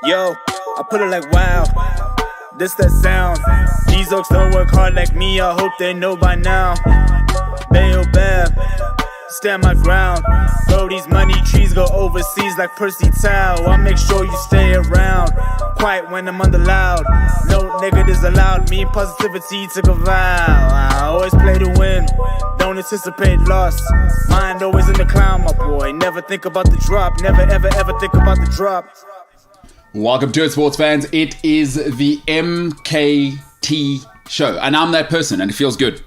Yo, I put it like wow, this that sound. These oaks don't work hard like me, I hope they know by now. Bayo Bab, stand my ground. Bro, these money trees go overseas like Percy Tau. I'll make sure you stay around, quiet when I'm under loud. No negatives allowed, me and positivity took a vow. I always play to win, don't anticipate loss. Mind always in the clown, my boy. Never think about the drop, never ever ever think about the drop. Welcome to it, sports fans. It is the MKT Show, and I'm that person, and it feels good.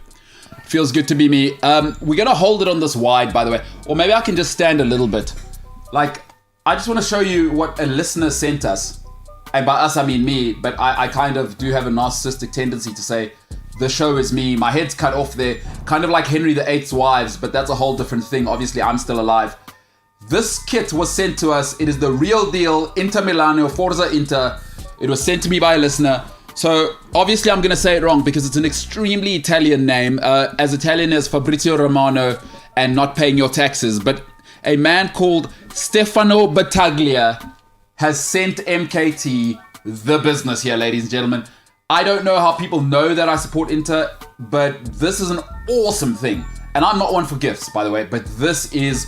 Feels good to be me. We're gonna hold it on this wide, by the way, or maybe I can just stand a little bit. Like, I just want to show you what a listener sent us, and by us I mean me. But I kind of do have a narcissistic tendency to say the show is me. My head's cut off there, kind of like Henry VIII's wives, but that's a whole different thing. Obviously, I'm still alive. This kit was sent to us. It is the real deal, Inter Milano, Forza Inter. It was sent to me by a listener. So obviously I'm going to say it wrong because it's an extremely Italian name, as Italian as Fabrizio Romano and not paying your taxes. But a man called Stefano Battaglia has sent MKT the business here, ladies and gentlemen. I don't know how people know that I support Inter, but this is an awesome thing. And I'm not one for gifts, by the way, but this is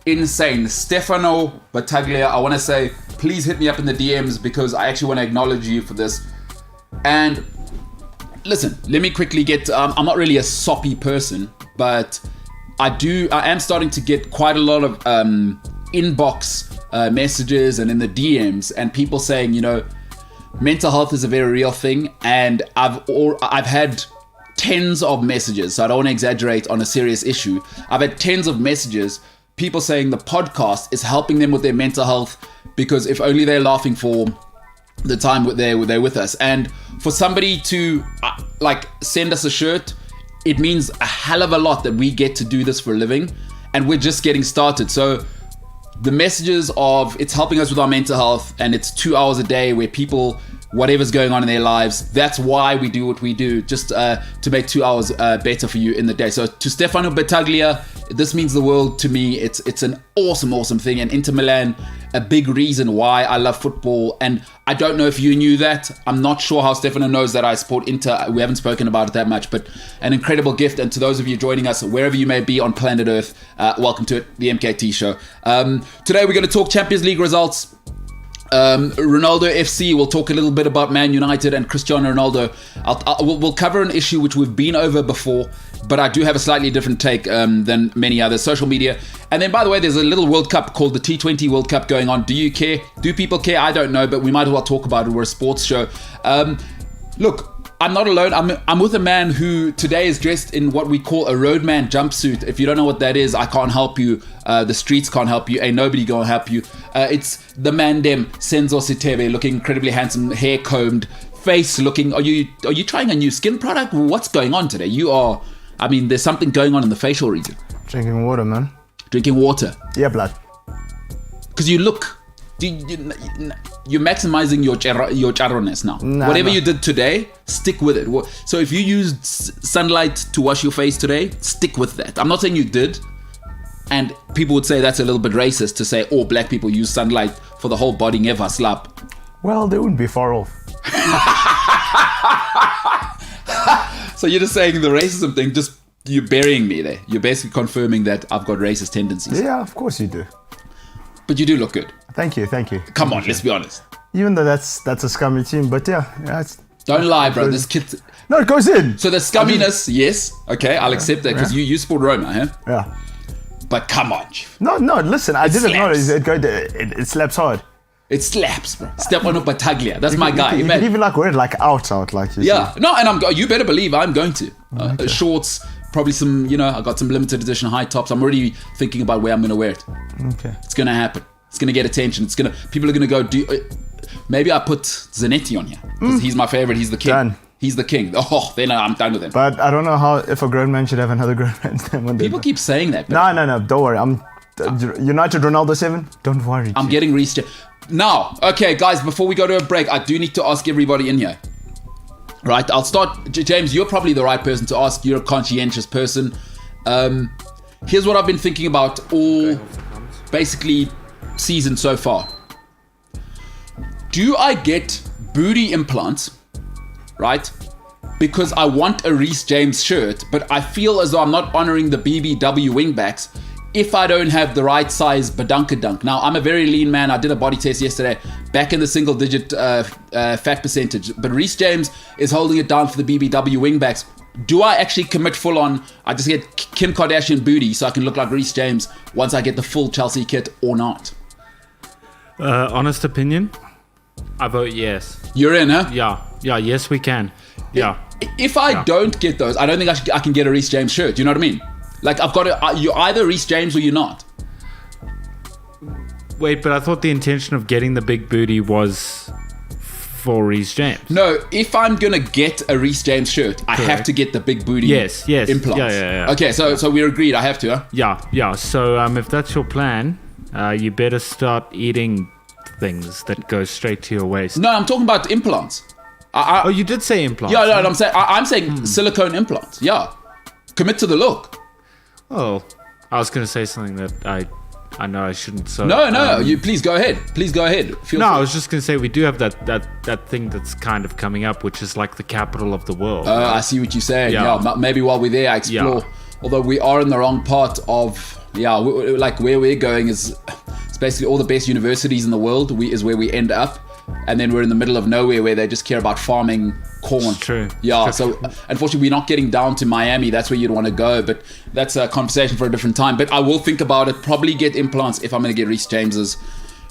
insane. Stefano Battaglia, I want to say, please hit me up in the DMs because I actually want to acknowledge you for this. And listen, let me quickly get, I'm not really a soppy person, but I am starting to get quite a lot of inbox messages and in the DMs and people saying, you know, mental health is a very real thing. And I've had tens of messages, so I don't want to exaggerate on a serious issue. I've had tens of messages, people saying the podcast is helping them with their mental health because if only they're laughing for the time they're with us. And for somebody to send us a shirt, it means a hell of a lot that we get to do this for a living and we're just getting started. So the messages of it's helping us with our mental health, and it's 2 hours a day where people, whatever's going on in their lives, that's why we do what we do, just to make 2 hours better for you in the day. So to Stefano Battaglia, this means the world to me. It's an awesome thing. And Inter Milan, a big reason why I love football. And I don't know if you knew that. I'm not sure how Stefano knows that I support Inter. We haven't spoken about it that much, but an incredible gift. And to those of you joining us, wherever you may be on planet Earth, welcome to it, the MKT Show. Today we're going to talk Champions League results. Ronaldo FC. We'll talk a little bit about Man United and Cristiano Ronaldo. We'll cover an issue which we've been over before, but I do have a slightly different take than many others. Social media. And then, by the way, there's a little World Cup called the T20 World Cup going on. Do you care? Do people care? I don't know, but we might as well talk about it. We're a sports show. Look, I'm not alone. I'm with a man who today is dressed in what we call a roadman jumpsuit. If you don't know what that is, I can't help you. The streets can't help you. Ain't nobody gonna help you. It's the man dem, Senzo Sitebe, looking incredibly handsome, hair combed, face looking. Are you trying a new skin product? What's going on today? There's something going on in the facial region. Drinking water, man. Drinking water. Yeah, blood. Because you look. You're maximizing your charroness now. Whatever you did today, stick with it. So if you used sunlight to wash your face today, stick with that. I'm not saying you did, and people would say that's a little bit racist to say, oh, black people use sunlight for the whole body, never slap. Well, they wouldn't be far off. So you're just saying the racism thing, just you're burying me there. You're basically confirming that I've got racist tendencies. Yeah, of course you do. But you do look good. Thank you. Come on, let's be honest. Even though that's a scummy team, but yeah it's, don't lie, bro. This kid. No, it goes in. So the scumminess, yes, okay, I'll accept that because you support Roma, huh? Yeah. But come on. No, listen, I didn't notice it slaps hard. It slaps, bro. Stefano Battaglia, that's my guy. You can even wear it out like you yeah. see. No, and you better believe I'm going to. Okay. Shorts, probably some, I got some limited edition high tops. I'm already thinking about where I'm going to wear it. Okay. It's going to happen. It's going to get attention. People are going to go, maybe I put Zanetti on here. Because he's my favorite. He's the king. Done. He's the king. Oh, then I'm done with him. But I don't know if a grown man should have another grown man's name on there. People keep saying that. No, don't worry. I'm United Ronaldo 7. Don't worry. I'm getting reached. Now, okay, guys, before we go to a break, I do need to ask everybody in here. Right, I'll start. James, you're probably the right person to ask. You're a conscientious person. Here's what I've been thinking about all basically season so far. Do I get booty implants, right? Because I want a Reece James shirt, but I feel as though I'm not honoring the BBW wingbacks if I don't have the right size badunkadunk. Now, I'm a very lean man. I did a body test yesterday, back in the single digit fat percentage. But Reece James is holding it down for the BBW wingbacks. Do I actually commit full on? I just get Kim Kardashian booty so I can look like Reece James once I get the full Chelsea kit or not? Honest opinion, I vote yes. You're in, huh? Yeah, yes we can. Yeah. If I don't get those, I don't think I can get a Reece James shirt. You know what I mean? Like, I've got to, you're either Reece James or you're not. Wait, but I thought the intention of getting the big booty was for Reece James. No, if I'm going to get a Reece James shirt, I have to get the big booty yes. implants. Yeah. Okay, so we're agreed. I have to, huh? Yeah. So if that's your plan, you better start eating things that go straight to your waist. No, I'm talking about implants. Oh, you did say implants. Yeah, no, I'm saying silicone implants. Yeah. Commit to the look. Oh, I was going to say something that I know I shouldn't. So no, you please go ahead. Feel free. I was just going to say we do have that thing that's kind of coming up, which is like the capital of the world. I see what you're saying. Yeah. Maybe while we're there, I explore. Yeah. Although we are in the wrong part of like where we're going is it's basically all the best universities in the world is where we end up. And then we're in the middle of nowhere where they just care about farming corn. It's true. Yeah, so unfortunately we're not getting down to Miami. That's where you'd want to go, but that's a conversation for a different time. But I will think about it, probably get implants if I'm going to get Reece James's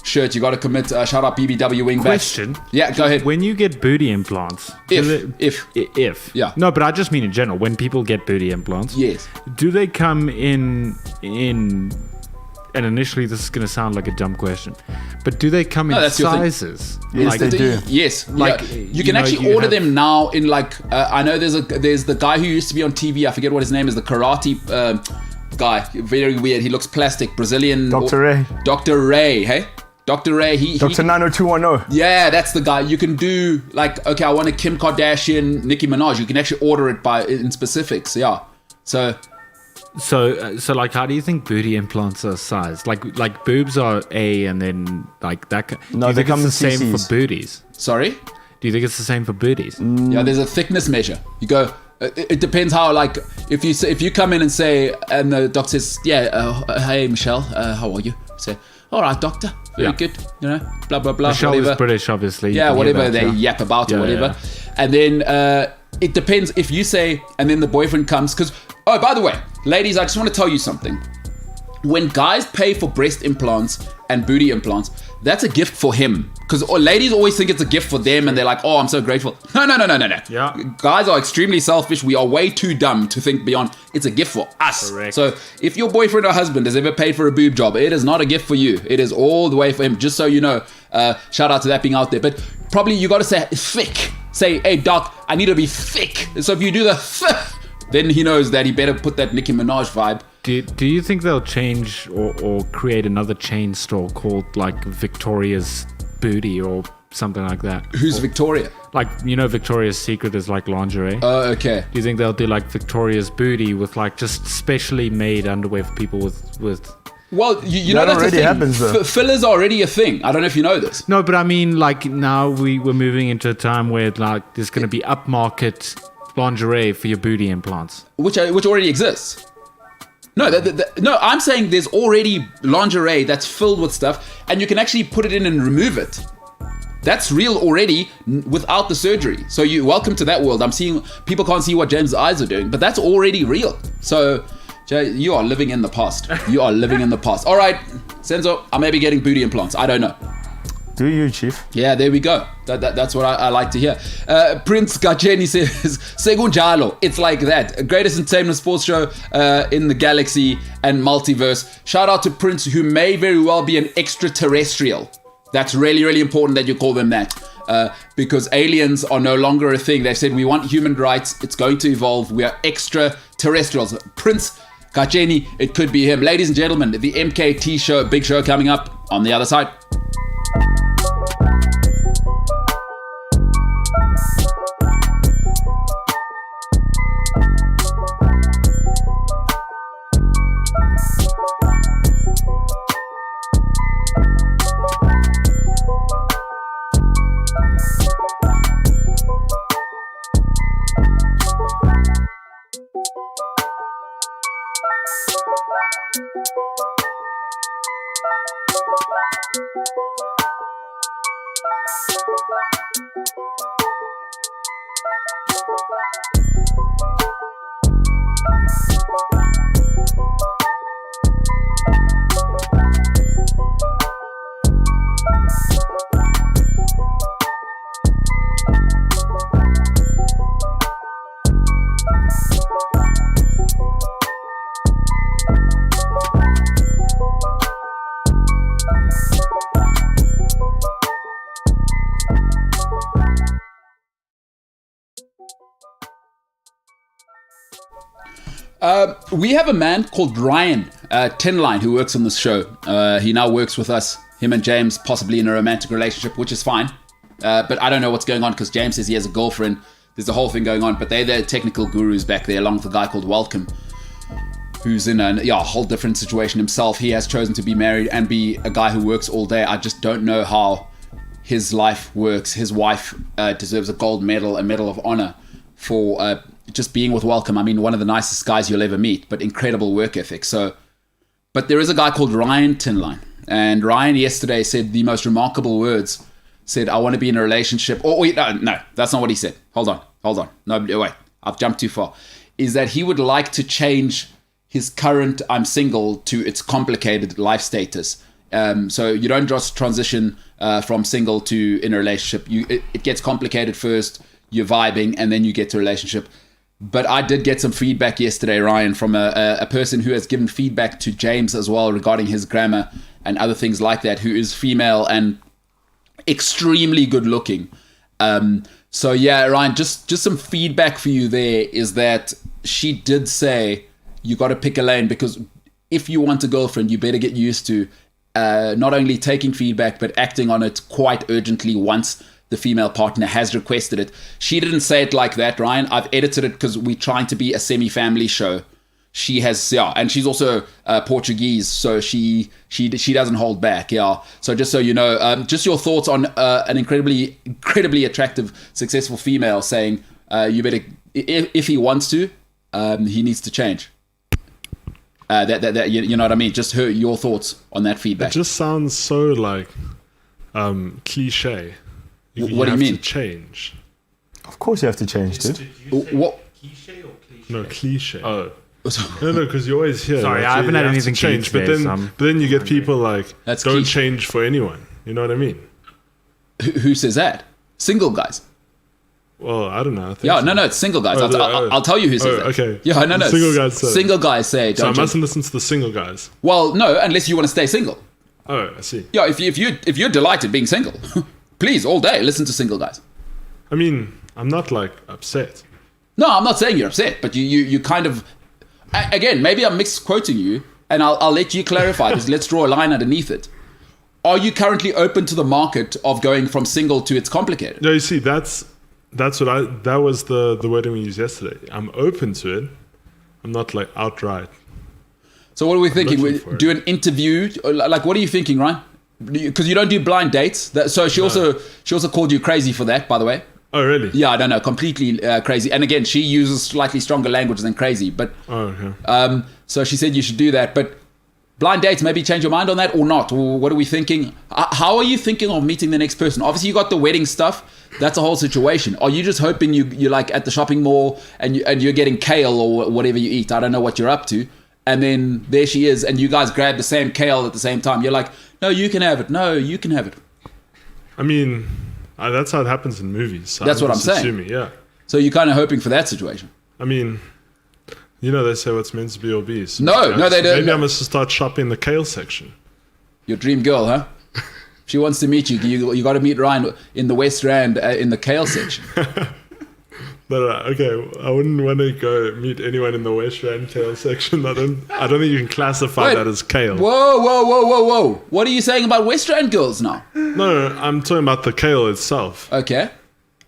shirt. You got to commit. Shout out BBW wingback. Question. Yeah, go ahead. When you get booty implants... If. Yeah. No, but I just mean in general. When people get booty implants... Yes. Do they come in... And initially, this is going to sound like a dumb question, but do they come in sizes? Yes, they do. Yes, like you can actually order them now in like I know there's the guy who used to be on TV. I forget what his name is. The karate guy, very weird. He looks plastic, Brazilian. Dr. Ray. Dr. Ray, hey? Dr. Ray, Dr. 90210. Yeah, that's the guy. You can do like, okay, I want a Kim Kardashian, Nicki Minaj. You can actually order it in specifics. Yeah. So like, how do you think booty implants are sized? Like boobs are A, and then like that. No, do you they think come it's in the same CCs. for booties? sorry. Do you think it's the same for booties? Yeah, there's a thickness measure. You go. It depends how, like, if you come in and say, and the doctor says, yeah, hey Michelle, how are you? Say, all right, doctor, very good, you know, blah blah blah. Michelle whatever. is British, obviously. Yeah, whatever that, they yap about or whatever, and then it depends if you say, and then the boyfriend comes, because by the way, ladies, I just want to tell you something. When guys pay for breast implants and booty implants, that's a gift for him. Because ladies always think it's a gift for them and they're like, oh, I'm so grateful. No. Yeah. Guys are extremely selfish. We are way too dumb to think beyond. It's a gift for us. Correct. So if your boyfriend or husband has ever paid for a boob job, it is not a gift for you. It is all the way for him, just so you know. Shout out to that being out there. But probably you got to say thick. Say, hey, doc, I need to be thick. So if you do the then he knows that he better put that Nicki Minaj vibe. Do you think they'll change or create another chain store called like Victoria's Booty or something like that? Who's Victoria? Like, you know, Victoria's Secret is like lingerie. Oh, okay. Do you think they'll do like Victoria's Booty with like just specially made underwear for people with Well, you know That that's already a thing. happens, though. Fillers are already a thing. I don't know if you know this. No, but I mean, like, now we're moving into a time where like there's going to be upmarket lingerie for your booty implants. Which already exists. No, no, I'm saying there's already lingerie that's filled with stuff, and you can actually put it in and remove it. That's real already without the surgery. So you're welcome to that world. I'm seeing people can't see what James' eyes are doing, but that's already real. So Jay, you are living in the past. You are living in the past. All right, Senzo, I may be getting booty implants. I don't know. Do you, Chief? Yeah, there we go. That's what I like to hear. Prince Gacheni says, Segun Jalo, it's like that. Greatest entertainment sports show in the galaxy and multiverse. Shout out to Prince, who may very well be an extraterrestrial. That's really, really important that you call them that. Because aliens are no longer a thing. They've said, we want human rights. It's going to evolve. We are extraterrestrials. Prince Gacheni, it could be him. Ladies and gentlemen, the MKT Show, big show coming up on the other side. We have a man called Ryan Tinline who works on this show. He now works with us, him and James, possibly in a romantic relationship, which is fine. But I don't know what's going on because James says he has a girlfriend. There's a whole thing going on, but they're the technical gurus back there, along with a guy called Welcome, who's in a whole different situation himself. He has chosen to be married and be a guy who works all day. I just don't know how his life works. His wife deserves a gold medal, a medal of honor for just being with Welcome. I mean, one of the nicest guys you'll ever meet, but incredible work ethic. But there is a guy called Ryan Tinline, and Ryan yesterday said the most remarkable words. Said, I want to be in a relationship. Oh, wait, no, that's not what he said. Hold on. No, wait, I've jumped too far. Is that he would like to change his current I'm single to its complicated life status. So you don't just transition from single to in a relationship. It gets complicated first, you're vibing, and then you get to a relationship. But I did get some feedback yesterday, Ryan, from a person who has given feedback to James as well regarding his grammar and other things like that, who is female and extremely good looking. So yeah, Ryan, just some feedback for you there is that she did say you got to pick a lane, because if you want a girlfriend, you better get used to not only taking feedback, but acting on it quite urgently once the female partner has requested it. She didn't say it like that, Ryan. I've edited it because we're trying to be a semi-family show. She has, and she's also Portuguese, so she doesn't hold back, So just so you know, just your thoughts on an incredibly attractive, successful female saying, you better, if he wants to, he needs to change. That you know what I mean? Just your thoughts on that feedback. It just sounds so like cliche. What do you mean? To change. Of course you have to change, dude. What? Cliche or cliche? No, cliche. Oh. No, because you always hear. Sorry, I haven't had anything to change, today, but then you get people like, That's don't quiche. change for anyone. You know what I mean? Who says that? Single guys. Well, I don't know. I think Yeah, so. no, it's single guys. Oh, I'll tell you who says that. Okay. Yeah, no. Single guys say. Single guys say. So I Don't mustn't listen to the single guys. Well, no, unless you want to stay single. Oh, I see. Yeah, if you're delighted being single, please all day listen to single guys. I mean, I'm not like upset. No, I'm not saying you're upset, but you kind of, again, maybe I'm misquoting you, and I'll let you clarify this. Let's draw a line underneath it. Are you currently open to the market of going from single to it's complicated? No, you see, that was the wording we used yesterday. I'm open to it. I'm not like outright. So what are we thinking? We looking for do an interview? Like, what are you thinking, Ryan? Because you don't do blind dates. So she also called you crazy for that, by the way. Oh, really? Yeah, I don't know, completely crazy. And again, she uses slightly stronger language than crazy. But Oh, okay. so she said you should do that. But blind dates, maybe change your mind on that or not. Or what are we thinking? How are you thinking of meeting the next person? Obviously, you got the wedding stuff. That's a whole situation. Are you just hoping you're like at the shopping mall and you're getting kale or whatever you eat? I don't know what you're up to. And then there she is, and you guys grab the same kale at the same time. You're like, no, you can have it. No, you can have it. I mean, that's how it happens in movies. So That's what I'm just saying. assuming, yeah. So you're kind of hoping for that situation. I mean, you know, they say what's meant to be will be. So No, they don't. Maybe I must start shopping the kale section. Your dream girl, huh? She wants to meet you. You got to meet Ryan in the West Rand in the kale section. But okay, I wouldn't want to go meet anyone in the West Rand kale section. I don't think you can classify Wait. that as kale. Whoa. What are you saying about West Rand girls now? No, I'm talking about the kale itself. Okay.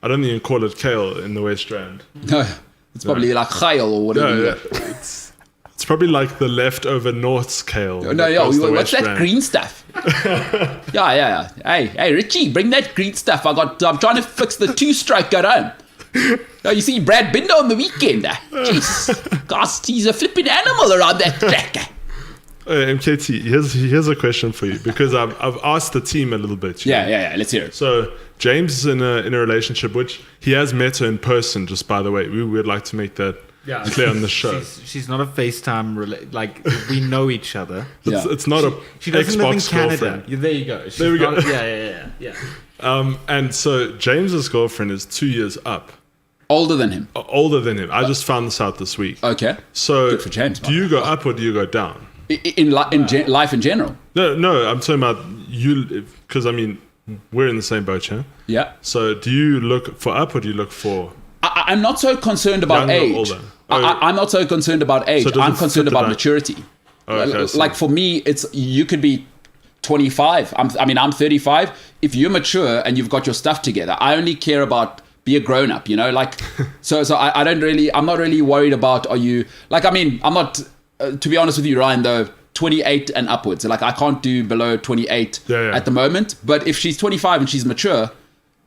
I don't think you can call it kale in the West Rand. No, it's probably like kale or whatever. Yeah. It's probably like the leftover North's kale. No, that goes to what's West that Rand. green stuff? Yeah. Hey, Richie, bring that green stuff. I'm trying to fix the two-stroke at home. Oh, you see Brad Binder on the weekend. Jeez, gosh, he's a flipping animal around that track. MKT, here's a question for you, because I've asked the team a little bit. you know. Yeah. Let's hear it. So James is in a relationship, which he has met her in person. Just by the way, we would like to make that clear on the show. She's not a FaceTime like we know each other. It's not a She doesn't live in Xbox Canada. girlfriend. Yeah, there you go. She's There we go. not- Yeah. And so James's girlfriend is 2 years up, Older than him. older than him. I just found this out this week. Okay. So Good for James, do you go up or do you go down? In life in general. No, I'm talking about you, because I mean we're in the same boat, yeah. Yeah. So do you look for up or do you look for? I'm not so concerned about Younger or age. older? I'm not so concerned about age. So it doesn't I'm concerned fit the about back. maturity. Okay, so- Like for me, it's you could be 25. I'm 35. If you're mature and you've got your stuff together, I only care about be a grown up. You know, like so I don't really. I'm not really worried about. Are you like? I mean, I'm not. To be honest with you, Ryan, though. 28 and upwards. Like I can't do below 28 Yeah. at the moment. But if she's 25 and she's mature,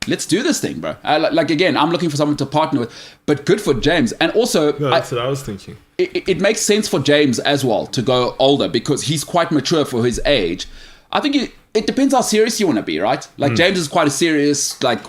let's do this thing, bro. Like again, I'm looking for someone to partner with. But good for James. And also, No, that's what I was thinking. it makes sense for James as well to go older because he's quite mature for his age. I think it depends how serious you want to be, right? Like James is quite a serious, like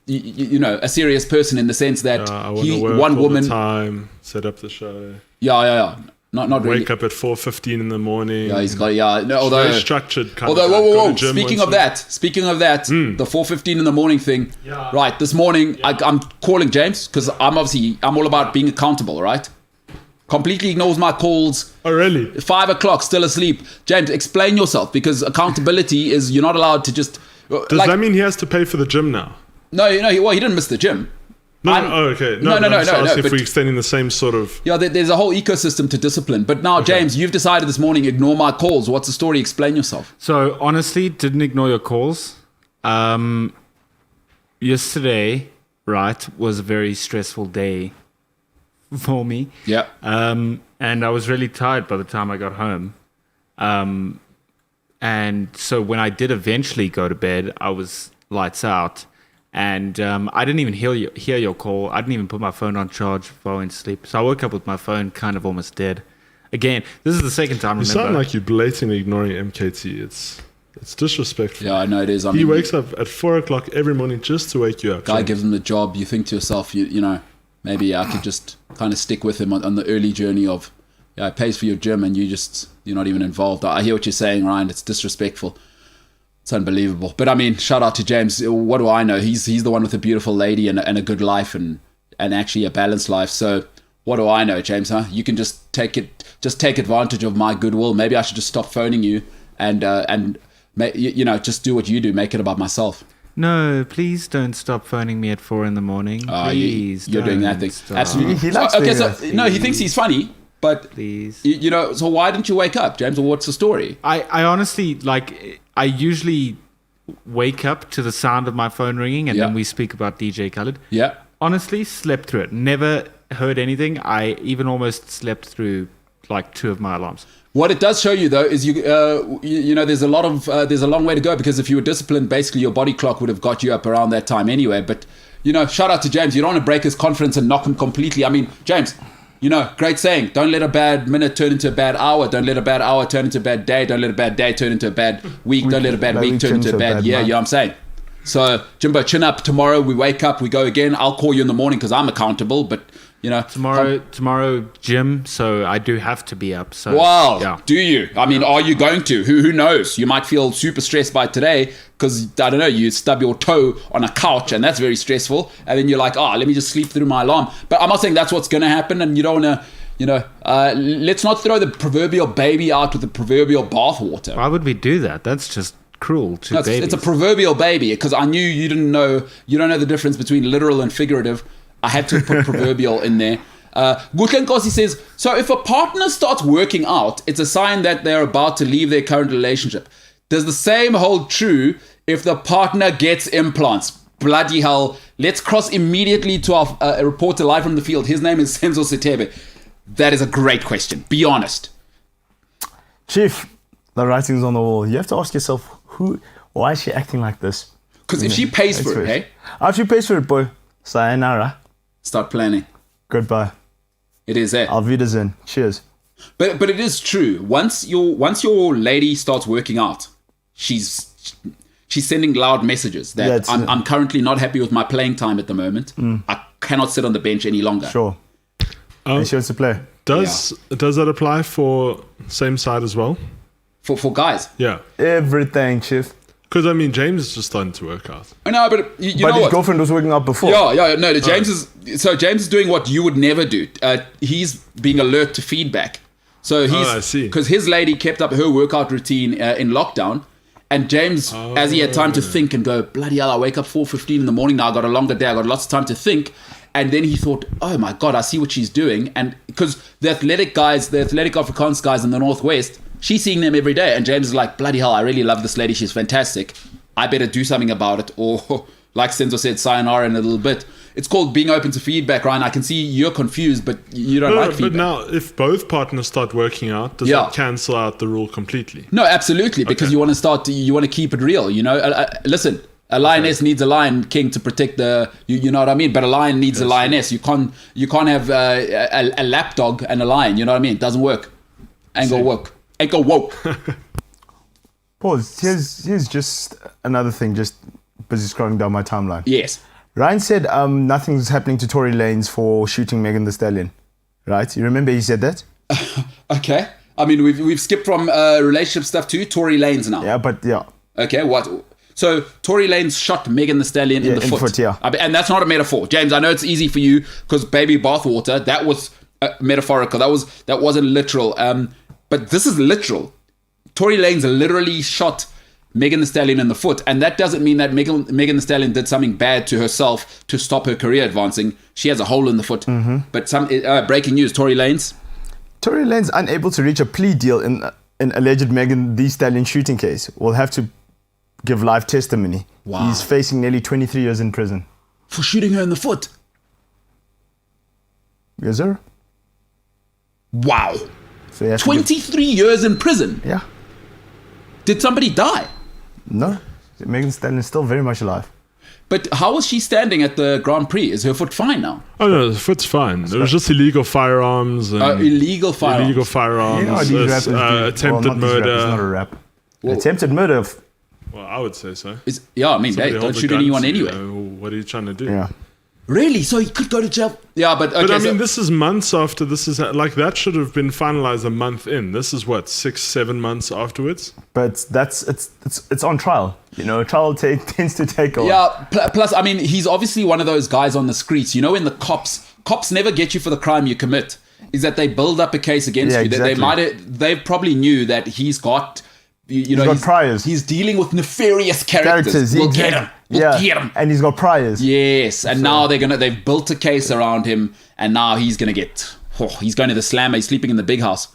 you know, a serious person in the sense that I want to he work one all woman. the time, set up the show, Yeah. Not really. wake up at 4:15 in the morning. Yeah, he's got no. Although very structured. Kind Although, of guy. Go whoa. to gym Speaking once of a- that, the 4:15 in the morning thing. Yeah. Right, this morning I'm calling James because I'm all about being accountable. Right, completely ignores my calls. Oh, really? 5 o'clock, still asleep. James, explain yourself because accountability is you're not allowed to just. Does that mean he has to pay for the gym now? No, he didn't miss the gym. Okay. No. If we're extending the same sort of. Yeah, there's a whole ecosystem to discipline. But now, James, you've decided this morning, ignore my calls. What's the story? Explain yourself. So honestly, didn't ignore your calls. Yesterday, right, was a very stressful day for me. Yeah. And I was really tired by the time I got home. And so when I did eventually go to bed, I was lights out. And I didn't even hear your call. I didn't even put my phone on charge before I went to sleep. So I woke up with my phone kind of almost dead. Again, this is the second time. You sound like you're blatantly ignoring MKT. It's disrespectful. Yeah, I know it is. He wakes up at 4 o'clock every morning just to wake you up. Guy gives him the job. You think to yourself, you know, maybe I could just kind of stick with him on the early journey of, it pays for your gym and you're not even involved. I hear what you're saying, Ryan. It's disrespectful. It's unbelievable. But I mean, shout out to James. What do I know? He's the one with a beautiful lady and a good life and actually a balanced life. So what do I know, James, huh? You can just take advantage of my goodwill. Maybe I should just stop phoning you and just do what you do. Make it about myself. No, please don't stop phoning me at 4 a.m. Please, you're doing that thing. Stop. Absolutely. He likes No, he thinks he's funny, but please. So why didn't you wake up, James? Or what's the story? I honestly I usually wake up to the sound of my phone ringing, and then we speak about DJ Khaled. Yeah. Honestly, slept through it. Never heard anything. I even almost slept through like 2 of my alarms. What it does show you, though, is there's a long way to go, because if you were disciplined, basically your body clock would have got you up around that time anyway. But shout out to James. You don't want to break his confidence and knock him completely. I mean, James, great saying. Don't let a bad minute turn into a bad hour. Don't let a bad hour turn into a bad day. Don't let a bad day turn into a bad week. Don't let a bad week turn into a bad year. You know what I'm saying? So, Jimbo, chin up. Tomorrow we wake up, we go again. I'll call you in the morning because I'm accountable. But, Tomorrow, gym. So I do have to be up. So wow. Yeah. Do you? I mean, are you going to? Who knows? You might feel super stressed by today because, I don't know, you stub your toe on a couch and that's very stressful. And then you're like, let me just sleep through my alarm. But I'm not saying that's what's going to happen. And you don't want to, let's not throw the proverbial baby out with the proverbial bathwater. Why would we do that? That's just cruel to babies. It's a proverbial baby because I knew you don't know the difference between literal and figurative. I had to put proverbial in there. Gutlenkosi says, so if a partner starts working out, it's a sign that they're about to leave their current relationship. Does the same hold true if the partner gets implants? Bloody hell. Let's cross immediately to our reporter live from the field. His name is Senzo Sitebe. That is a great question. Be honest. Chief, the writing's on the wall. You have to ask yourself, why is she acting like this? Because if she pays for it, hey? If she pays for it, boy, sayonara. Start planning. Goodbye. It is there. Auf Wiedersehen. Cheers. But it is true. Once your lady starts working out, she's sending loud messages that I'm currently not happy with my playing time at the moment. I cannot sit on the bench any longer. Sure. And she wants to play. Does that apply for same side as well? For guys? Yeah. Everything, Chief. Because, I mean, James is just starting to work out. No, but you know what? But his girlfriend was working out before. Yeah. No, James is doing what you would never do. He's being alert to feedback. So I see. Because his lady kept up her workout routine in lockdown. And James, as he had time to think and go, bloody hell, I wake up 4:15 in the morning now. I got a longer day. I got lots of time to think. And then he thought, oh my God, I see what she's doing. And because the athletic Afrikaans guys in the Northwest, she's seeing them every day. And James is like, bloody hell, I really love this lady. She's fantastic. I better do something about it. Or like Senzo said, sayonara in a little bit. It's called being open to feedback, Ryan. I can see you're confused, but you don't like feedback. But now, if both partners start working out, does that cancel out the rule completely? No, absolutely. Because you want to keep it real. Listen, a lioness needs a lion king to protect the. You know what I mean. But a lion needs a lioness. You can't have a lapdog and a lion. You know what I mean. It doesn't work. Ain't go woke. Pause. Here's just another thing. Just busy scrolling down my timeline. Yes. Ryan said nothing's happening to Tory Lanez for shooting Megan Thee Stallion. Right? You remember he said that? Okay. I mean, we've skipped from relationship stuff to Tory Lanez now. Yeah, but yeah. Okay. What? So Tory Lanez shot Megan Thee Stallion in the foot. Yeah. And that's not a metaphor, James. I know it's easy for you because baby bathwater. That was metaphorical. That wasn't literal. But this is literal. Tory Lanez literally shot Megan Thee Stallion in the foot. And that doesn't mean that Megan Thee Stallion did something bad to herself to stop her career advancing. She has a hole in the foot. But some breaking news, Tory Lanez. Tory Lanez unable to reach a plea deal in alleged Megan Thee Stallion shooting case. Will have to give live testimony. Wow. He's facing nearly 23 years in prison. For shooting her in the foot. Yes, sir. Wow. So he has to 23 years in prison. yeah. Did somebody die? No. Megan Thee Stallion is still very much alive. But how was she standing at the Grand Prix? Is her foot fine now? Oh no, the foot's fine. It was just illegal firearms and Illegal firearms. illegal firearms, You know what these rappers do? attempted Well, not these rappers, murder. it's not a rap. Well- Attempted murder. Well, I would say so. Yeah, I mean, hey, Somebody don't holds a shoot gun anyone to you, anyway. what are you trying to do? Yeah. Really? So he could go to jail? Yeah, but okay. But I so- mean, this is months after this is like that should have been finalized a month in. This is what 6-7 months afterwards. But it's on trial. You know, trial tends to take a while. Yeah, plus, I mean, he's obviously one of those guys on the streets. You know, when the cops never get you for the crime you commit, is that they build up a case against Yeah, you. exactly. They probably knew that he's got, you know, got priors. He's dealing with nefarious characters. We'll get him. We'll get him. And he's got priors. Yes, and now they've built a case around him, and now he's gonna get. He's going to the slammer. He's sleeping in the big house.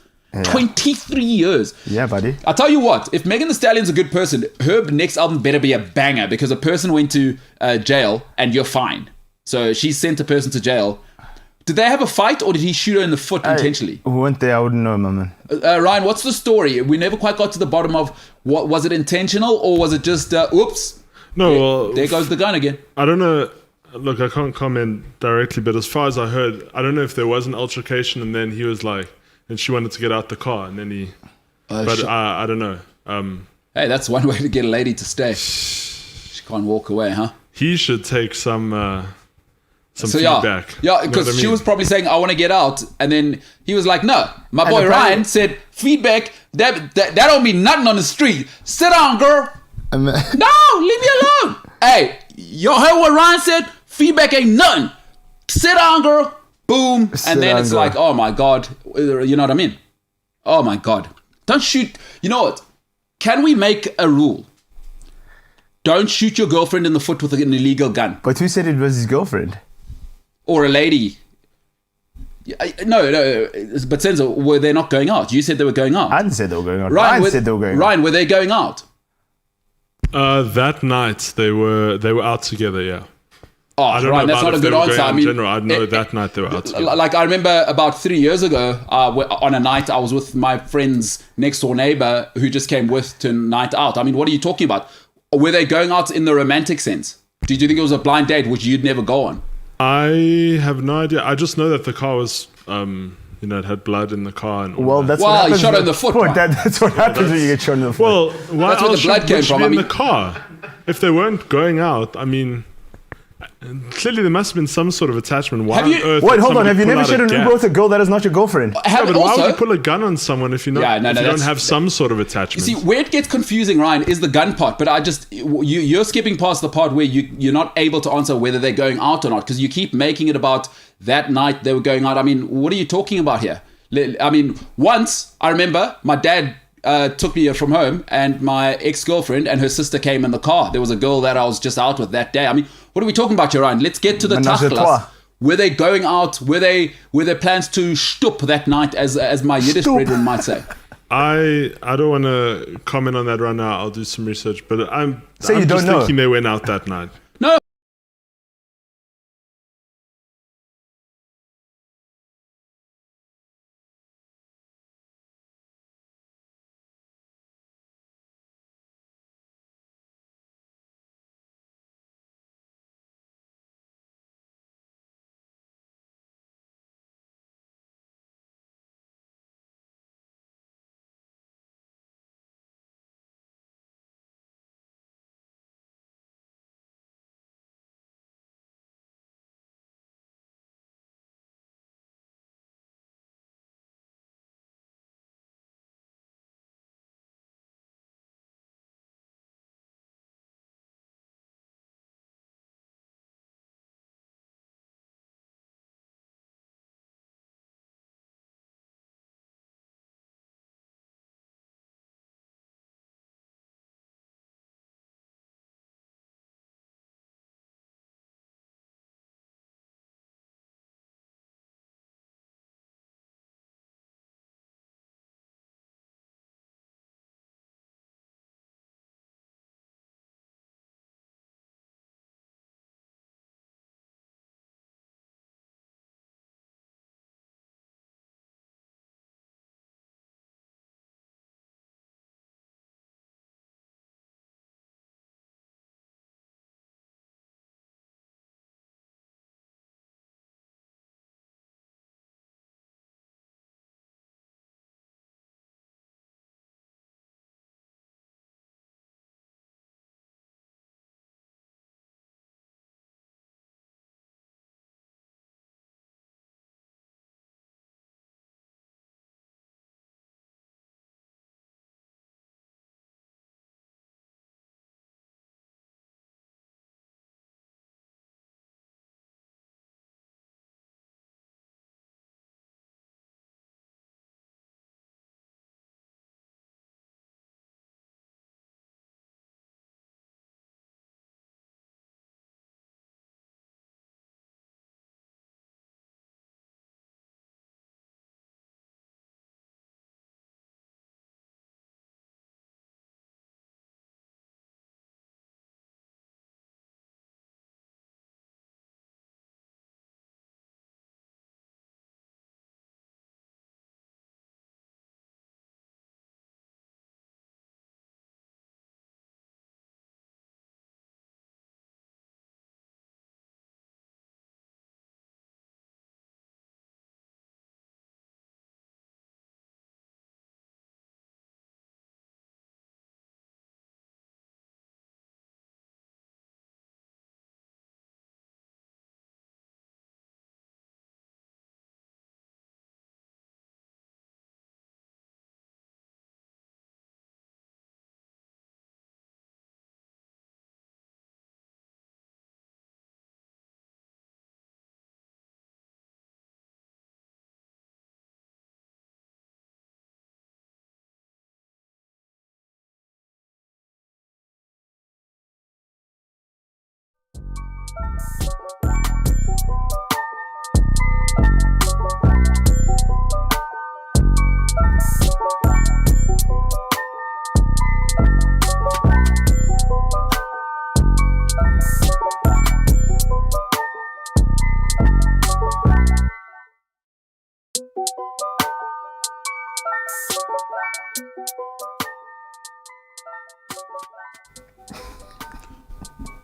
23 years. Yeah, buddy. I'll tell you what, if Megan Thee Stallion's a good person, her next album better be a banger, because a person went to jail and you're fine. So she sent a person to jail. Did they have a fight, or did he shoot her in the foot intentionally? Who went there? I wouldn't know, my man. Ryan, what's the story? We never quite got to the bottom of what was it intentional, or was it just oops? No, well, There goes the gun again. I don't know. Look, I can't comment directly, but as far as I heard, I don't know if there was an altercation and then he was like, and she wanted to get out the car and then he. But I don't know. Hey, that's one way to get a lady to stay. She can't walk away, huh? He should take some So feedback. yeah, You know because what I she mean? was probably saying, "I want to get out," and then he was like, "No." My boy apparently- Ryan said, "Feedback. That don't mean nothing on the street. Sit down, girl. No, leave me alone. Hey, you heard what Ryan said? Feedback ain't nothing. Sit down, girl. Boom." Sit And then down, it's girl. like, oh my God. You know what I mean? Oh my God. Don't shoot. You know what? Can we make a rule? Don't shoot your girlfriend in the foot with an illegal gun. But who said it was his girlfriend? Or a lady. No, but Senzo, were they not going out? You said they were going out. I didn't say they were going on. Ryan said they were going on. Ryan, were they going out? That night they were out together. Yeah. Oh, I don't Ryan, know that's about not a if they good were answer. going I out mean, in general. I know that night they were out together. like I remember about 3 years ago, on a night I was with my friend's next door neighbor who just came with to night out. I mean, what are you talking about? Were they going out in the romantic sense? Did you think it was a blind date which you'd never go on? I have no idea. I just know that the car was, it had blood in the car. And all Well, that. that's Well, what he happens. shot her in the foot, right? That's what happens when you get shot in the foot. Well, why That's where the else blood would came she from. be I in mean- the car. If they weren't going out, I mean, clearly there must have been some sort of attachment. Why Have on you- earth Wait, would hold on. somebody Have you pull never out a shot an gas? Uber with a girl that is not your girlfriend? Yeah, but why also, would you pull a gun on someone if you're not? Yeah, no, if no, you don't that's- have some sort of attachment. See, where it gets confusing, Ryan, is the gun part. But you're skipping past the part where you're not able to answer whether they're going out or not, because you keep making it about that night they were going out. I mean, what are you talking about here? I mean, once I remember my dad took me from home, and my ex-girlfriend and her sister came in the car. There was a girl that I was just out with that day. I mean, what are we talking about here, Ryan? Let's get to the Menage a tachlas. trois. Were they going out? Were there plans to stoop that night, as my Yiddish Stoep. brethren might say? I don't want to comment on that right now. I'll do some research, but I'm Say you just don't know. thinking they went out that night.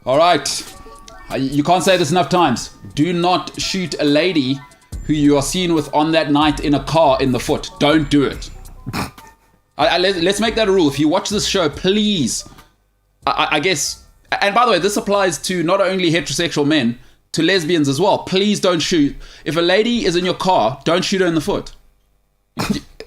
All right. You can't say this enough times. Do not shoot a lady who you are seen with on that night in a car in the foot. Don't do it. Let's make that a rule. If you watch this show, please, I guess, and by the way, this applies to not only heterosexual men, to lesbians as well. Please don't shoot. If a lady is in your car, don't shoot her in the foot.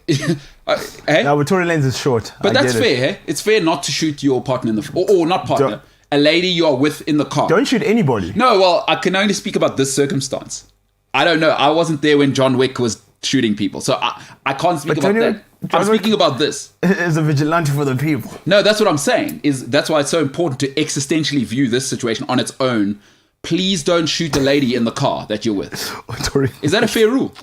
Hey? Now, but Tory Lanez is short. But that's fair. Hey? It's fair not to shoot your partner in the foot. Or not partner. A lady you are with in the car. Don't shoot anybody. No, well, I can only speak about this circumstance. I don't know. I wasn't there when John Wick was shooting people. So I can't speak about that. I'm speaking about this. Is a vigilante for the people. No, that's what I'm saying. That's why it's so important to existentially view this situation on its own. Please don't shoot a lady in the car that you're with. Is that a fair rule?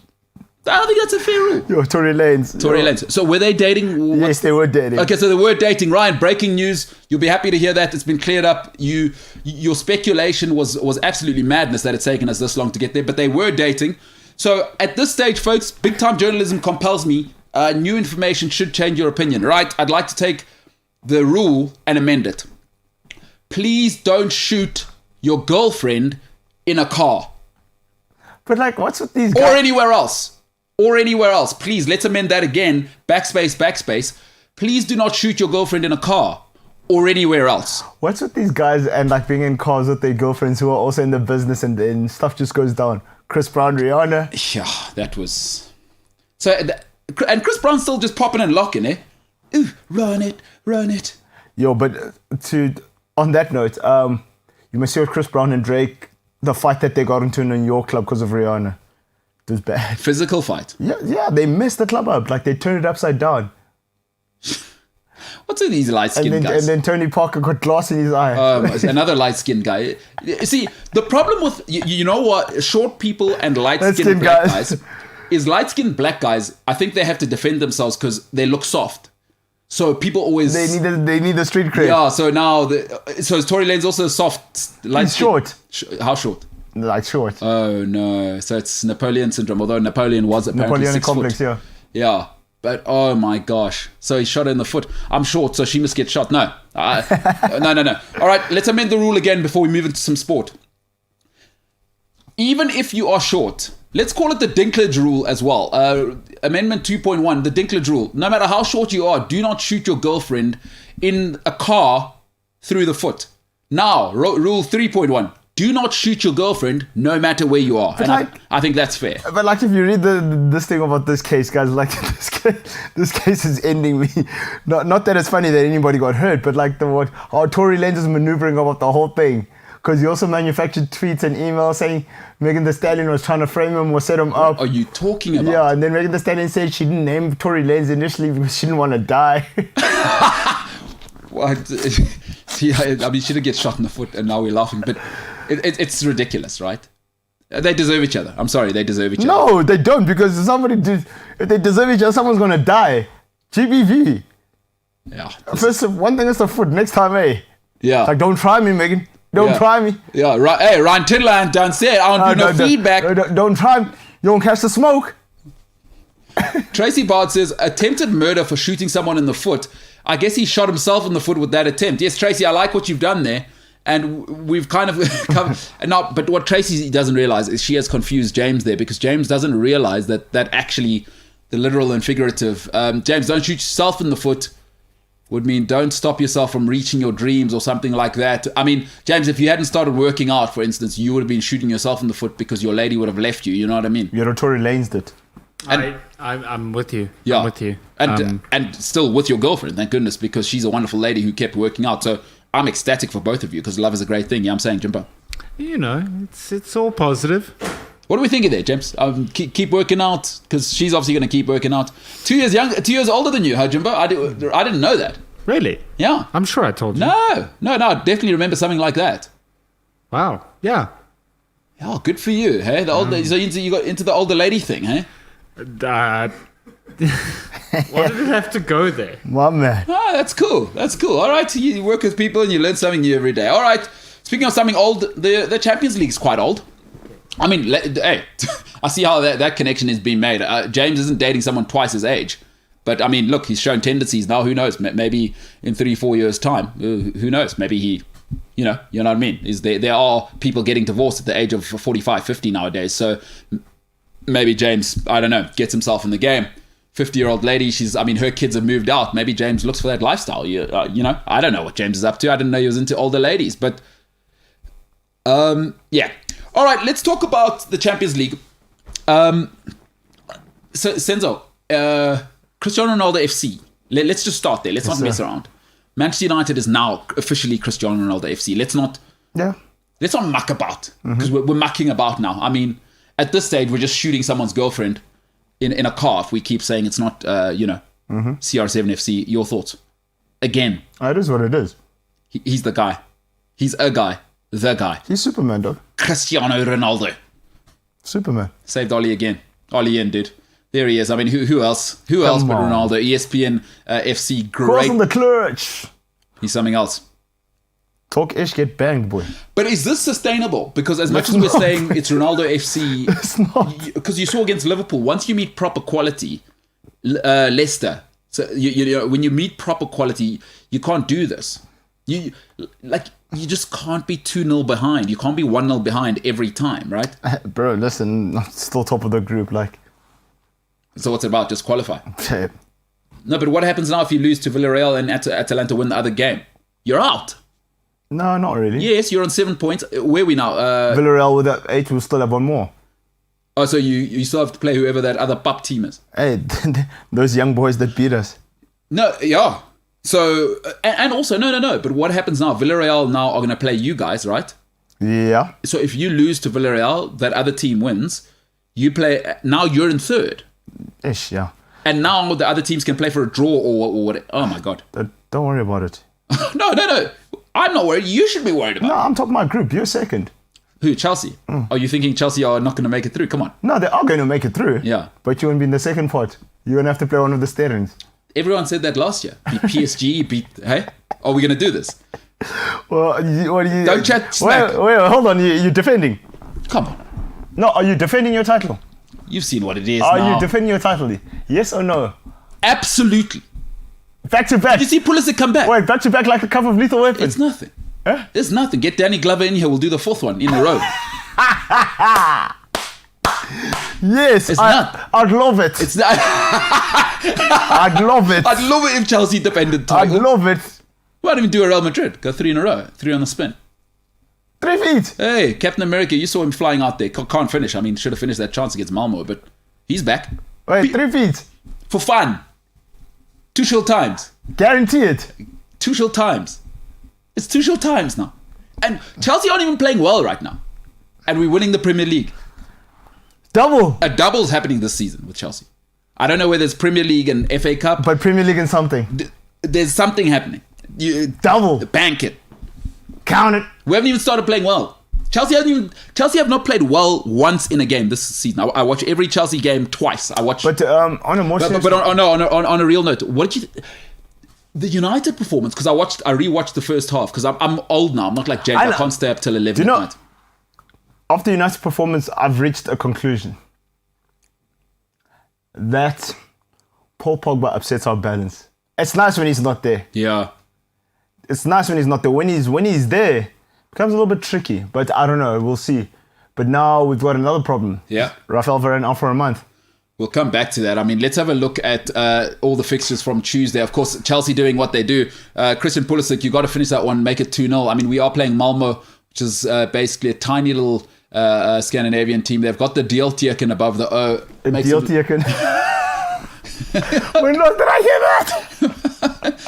I don't think that's a fair rule. Yo, Tory Lanez. Tory Lanez. So were they dating? Yes, they were dating. Okay, so they were dating. Ryan, breaking news. You'll be happy to hear that. It's been cleared up. Your speculation was absolutely madness that it's taken us this long to get there, but they were dating. So at this stage, folks, big time journalism compels me. New information should change your opinion, right? I'd like to take the rule and amend it. Please don't shoot your girlfriend in a car. But like, what's with these guys? Or anywhere else. Or anywhere else. Please, let's amend that again. Backspace. Please do not shoot your girlfriend in a car or anywhere else. What's with these guys and like being in cars with their girlfriends who are also in the business and then stuff just goes down? Chris Brown, Rihanna. Yeah, that was... So, and Chris Brown's still just popping and locking, eh? Ooh, run it. Yo, but on that note, you must see what Chris Brown and Drake, the fight that they got into in a New York club because of Rihanna. It was bad. Physical fight. Yeah, they messed the club up. Like, they turned it upside down. What's with these light-skinned guys? And then Tony Parker got glass in his eye. Another light-skinned guy. See, the problem with, you know what, short people and light-skinned black guys is light-skinned black guys, I think they have to defend themselves because they look soft. So people always... They need the street cred. Yeah, so now... So is Tory Lanez also soft? He's short. How short? Like short. Oh, no. So it's Napoleon syndrome, although Napoleon was apparently Napoleonic 6 complex, foot. yeah. Yeah. But, oh my gosh. So he shot her in the foot. I'm short, so she must get shot. No. No. All right, let's amend the rule again before we move into some sport. Even if you are short, let's call it the Dinklage rule as well. Amendment 2.1, the Dinklage rule. No matter how short you are, do not shoot your girlfriend in a car through the foot. Now, rule 3.1. Do not shoot your girlfriend no matter where you are. But and I think that's fair. But like if you read this thing about this case, guys, like this case is ending me. Not that it's funny that anybody got hurt, but like how Tory Lanez is maneuvering about the whole thing. Because he also manufactured tweets and emails saying Megan Thee Stallion was trying to frame him or set him up. What are you talking about? Yeah, and then Megan Thee Stallion said she didn't name Tory Lanez initially because she didn't want to die. What? See, I mean, she did get shot in the foot and now we're laughing, but it's ridiculous, right? They deserve each other. I'm sorry, they deserve each other. No, they don't, because if they deserve each other, someone's going to die. GBV. Yeah. First, one thing is the foot. Next time, hey. Yeah. Like, don't try me, Megan. Don't try me. Yeah, right. Hey, Ryan Tidland done said, I don't do no feedback. Don't try me. You don't catch the smoke. Tracy Bard says, attempted murder for shooting someone in the foot. I guess he shot himself in the foot with that attempt. Yes, Tracy, I like what you've done there. And we've kind of covered... but what Tracy doesn't realize is she has confused James there, because James doesn't realize that actually the literal and figurative... James, don't shoot yourself in the foot would mean don't stop yourself from reaching your dreams or something like that. I mean, James, if you hadn't started working out, for instance, you would have been shooting yourself in the foot because your lady would have left you. You know what I mean? You're a Tory Lanez did. I'm with you. Yeah. I'm with you. And still with your girlfriend, thank goodness, because she's a wonderful lady who kept working out. So I'm ecstatic for both of you because love is a great thing. Yeah, I'm saying, Jimbo. You know, it's all positive. What are we thinking there, James? Keep working out, because she's obviously going to keep working out. 2 years younger, 2 years older than you, huh, Jimbo? I didn't know that. Really? Yeah. I'm sure I told you. No. I definitely remember something like that. Wow. Yeah. Oh, good for you, hey? The older, so you got into the older lady thing, hey? Why did it have to go there? My man. Ah, that's cool. That's cool. All right, you work with people and you learn something new every day. All right. Speaking of something old, the Champions League's quite old. I mean, hey, I see how that connection is being made. James isn't dating someone twice his age. But, I mean, look, he's shown tendencies now. Who knows? Maybe in 3-4 years' time. Who knows? Maybe he, you know what I mean? There are people getting divorced at the age of 45, 50 nowadays. So maybe James, I don't know, gets himself in the game. 50-year-old lady, her kids have moved out. Maybe James looks for that lifestyle. You know, I don't know what James is up to. I didn't know he was into older ladies. But, yeah. All right, let's talk about the Champions League. So, Senzo, Cristiano Ronaldo FC. Let's just start there. Let's not mess around. Manchester United is now officially Cristiano Ronaldo FC. Let's not muck about, because we're mucking about now. I mean, at this stage, we're just shooting someone's girlfriend in a car if we keep saying it's not, CR7 FC. Your thoughts? Again. It is what it is. He's the guy. He's a guy. The guy. He's Superman, dog. Cristiano Ronaldo. Superman. Saved Ollie again. Ollie in, dude. There he is. I mean, who else? Who else but Ronaldo? ESPN FC, great. Cross on the clutch. He's something else. Talk ish, get banged, boy. But is this sustainable? Because as much as we're saying it's Ronaldo FC, It's not. because you saw against Liverpool, once you meet proper quality, Leicester. So you know, when you meet proper quality, you can't do this. You just can't be 2-0 behind. You can't be 1-0 behind every time, right? Bro, listen, I'm still top of the group, like. So what's it about? Just qualify. Shit. No, but what happens now if you lose to Villarreal and Atalanta win the other game? You're out. No, not really. Yes, you're on 7 points. Where are we now? Villarreal with that 8 will still have one more. Oh, so you still have to play whoever that other pup team is. Hey, those young boys that beat us. No, yeah. So, and also, no. But what happens now? Villarreal now are going to play you guys, right? Yeah. So if you lose to Villarreal, that other team wins. You play, now you're in third. Ish, yeah. And now the other teams can play for a draw or what? Oh my God. Don't worry about it. No. I'm not worried. You should be worried about it. No, I'm talking about group. You're second. Who? Chelsea? Are you thinking Chelsea are not going to make it through? Come on. No, they are going to make it through. Yeah. But you won't be in the second part. You're going to have to play one of the Sterlings. Everyone said that last year. Beat PSG, hey? Are we going to do this? Well, what are you... Don't chat smack. Wait, hold on. You're defending. Come on. No, are you defending your title? You've seen what it is Are now. you defending your title? Yes or no? Absolutely. Back to back. Did you see Pulisic come back? Wait, back to back like a cup of Lethal Weapon. It's nothing. Huh? There's nothing. Get Danny Glover in here. We'll do the fourth one in a row. Yes, It's not. I'd love it. It's not. I'd love it. I'd love it if Chelsea defended I'd title. love it. Why don't we do a Real Madrid? Go 3 in a row. 3 on the spin. 3 feet. Hey, Captain America, you saw him flying out there. Can't finish. I mean, should have finished that chance against Malmo, but he's back. Wait, 3 feet. For fun. Tuchel times. Guarantee it. Tuchel times. It's Tuchel times now. And Chelsea aren't even playing well right now. And we're winning the Premier League. Double. A double's happening this season with Chelsea. I don't know whether it's Premier League and FA Cup. But Premier League and something. There's something happening. You Double. bank it. Count it. We haven't even started playing well. Chelsea have not played well once in a game this season. I watch every Chelsea game twice. I watch. But on a more serious... But on a real note, what did you? The United performance, because I rewatched the first half because I'm old now. I'm not like Jake. I can't stay up till 11 at night. After United's performance, I've reached a conclusion that Paul Pogba upsets our balance. It's nice when he's not there. Yeah. It's nice when he's not there. When he's there, it becomes a little bit tricky. But I don't know. We'll see. But now we've got another problem. Yeah. Rafael Varane out for a month. We'll come back to that. I mean, let's have a look at all the fixtures from Tuesday. Of course, Chelsea doing what they do. Christian Pulisic, you got to finish that one, make it 2-0. I mean, we are playing Malmo, which is basically a tiny little Scandinavian team. They've got the Dieltjeken above the O. Dieltjeken. When did I hear that?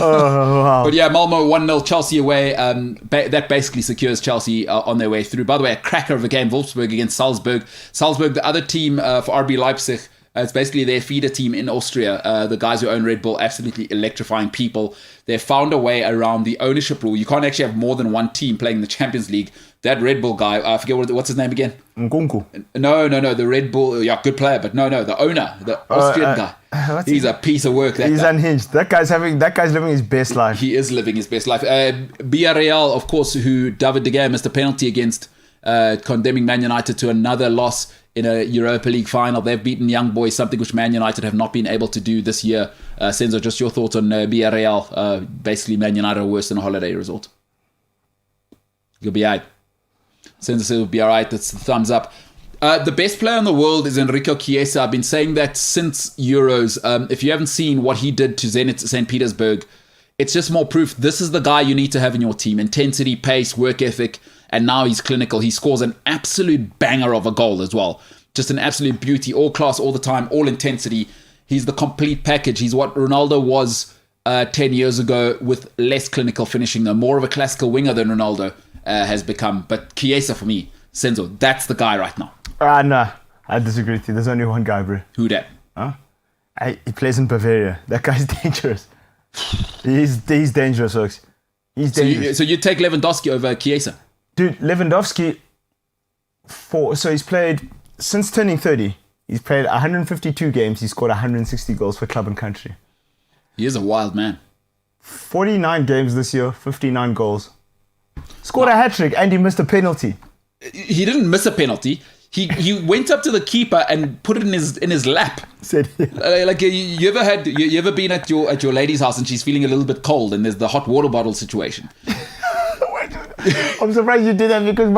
Oh, wow. But yeah, Malmo 1-0, Chelsea away. That basically secures Chelsea on their way through. By the way, a cracker of a game, Wolfsburg against Salzburg. Salzburg, the other team for RB Leipzig, It's basically their feeder team in Austria. The guys who own Red Bull, absolutely electrifying people. They found a way around the ownership rule. You can't actually have more than one team playing in the Champions League. That Red Bull guy, I forget what's his name again? Nkunku. No, the Red Bull, yeah, good player, but no, the owner, the Austrian guy. He's a piece of work. He's unhinged. That guy's living his best life. He is living his best life. Villarreal, of course, who David De Gea missed a penalty against, condemning Man United to another loss in a Europa League final. They've beaten Young Boys, something which Man United have not been able to do this year. Senzo, just your thoughts on Villarreal. Basically, Man United are worse than a holiday resort. You'll be all right. Senzo says it'll be all right. That's the thumbs up. The best player in the world is Enrico Chiesa. I've been saying that since Euros. If you haven't seen what he did to Zenit St. Petersburg, it's just more proof. This is the guy you need to have in your team. Intensity, pace, work ethic. And now he's clinical. He scores an absolute banger of a goal as well. Just an absolute beauty. All class, all the time, all intensity. He's the complete package. He's what Ronaldo was 10 years ago with less clinical finishing, though. More of a classical winger than Ronaldo has become. But Chiesa, for me, Senzo, that's the guy right now. Nah, I disagree with you. There's only one guy, bro. Who that? He plays in Bavaria. That guy's dangerous. He's dangerous, folks. He's dangerous. So you take Lewandowski over Chiesa? Dude, Lewandowski, so he's played, since turning 30, he's played 152 games, he's scored 160 goals for club and country. He is a wild man. 49 games this year, 59 goals. Scored a hat-trick and he missed a penalty. He didn't miss a penalty. He went up to the keeper and put it in his lap. Said, like you ever been at your lady's house and she's feeling a little bit cold and there's the hot water bottle situation. I'm surprised you did that because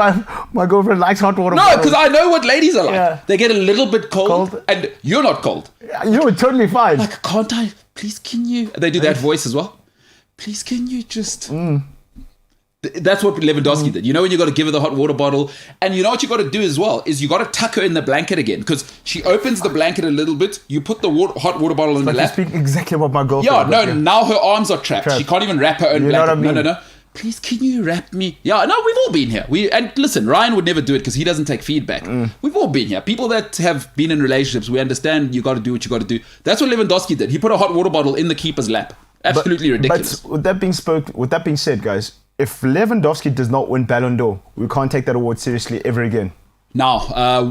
my girlfriend likes hot water. No, because I know what ladies are like. Yeah. They get a little bit cold, and you're not cold. You're totally fine. Like, can't I? Please, can you? They do that voice as well. Please, can you just... That's what Lewandowski did. You know when you got to give her the hot water bottle, and you know what you got to do as well is you got to tuck her in the blanket again because she opens the blanket a little bit. You put the hot water bottle in the lap. You speak exactly about my girlfriend. Yeah, no. Now her arms are trapped. She can't even wrap her own blanket. Know what I mean? No. Please, can you wrap me? Yeah, no, we've all been here. And listen, Ryan would never do it because he doesn't take feedback. We've all been here. People that have been in relationships, we understand you got to do what you got to do. That's what Lewandowski did. He put a hot water bottle in the keeper's lap. Absolutely ridiculous. But with that being said, guys, if Lewandowski does not win Ballon d'Or, we can't take that award seriously ever again. Now,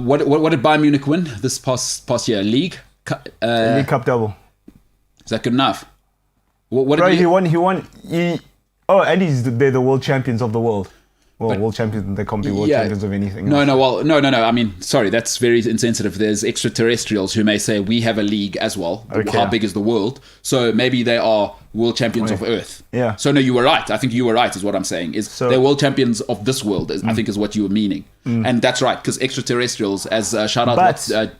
what did Bayern Munich win this past year? League Cup double. Is that good enough? What Bro, he won. And they're the world champions of the world. Well, world champions, they can't be world champions of anything. No. I mean, sorry, that's very insensitive. There's extraterrestrials who may say we have a league as well. Okay. How big is the world? So maybe they are world champions of Earth. Yeah. So no, you were right. I think you were right is what I'm saying. They're world champions of this world, I think is what you were meaning. And that's right, because extraterrestrials, as shout out,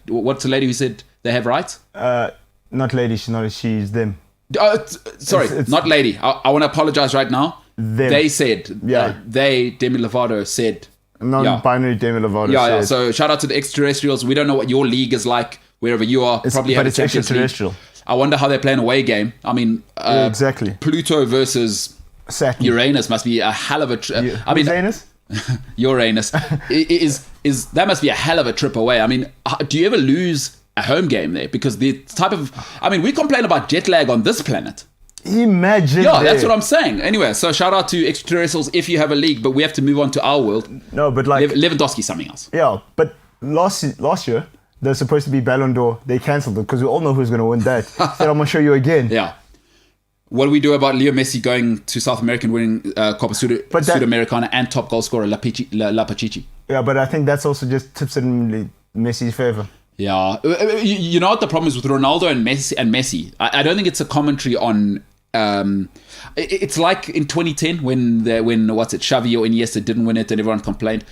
what's the lady who said they have rights? Not lady, she's them. Sorry, not lady. I want to apologize right now. Them. They said, Demi Lovato said. Non-binary Demi Lovato said. Yeah. So shout out to the extraterrestrials. We don't know what your league is like, wherever you are. But it's extraterrestrial. I wonder how they play an away game. I mean, exactly. Pluto versus Saturn. Uranus must be a hell of a... Uranus? Uranus. is that must be a hell of a trip away. I mean, do you ever lose a home game there? Because the type of... I mean, we complain about jet lag on this planet. Imagine. Yeah, that's what I'm saying. Anyway, so shout out to extraterrestrials if you have a league, but we have to move on to our world. No, but like... Lewandowski, something else. Yeah, but last year, there was supposed to be Ballon d'Or. They cancelled it because we all know who's going to win that. Said, I'm going to show you again. Yeah. What do we do about Leo Messi going to South America and winning Copa Sudamericana and top goal scorer La Pachichi? Yeah, but I think that's also just tips in Messi's favour. Yeah. You know what the problem is with Ronaldo and Messi? I don't think it's a commentary on... it's like in 2010 when Xavi or Iniesta didn't win it and everyone complained.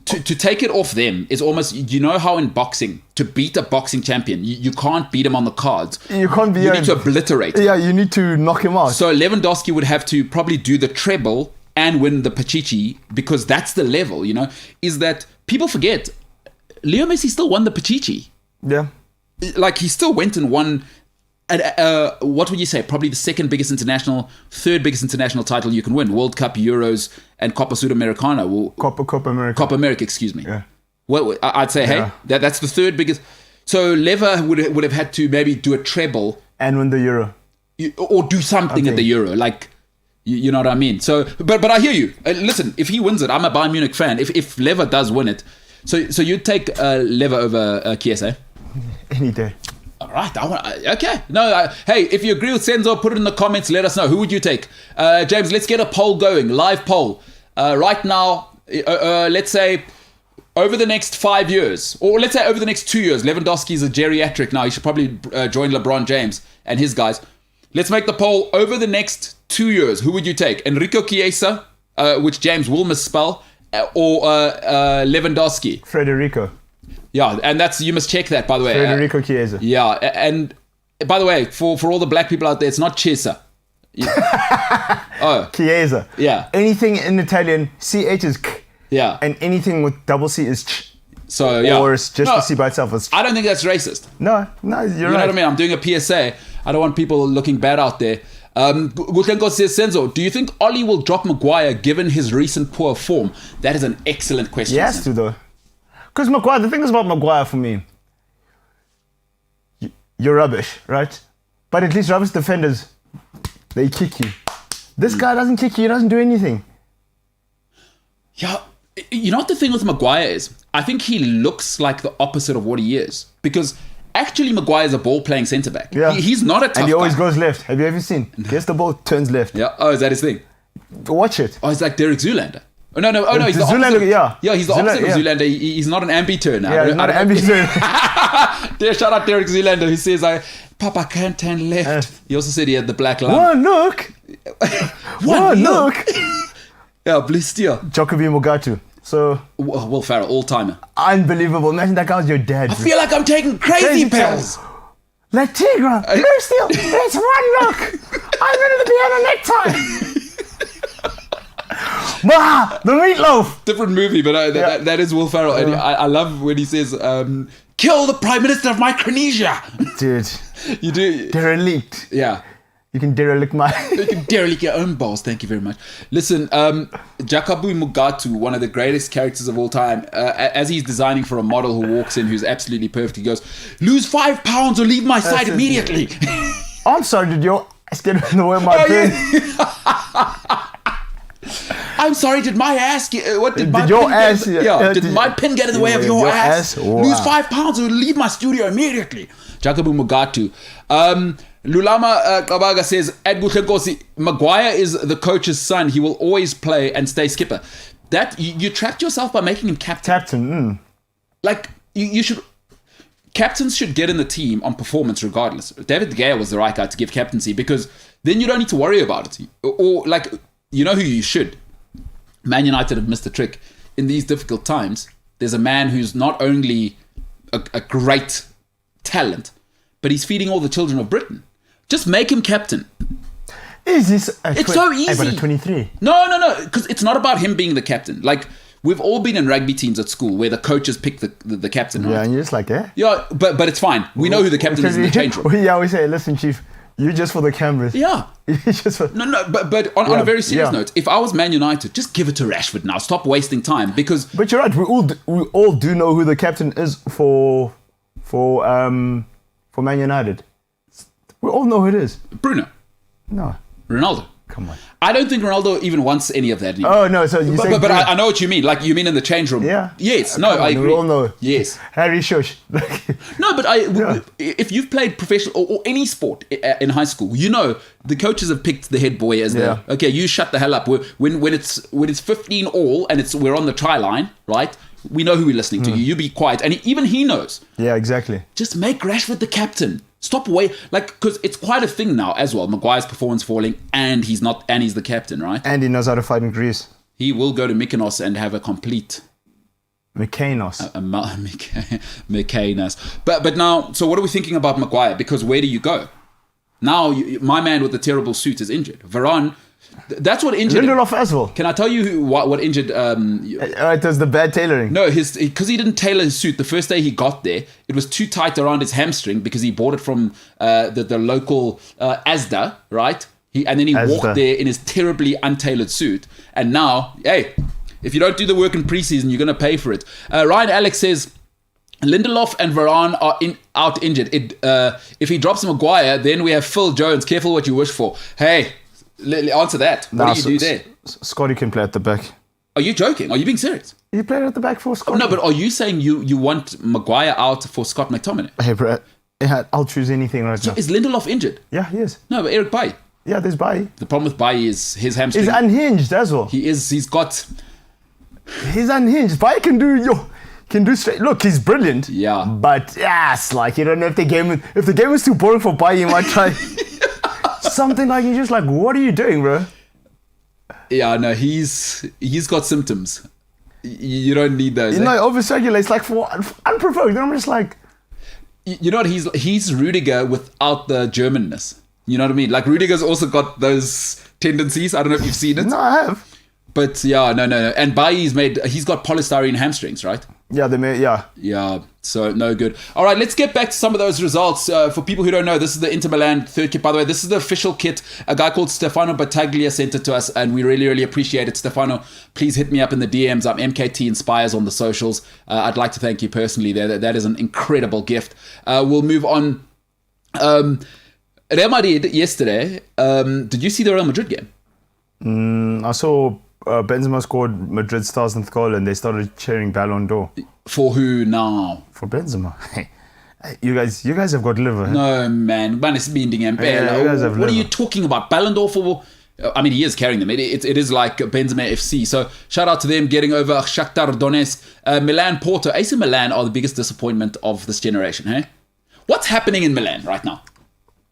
To take it off them is almost, you know how in boxing, to beat a boxing champion, you can't beat him on the cards. You can't be... You need to obliterate. Yeah, you need to knock him out. So Lewandowski would have to probably do the treble and win the Pachichi because that's the level, you know, is that people forget Leo Messi still won the Pachichi. Yeah. Like he still went and won... what would you say? Probably the third biggest international title you can win: World Cup, Euros, and Copa Sudamericana. Copa America. Copa America, excuse me. Yeah. Well, I'd say, hey, that's the third biggest. So Lever would have had to maybe do a treble And win the Euro. or do something at the Euro, like you know what I mean. So, but I hear you. Listen, if he wins it, I'm a Bayern Munich fan. If Lever does win it, so you'd take Lever over Chiesa. Any day. All right, okay. No, hey, if you agree with Senzo, put it in the comments. Let us know. Who would you take? James, let's get a poll going. Live poll. Right now, let's say over the next 5 years, or let's say over the next 2 years, Lewandowski is a geriatric now. He should probably join LeBron James and his guys. Let's make the poll over the next 2 years. Who would you take? Enrico Chiesa, which James will misspell, or Lewandowski? Federico. Yeah, and you must check that, by the way. Federico Chiesa. Yeah, and by the way, for all the black people out there, it's not Chiesa. Oh. Chiesa. Yeah. Anything in Italian, CH is K. Yeah. And anything with double C is Ch. So, yeah. Or it's just the C by itself is Ch. I don't think that's racist. No, you're right. You know what I mean? I'm doing a PSA. I don't want people looking bad out there. Gutlenko says, Senzo, do you think Ollie will drop Maguire given his recent poor form? That is an excellent question. He has to, though. Because Maguire, the thing is about Maguire for me, you're rubbish, right? But at least rubbish defenders, they kick you. This guy doesn't kick you, he doesn't do anything. Yeah, you know what the thing with Maguire is? I think he looks like the opposite of what he is. Because actually Maguire is a ball-playing centre-back. Yeah. He's not a tough guy. And he always goes left. Have you ever seen? Gets the ball, turns left. Yeah. Oh, is that his thing? Watch it. Oh, he's like Derek Zoolander. Oh, no, he's the Zoolander, opposite. yeah. Yeah, he's the opposite of Yeah. Zoolander. He's not an ambi-turner. Yeah, not an ambition. Shout out Derek Zoolander, who says, Papa can't turn left. He also said he had the black line. One look. One look. Yeah, blessed you. Jacobi Mugatu. So, Will Ferrell, all-timer. unbelievable. Imagine that guy was your dad. I feel like I'm taking crazy pills. Like Tigra. No, still. It's one look. I'm going to be on a necktie. The meatloaf. Different movie, but that is Will Ferrell. And I love when he says, kill the Prime Minister of Micronesia. Dude. You do. Derelict. Yeah. You can derelict my... You can derelict your own balls. Thank you very much. Listen, Jacobu Mugatu, one of the greatest characters of all time, as he's designing for a model who walks in who's absolutely perfect, he goes, lose 5 pounds or leave my side immediately. I'm sorry, did your ass get in the way of my pen? I'm sorry, did my ass get... What did my Did your pin ass... Get, did my pin get in the way of your ass? Wow. Lose 5 pounds or leave my studio immediately. Jacobu Mugatu. Lulama Kabaga says, Ed Gutlenkosi, Maguire is the coach's son. He will always play and stay skipper. That you trapped yourself by making him captain. Like, you should... Captains should get in the team on performance regardless. David De Gea was the right guy to give captaincy because then you don't need to worry about it. Or like, you know who you should. Man United have missed the trick. In these difficult times, there's a man who's not only a great talent, but he's feeding all the children of Britain. Just make him captain. Is this... It's so easy. But at 23. No, because it's not about him being the captain. Like, we've all been in rugby teams at school where the coaches pick the captain, right? Yeah, and you're just like, eh? Yeah, but it's fine. We know who the captain is in the change room. Yeah, we say, listen, Chief, you're just for the cameras. Yeah. You're just for... No, but on a very serious note, if I was Man United, just give it to Rashford now. Stop wasting time because... But you're right, we all do know who the captain is for Man United. We all know who it is. Bruno. No. Ronaldo. Come on. I don't think Ronaldo even wants any of that anymore. Oh, no, so you say... But I know what you mean. Like, you mean in the change room. Yeah. Yes. No, Come on, I agree. We all know. Yes. Harry Shush. No, but if you've played professional or any sport in high school, you know the coaches have picked the head boy as okay, you shut the hell up. When it's 15 all and we're on the try line, right? We know who we're listening to. You be quiet. And even he knows. Yeah, exactly. Just make Rashford the captain. Stop because it's quite a thing now as well. Maguire's performance falling and he's the captain, right? And he knows how to fight in Greece. He will go to Mykonos and have a complete... Mykonos. Mykonos. But now, so what are we thinking about Maguire? Because where do you go? Now, my man with the terrible suit is injured. Varane, that's what injured him. Lindelof as well. Can I tell you what injured... It was the bad tailoring. No, because he didn't tailor his suit. The first day he got there, it was too tight around his hamstring because he bought it from the local Asda, right? And then he walked there in his terribly untailored suit. And now, hey, if you don't do the work in preseason, you're going to pay for it. Ryan Alex says, Lindelof and Varane are out injured. If he drops Maguire, then we have Phil Jones. Careful what you wish for. Hey, answer that. What do you do there? Scotty can play at the back. Are you joking? Are you being serious? You played at the back for Scotty. No, but are you saying you want Maguire out for Scott McTominay? Hey, bro. I'll choose anything right now. Is Lindelof injured? Yeah, he is. No, but Eric Bailly. Yeah, there's Bailly. The problem with Bailly is his hamstring. He's unhinged as well. He's unhinged. Bailly can do straight. Look, he's brilliant. Yeah. But yes, like you don't know if the game is too boring for Bailly, you might try something like you're just like, what are you doing, bro? Yeah, no, he's got symptoms. You don't need those. You know, overstimulates like for unprovoked. And I'm just like, you know what? He's Rudiger without the Germanness. You know what I mean? Like Rudiger's also got those tendencies. I don't know if you've seen it. no, I have. But yeah, no. And Bailly's he's got polystyrene hamstrings, right? Yeah, Yeah, so no good. All right, let's get back to some of those results. For people who don't know, this is the Inter Milan third kit. By the way, this is the official kit. A guy called Stefano Battaglia sent it to us, and we really, really appreciate it. Stefano, please hit me up in the DMs. I'm MKT Inspires on the socials. I'd like to thank you personally there. That is an incredible gift. We'll move on. Real Madrid yesterday. Did you see the Real Madrid game? I saw Benzema scored Madrid's 1000th goal and they started cheering Ballon d'Or. For who now? For Benzema. You guys have got liver. No, man. It's binding and Yeah, you guys have what are liver. you talking about? Ballon d'Or for... I mean, he is carrying them. It is like Benzema FC. So shout out to them getting over Shakhtar Donetsk. Milan Porto. AC Milan are the biggest disappointment of this generation, hey? What's happening in Milan right now?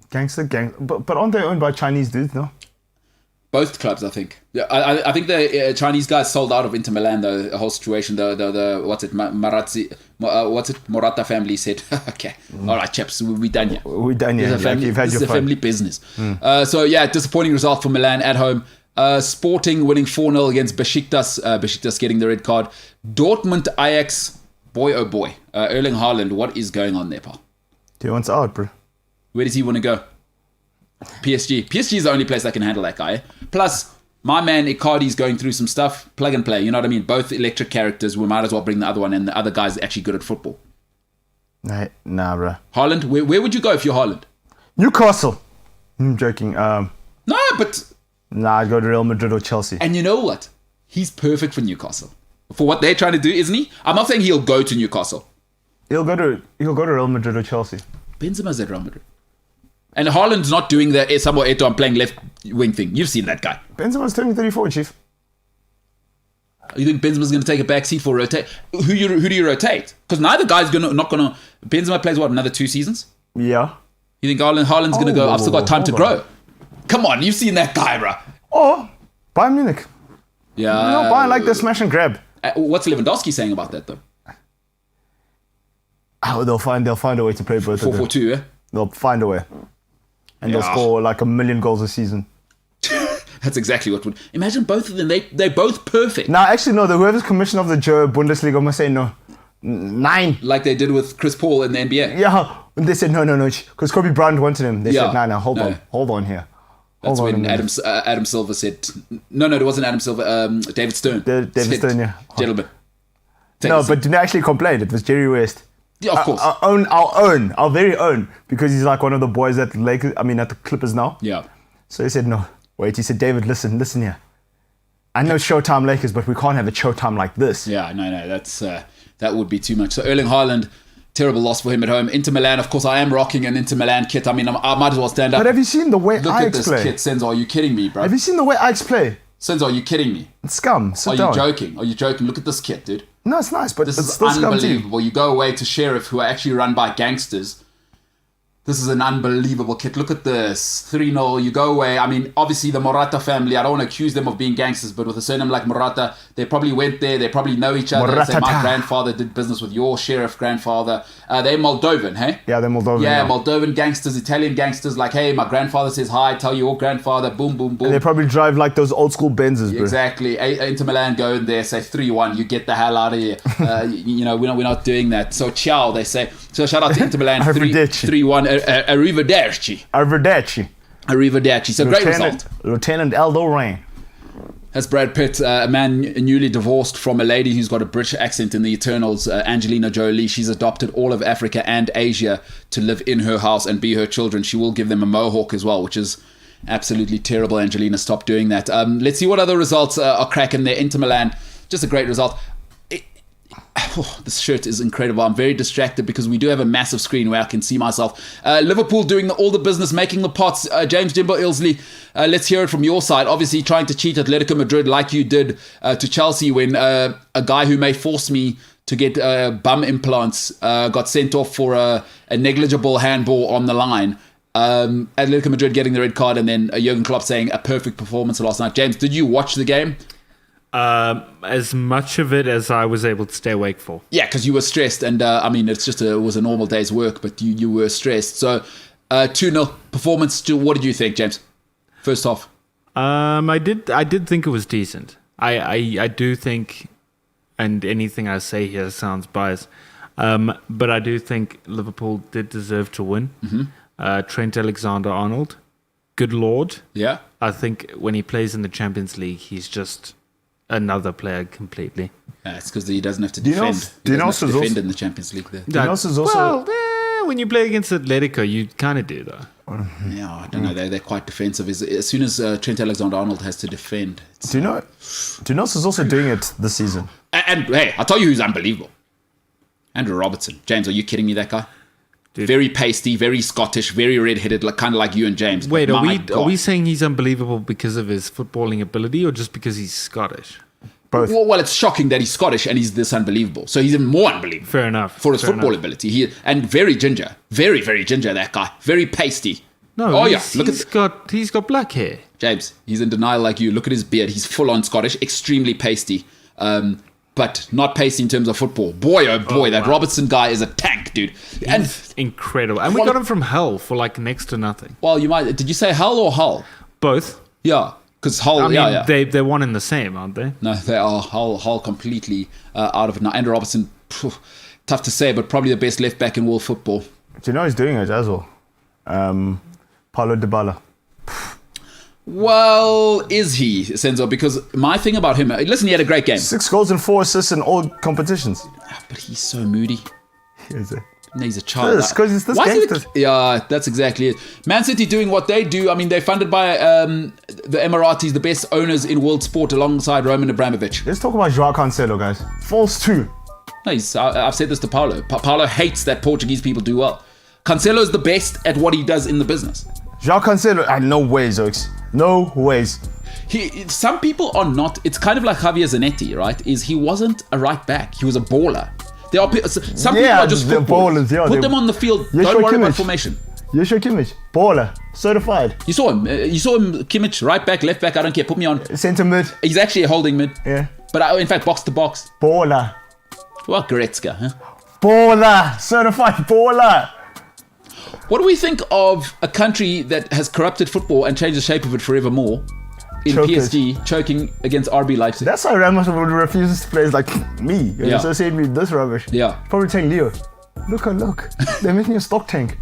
Gangster. But aren't they owned by Chinese dudes, no? Both clubs, I think. I think the Chinese guys sold out of Inter Milan. The whole situation. The what's it? Morata family said, okay, all right, chaps, we're done here. We're done here. You've had your family business. So yeah, disappointing result for Milan at home. Sporting winning 4-0 against Besiktas. Besiktas getting the red card. Dortmund Ajax. Boy, oh boy. Erling Haaland. What is going on there, pal? He wants out, bro. Where does he want to go? PSG. PSG is the only place that can handle that guy. Plus, my man Icardi's going through some stuff. Plug and play. You know what I mean? Both electric characters. We might as well bring the other one, and the other guy's actually good at football. Nah, bro. Haaland. Where would you go if you're Haaland? Newcastle. I'm joking. No, but... Nah, I'd go to Real Madrid or Chelsea. And you know what? He's perfect for Newcastle. For what they're trying to do, isn't he? I'm not saying he'll go to Newcastle. He'll go to Real Madrid or Chelsea. Benzema's at Real Madrid. And Haaland's not doing the Samuel Eto'o, I'm playing left wing thing. You've seen that guy. Benzema's turning 34, chief. You think Benzema's going to take a back seat for rotate? Who do you rotate? Because neither guy's not going to... Benzema plays, what, another 2 seasons? Yeah. You think Haaland's going to go, I've still got time to grow? on. Come on, you've seen that guy, bro. Or Bayern Munich. Yeah. Bayern like the smash and grab. What's Lewandowski saying about that, though? Oh, they'll find a way to play both of them. 4-4-2, yeah? They'll find a way. And they'll score like 1 million goals a season. That's exactly what would... Imagine both of them, they're both perfect. Now, actually, no, whoever's commissioner of the Bundesliga must say no. 9. Like they did with Chris Paul in the NBA. Yeah, and they said no, because Kobe Bryant wanted him. They said, no, hold on here. That's when Adam Silver said... No, it wasn't Adam Silver. David Stern. David Stern, yeah. Gentlemen. No, but didn't actually complain. It was Jerry West. Yeah, of course. Our very own, because he's like one of the boys at the Clippers now. Yeah. So he said, no, wait. He said, David, listen here. I know Showtime Lakers, but we can't have a Showtime like this. Yeah, no, that would be too much. So Erling Haaland, terrible loss for him at home. Inter Milan, of course, I am rocking an Inter Milan kit. I mean, I might as well stand up. But have you seen the way Look Ajax at this play? kit, Senzo. Are you kidding me, bro? Have you seen the way Ajax play? Senzo, are you kidding me? It's scum. Sit down. Are you joking? Look at this kit, dude. No, it's nice, but This it's is still scum too. unbelievable. You go away to Sheriff, who are actually run by gangsters. This is an unbelievable kit. Look at this. 3-0. You go away. I mean, obviously the Morata family, I don't want to accuse them of being gangsters, but with a surname like Morata, they probably went there. They probably know each other. They say, my grandfather did business with your Sheriff grandfather. They're Moldovan, hey? Yeah, they're Moldovan. Yeah, Moldovan gangsters, Italian gangsters, like, hey, my grandfather says hi, tell your grandfather, boom, boom, boom. And they probably drive like those old school Benzes, bro. Exactly. Inter Milan go in there, say 3-1, you get the hell out of here. We're not doing that. So ciao, they say. So shout out to Inter Milan, 3-1. Arrivederci. Arrivederci. So great result. Lieutenant Aldo Rain. As Brad Pitt, a man newly divorced from a lady who's got a British accent in the Eternals, Angelina Jolie. She's adopted all of Africa and Asia to live in her house and be her children. She will give them a mohawk as well, which is absolutely terrible. Angelina, stop doing that. Let's see what other results are cracking there. Inter Milan, just a great result. This shirt is incredible. I'm very distracted because we do have a massive screen where I can see myself. Liverpool doing all the business, making the pots. James Jimbo Ilsley, let's hear it from your side. Obviously trying to cheat Atletico Madrid like you did to Chelsea when a guy who may force me to get bum implants got sent off for a negligible handball on the line. Atletico Madrid getting the red card, and then Jurgen Klopp saying a perfect performance last night. James, did you watch the game? As much of it as I was able to stay awake for. Yeah, because you were stressed, and I mean, it was a normal day's work, but you were stressed. So, 2-0 performance. What did you think, James? First off, I did think it was decent. I do think, and anything I say here sounds biased, but I do think Liverpool did deserve to win. Mm-hmm. Trent Alexander-Arnold, good lord. Yeah, I think when he plays in the Champions League, he's just another player completely. It's because he doesn't have to defend. Defend in the Champions League there. When you play against Atletico, you kind of do though. Yeah, I don't know. They're quite defensive. As soon as Trent Alexander-Arnold has to defend. Do you know is also doing it this season? And hey, I'll tell you who's unbelievable. Andrew Robertson. James, are you kidding me? That guy. Dude. Very pasty, very Scottish, very red-headed, kind of like you and James. Wait, are we saying he's unbelievable because of his footballing ability or just because he's Scottish? Both. Well, it's shocking that he's Scottish and he's this unbelievable. So he's even more unbelievable. Fair enough. For his football ability. And very ginger. Very, very ginger, that guy. Very pasty. No, he's got black hair. James, he's in denial like you. Look at his beard. He's full-on Scottish, extremely pasty. But not pasty in terms of football. Boy, oh boy, that Robertson guy is a tank, dude. He's incredible. And we got him from Hull for like next to nothing. Well, did you say Hull or Hull? Both. Yeah, because Hull, they're one and the same, aren't they? No, they are Hull completely out of it now. Andrew Robertson, tough to say, but probably the best left back in world football. Do you know he's doing it as well? Paulo Dybala. Well, is he, Senzo? Because my thing about him, listen, he had a great game. 6 goals and 4 assists in all competitions. But he's so moody. Is it? He's a child. Because it's this gangster. Yeah, that's exactly it. Man City doing what they do. I mean, they're funded by the Emiratis, the best owners in world sport, alongside Roman Abramovich. Let's talk about João Cancelo, guys. False 2. No, I've said this to Paulo. Paulo hates that Portuguese people do well. Cancelo is the best at what he does in the business. João Cancelo, no ways, Oaks. No ways. Some people are not. It's kind of like Javier Zanetti, right? He wasn't a right back. He was a baller. There are some people are just footballers. Put them on the field. Don't worry about formation. Joshua Kimmich, baller, certified. You saw him, Kimmich, right back, left back. I don't care. Put me on centre mid. He's actually a holding mid. Yeah. But in fact, box to box. Baller. Well, Goretzka, huh? Baller, certified baller. What do we think of a country that has corrupted football and changed the shape of it forevermore in PSG, choking against RB Leipzig? That's why Ramos refuses to play like me. You associate me with this rubbish. Yeah. Probably telling Leo, look. They're making a stock tank.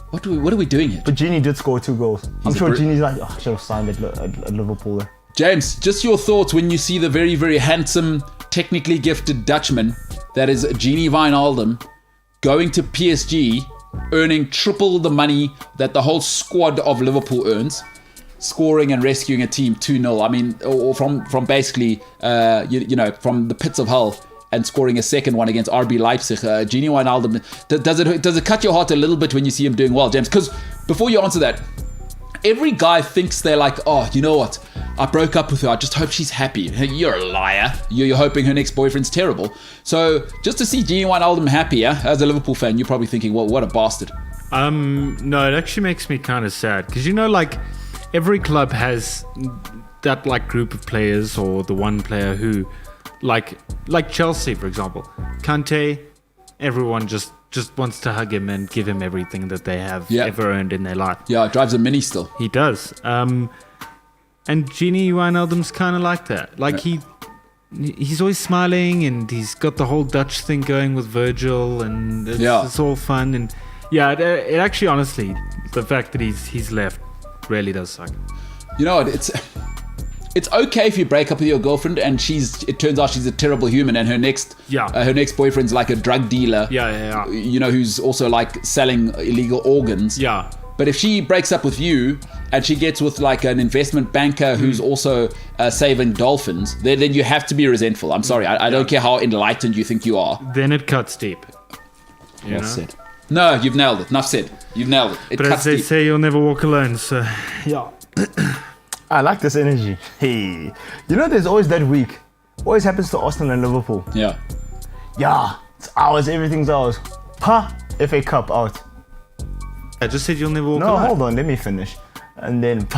What are we doing here? But Gini did score 2 goals. I'm sure Gini's like, I should have signed at Liverpool there. James, just your thoughts when you see the very, very handsome, technically gifted Dutchman, that is Gini Wijnaldum, going to PSG, earning triple the money that the whole squad of Liverpool earns, scoring and rescuing a team 2-0. I mean, or from basically, from the pits of hell, and scoring a second one against RB Leipzig. Gini Wijnaldum, does it cut your heart a little bit when you see him doing well, James? Because before you answer that, every guy thinks they're like, oh, you know what? I broke up with her. I just hope she's happy. You're a liar. You're hoping her next boyfriend's terrible. So just to see Gini Wijnaldum happy, as a Liverpool fan, you're probably thinking, well, what a bastard. No, it actually makes me kind of sad. Because, like, every club has that, like, group of players or the one player who, like Chelsea, for example. Kante, everyone just wants to hug him and give him everything that they have ever earned in their life. Yeah, drives a Mini still. He does. And Gini Wijnaldum's kind of like that. Like, he's always smiling, and he's got the whole Dutch thing going with Virgil, and it's all fun. And it actually, honestly, the fact that he's left really does suck. You know what? it's okay if you break up with your girlfriend and it turns out she's a terrible human and her next boyfriend's like a drug dealer. Yeah. Who's also like selling illegal organs. Yeah. But if she breaks up with you and she gets with like an investment banker who's also saving dolphins, then you have to be resentful. I'm sorry. I don't care how enlightened you think you are. Then it cuts deep. Well said. No, you've nailed it. Enough said. You've nailed it. But as they say, you'll never walk alone. So, yeah. I like this energy. Hey, there's always that week. Always happens to Arsenal and Liverpool. Yeah. Yeah, it's ours. Everything's ours. FA Cup out. I just said you'll never walk No, alone. hold on. Let me finish. And then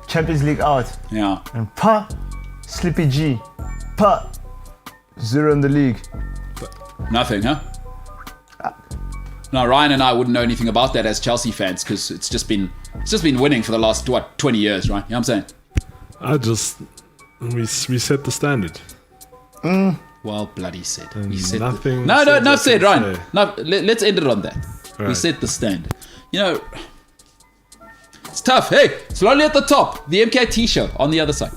Champions League out. Yeah. And Slippy G. 0 in the league. Nothing, huh? No, Ryan and I wouldn't know anything about that as Chelsea fans because it's just been winning for the last 20 years, right? You know what I'm saying? We set the standard. Well, bloody said. We set nothing. No, said, Ryan. Say. No, let's end it on that. Right. We set the standard. It's tough. Hey, slowly at the top. The MKT Show on the other side.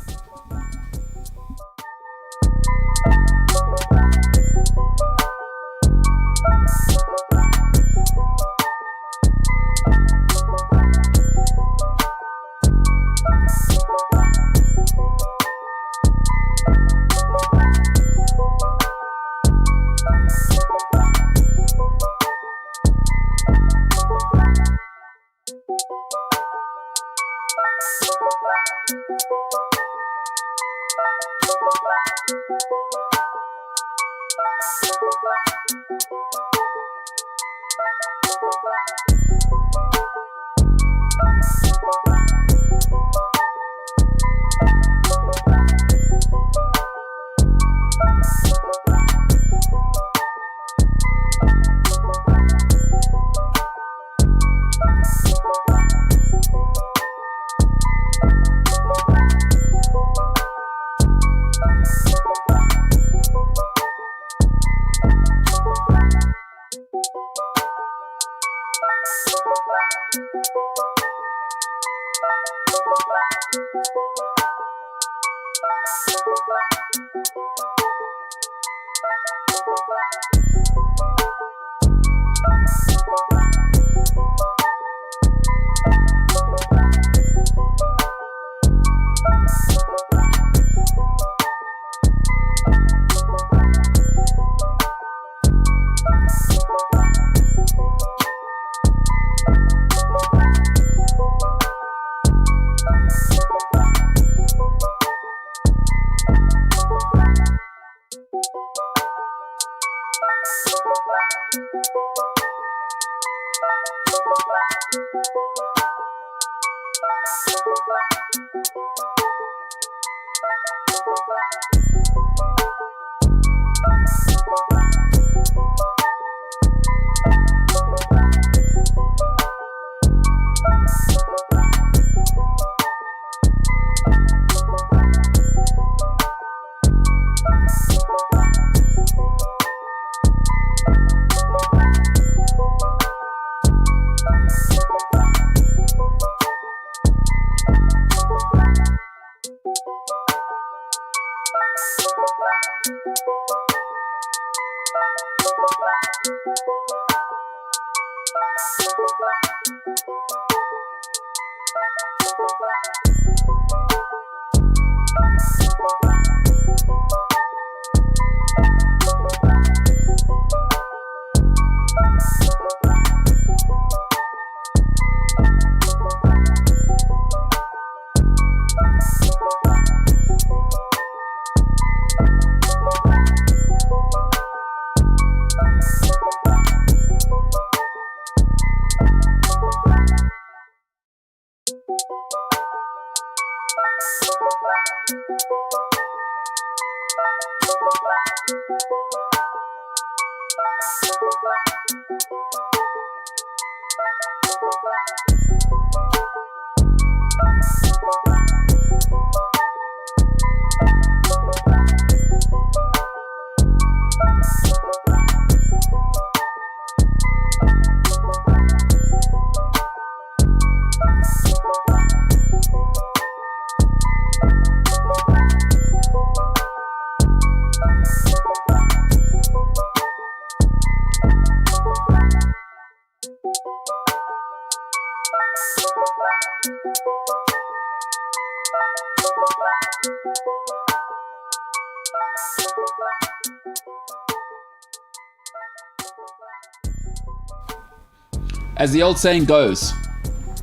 As the old saying goes,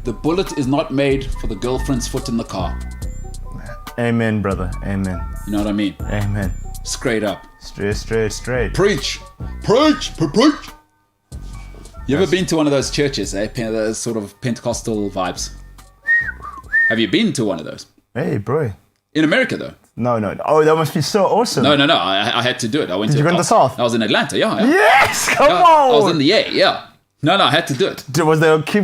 the bullet is not made for the girlfriend's foot in the car. Amen, brother. Amen. You know what I mean? Amen. Straight up. Straight. Preach. You ever been to one of those churches, those sort of Pentecostal vibes? Have you been to one of those? Hey, bro. In America, though? No. Oh, that must be so awesome. No. I had to do it. I went Did to you go to the south? I was in Atlanta, yeah. Yes, come Yeah, on. I was in the A, yeah. No, I had to do it. Was there a key?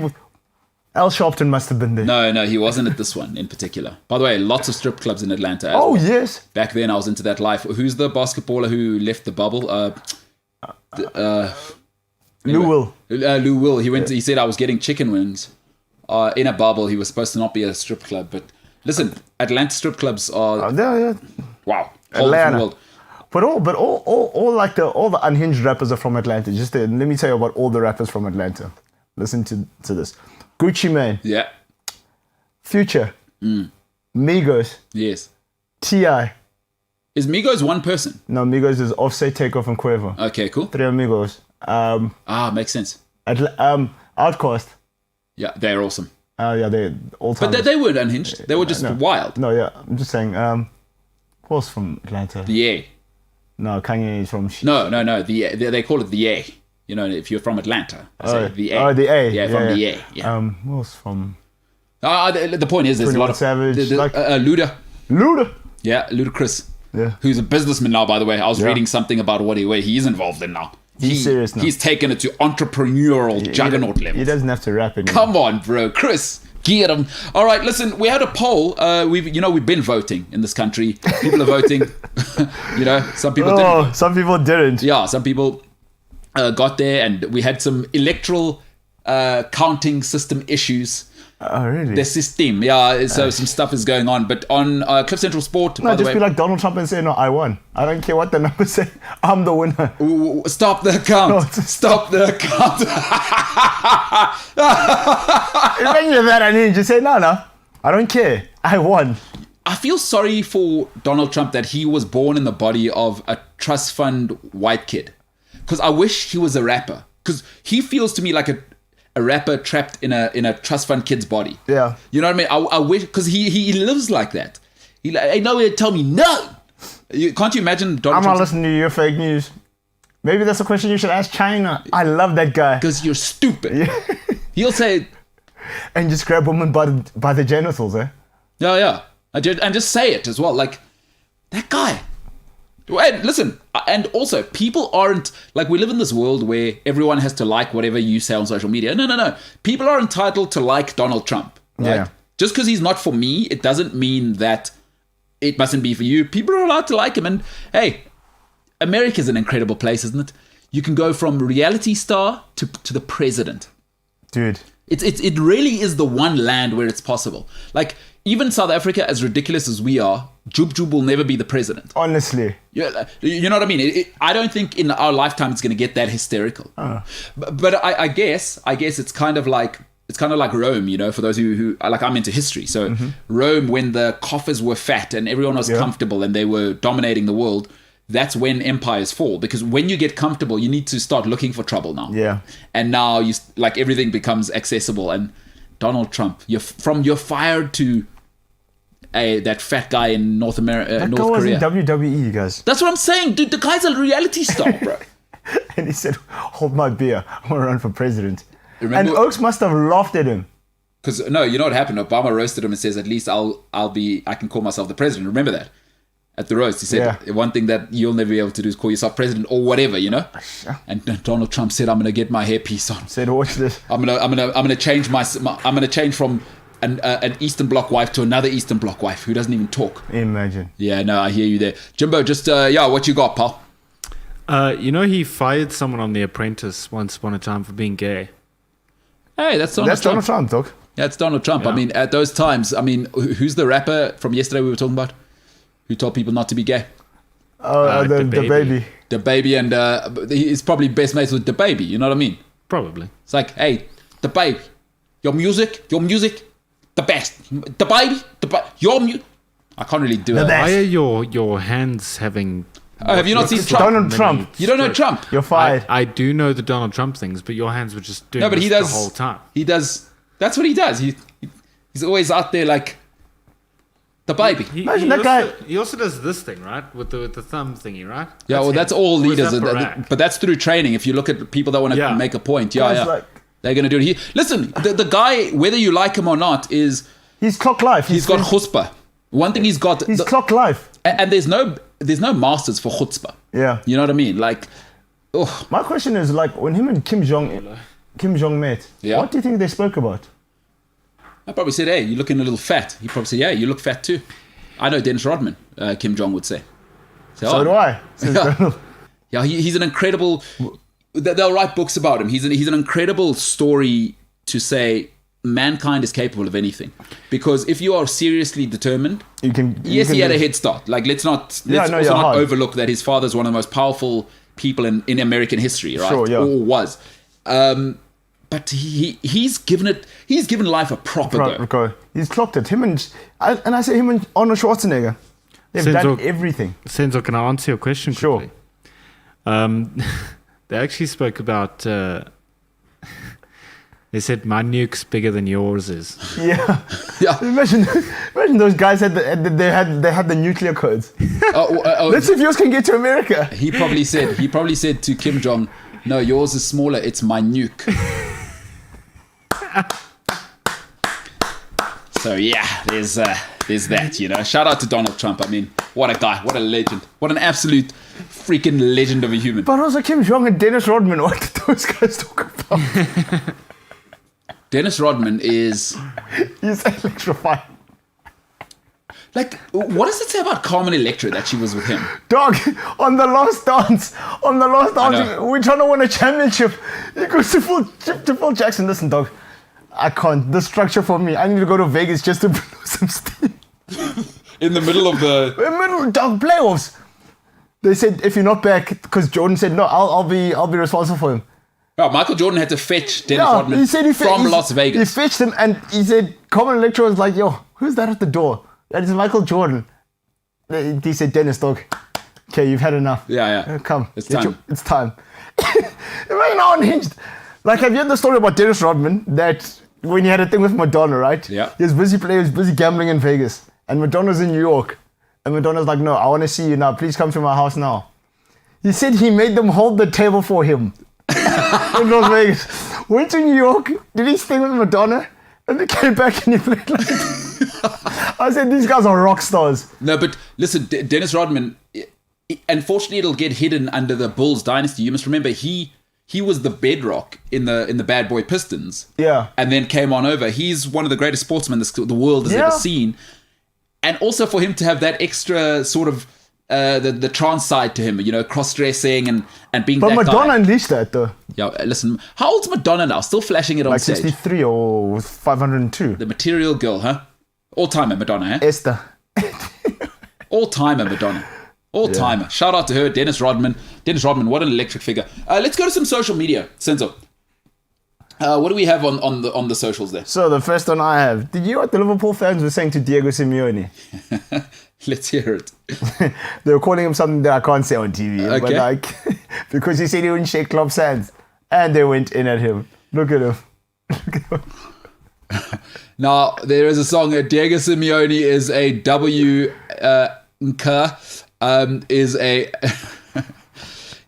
Al Sharpton must have been there. No, he wasn't at this one in particular. By the way, lots of strip clubs in Atlanta. Oh, well. yes. Back then, I was into that life. Who's the basketballer who left the bubble? Lou Will. Lou Will. He said I was getting chicken wings in a bubble. He was supposed to not be a strip club. But listen, Atlanta strip clubs are Yeah. wow. Whole different Atlanta. world. But all the unhinged rappers are from Atlanta. Let me tell you about all the rappers from Atlanta. Listen to this. Gucci Mane, Yeah. Future, Migos, Yes. T.I. Is Migos one person? No, Migos is Offset, Takeoff, and Quavo. Okay, cool. Three Amigos. Makes sense. Outkast. Yeah, they're awesome. Yeah, they all time. But they weren't unhinged. They were just wild. No, yeah, I'm just saying. Who else from Atlanta? The A. No, Kanye is from. No. They call it the A. You know, if you're from Atlanta, I say the A. Oh, the A. Yeah, from the A. Yeah. Who else from? The point is, there's a lot of Savage, Luda. Luda. Yeah, Ludacris. Yeah. Who's a businessman now, by the way. I was reading something about what he's involved in now. He's serious now. He's taken it to entrepreneurial juggernaut level. He doesn't have to rap anymore. Come on, bro, Chris. Get him. All right, listen. We had a poll. We've been voting in this country. People are voting. Some people didn't. Oh, some people didn't. Yeah, some people got there, and we had some electoral counting system issues. Oh, really? The system, yeah. So some stuff is going on. But on Cliff Central Sport, No, by the just way, be like Donald Trump and say, no, I won. I don't care what the numbers say. I'm the winner. stop the count. No, Stop the count. When you're that, and then just say, no, I don't care. I won. I feel sorry for Donald Trump that he was born in the body of a trust fund white kid. Because I wish he was a rapper. Because he feels to me like a rapper trapped in a trust fund kid's body. Yeah. You know what I mean? I wish, because he lives like that. Ain't nowhere to tell me no. Can't you imagine Donald I'm Trump? not listening to your fake news. Maybe that's a question you should ask China. I love that guy. Because you're stupid. He'll say, And just grab women by the genitals, eh? yeah. And just say it as well. Like, that guy. And listen, and also, people aren't, like, we live in this world where everyone has to like whatever you say on social media. No. People are entitled to like Donald Trump. Right? Yeah. Just because he's not for me, it doesn't mean that it mustn't be for you. People are allowed to like him. And hey, America's an incredible place, isn't it? You can go from reality star to the president. Dude. It really is the one land where it's possible. Like, even South Africa, as ridiculous as we are, Jub will never be the president. Honestly. Yeah, you know what I mean? I don't think in our lifetime it's going to get that hysterical. But I guess it's kind of like Rome, you know, for those who like, I'm into history. So Rome, when the coffers were fat and everyone was comfortable and they were dominating the world, that's when empires fall. Because when you get comfortable, you need to start looking for trouble now. Yeah. And now everything becomes accessible. And Donald Trump, you're fired to that fat guy in North Korea. That guy was in WWE, guys. That's what I'm saying, dude. The guy's a reality star, bro. And he said, hold my beer. I want to run for president. Remember, And Oaks must have laughed at him. Because you know what happened? Obama roasted him and says, at least I can call myself the president. Remember that? At the roast, he said, one thing that you'll never be able to do is call yourself president or whatever, you know. And Donald Trump said, "I'm going to get my hairpiece on. Said, watch this. I'm gonna change I'm gonna change from an Eastern Bloc wife to another Eastern Bloc wife who doesn't even talk." Imagine. Yeah, no, I hear you there, Jimbo. Just what you got, pal? He fired someone on The Apprentice once upon a time for being gay. Hey, that's Donald Trump. Donald Trump, dog. Yeah, it's Donald Trump. Yeah. I mean, at those times, who's the rapper from yesterday we were talking about, who told people not to be gay? The baby. The baby, and he's probably best mates with the baby. You know what I mean? Probably. It's like, hey, the baby, your music, the best. The baby, your music. I can't really do it. Why are your hands having? Oh, have you not seen Trump? Donald Trump. You don't know Trump? You're fired. I do know the Donald Trump things, but your hands were just doing No, but he this does the whole time. He does. That's what he does. He's always out there like the baby. Imagine that guy. He also does this thing, right? With the thumb thingy, right? Yeah, well, him. that's all Or is leaders. that Barack? But that's through training. If you look at people that want to Yeah. make a point, Guys, like, they're going to do it. Listen, the guy, whether you like him or not, he's clock life. he's got chutzpah. One thing he's got, He's clock life. and there's no masters for chutzpah. Yeah. You know what I mean? Like, oh, My question is like when him and Kim Jong met. Yeah. What do you think they spoke about? I probably said, "Hey, you're looking a little fat." He probably said, "Yeah, you look fat too." I know Dennis Rodman. Kim Jong would say. So do I. Yeah. Yeah, he's an incredible. They'll write books about him. He's an incredible story to say mankind is capable of anything. Because if you are seriously determined, You can. yes, he had a head start. Like let's also you're not hard. overlook that his father's one of the most powerful people in American history, right? Sure, yeah. Or was. But he's given life a proper go. Go. He's clocked it. Him and I say him and Arnold Schwarzenegger. They've done everything. Senzo, can I answer your question Sure. quickly? They actually spoke about. They said my nuke's bigger than yours is. Yeah. Yeah. Imagine those guys they had the nuclear codes. Oh, Let's see if yours can get to America. He probably said to Kim Jong, "No, yours is smaller. It's my nuke." So yeah, there's that. You know, shout out to Donald Trump. I mean, what a guy, what a legend, what an absolute freaking legend of a human. But also Kim Jong and Dennis Rodman. What did those guys talk about? Dennis Rodman is He's electrifying. like, what does it say about Carmen Electra that she was with him? Dog, on the last dance, know. we're trying to win a championship. He goes to Phil Jackson. Listen, dog, I can't. This structure for me. I need to go to Vegas just to blow some steam. In the middle of the In the middle, dog, playoffs. They said if you're not back, because Jordan said no, I'll be responsible for him. oh, Michael Jordan had to fetch Dennis Rodman he said from Las He Vegas. fetched him, and he said Carmen Electra was like, "Yo, who's that at the door?" That is Michael Jordan. He said, "Dennis, dog, okay, you've had enough. Yeah. Come, It's get time. it's time." Imagine how unhinged. Like, have you heard the story about Dennis Rodman? That when he had a thing with Madonna, right? Yeah. He was busy playing, he was busy gambling in Vegas, and Madonna's in New York, and Madonna's like, "No, I want to see you now. Please come to my house now." He said he made them hold the table for him in Las Vegas. Went to New York, did his thing with Madonna, and they came back and he played like. I said, these guys are rock stars. No, but listen, Dennis Rodman, unfortunately, it'll get hidden under the Bulls dynasty. You must remember he was the bedrock in the Bad Boy Pistons. Yeah. And then came on over. He's one of the greatest sportsmen the world has Yeah. ever seen. And also for him to have that extra sort of the trance side to him, you know, cross-dressing and being But that Madonna guy. unleashed that though. Yeah, listen, how old's Madonna now? Still flashing it on Like stage. 63 or 502. The material girl, huh? All-timer Madonna, huh? Esther. All-timer Madonna. All-timer. Shout out to her, Dennis Rodman. Dennis Rodman, what an electric figure. Let's go to some social media. Senzo, what do we have on the socials there? So the first one I have. Did you hear what the Liverpool fans were saying to Diego Simeone? Let's hear it. They were calling him something that I can't say on TV. But Okay. like, because he said he wouldn't shake Klopp's hands. And they went in at him. Look at him. Now, there is a song, Diego Simeone is a is a...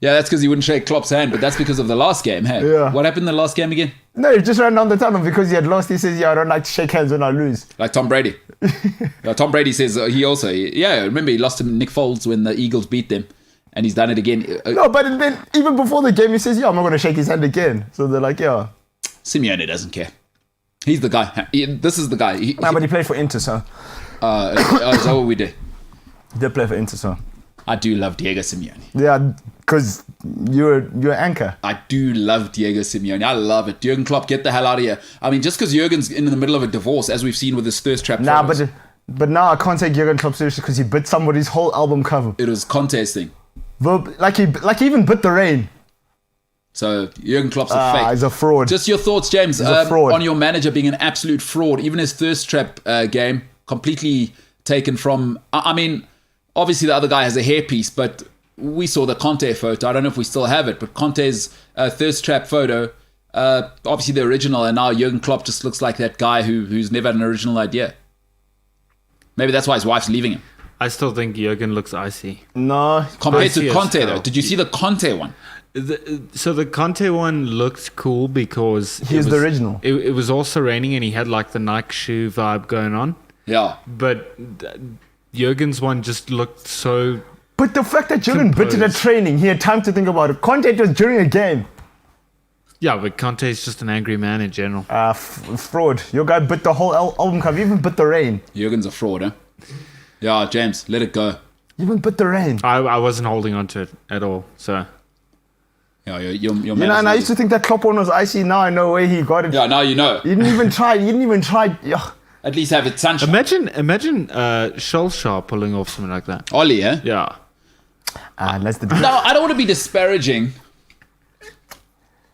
Yeah, that's because he wouldn't shake Klopp's hand, but that's because of the last game, hey? Yeah. What happened in the last game again? No, he just ran down the tunnel because he had lost. He says, "Yeah, I don't like to shake hands when I lose." Like Tom Brady. Tom Brady says remember he lost to Nick Foles when the Eagles beat them, and he's done it again. No, but then even before the game, he says, "Yeah, I'm not going to shake his hand again." So they're like, "Yeah." Simeone doesn't care. He's the guy. This is the guy. Nah, but he played for Inter, so. Is that what we did? He did play for Inter, so. I do love Diego Simeone. Yeah, because you're anchor. I do love Diego Simeone. I love it. Jurgen Klopp, get the hell out of here. I mean, just because Jurgen's in the middle of a divorce, as we've seen with his thirst trap. Nah, photos, but now I can't take Jurgen Klopp seriously because he bit somebody's whole album cover. it was contesting. Like he even bit the rain. So Jurgen Klopp's a fake. He's a fraud. Just your thoughts, James, He's a fraud. on your manager being an absolute fraud. Even his thirst trap game completely taken from. I mean, obviously the other guy has a hairpiece, but we saw the Conte photo. I don't know if we still have it, but Conte's thirst trap photo. Obviously the original, and now Jurgen Klopp just looks like that guy who's never had an original idea. Maybe that's why his wife's leaving him. I still think Jurgen looks icy. No. Compared to Icy as Conte, though. hell. Did you see the Conte one? So the Conte one looked cool because He's the original. It was also raining and he had like the Nike shoe vibe going on. Yeah. But Jurgen's one just looked so. But the fact that Jurgen bit it at training, he had time to think about it. Content was during a game. Yeah, but Conte's just an angry man in general. Fraud. Your guy bit the whole album cover, even bit the rain. Jurgen's a fraud, huh? Yeah, James, let it go. Even bit the rain. I wasn't holding on to it at all. So Yeah, your You know, and I used to think that Klopp one was icy. Now I know where he got it. Yeah, now you know. He didn't even try. Yeah. At least have it sunshine. imagine Solskjaer pulling off something like that. Ollie, eh? Yeah. That's the No, I don't want to be disparaging.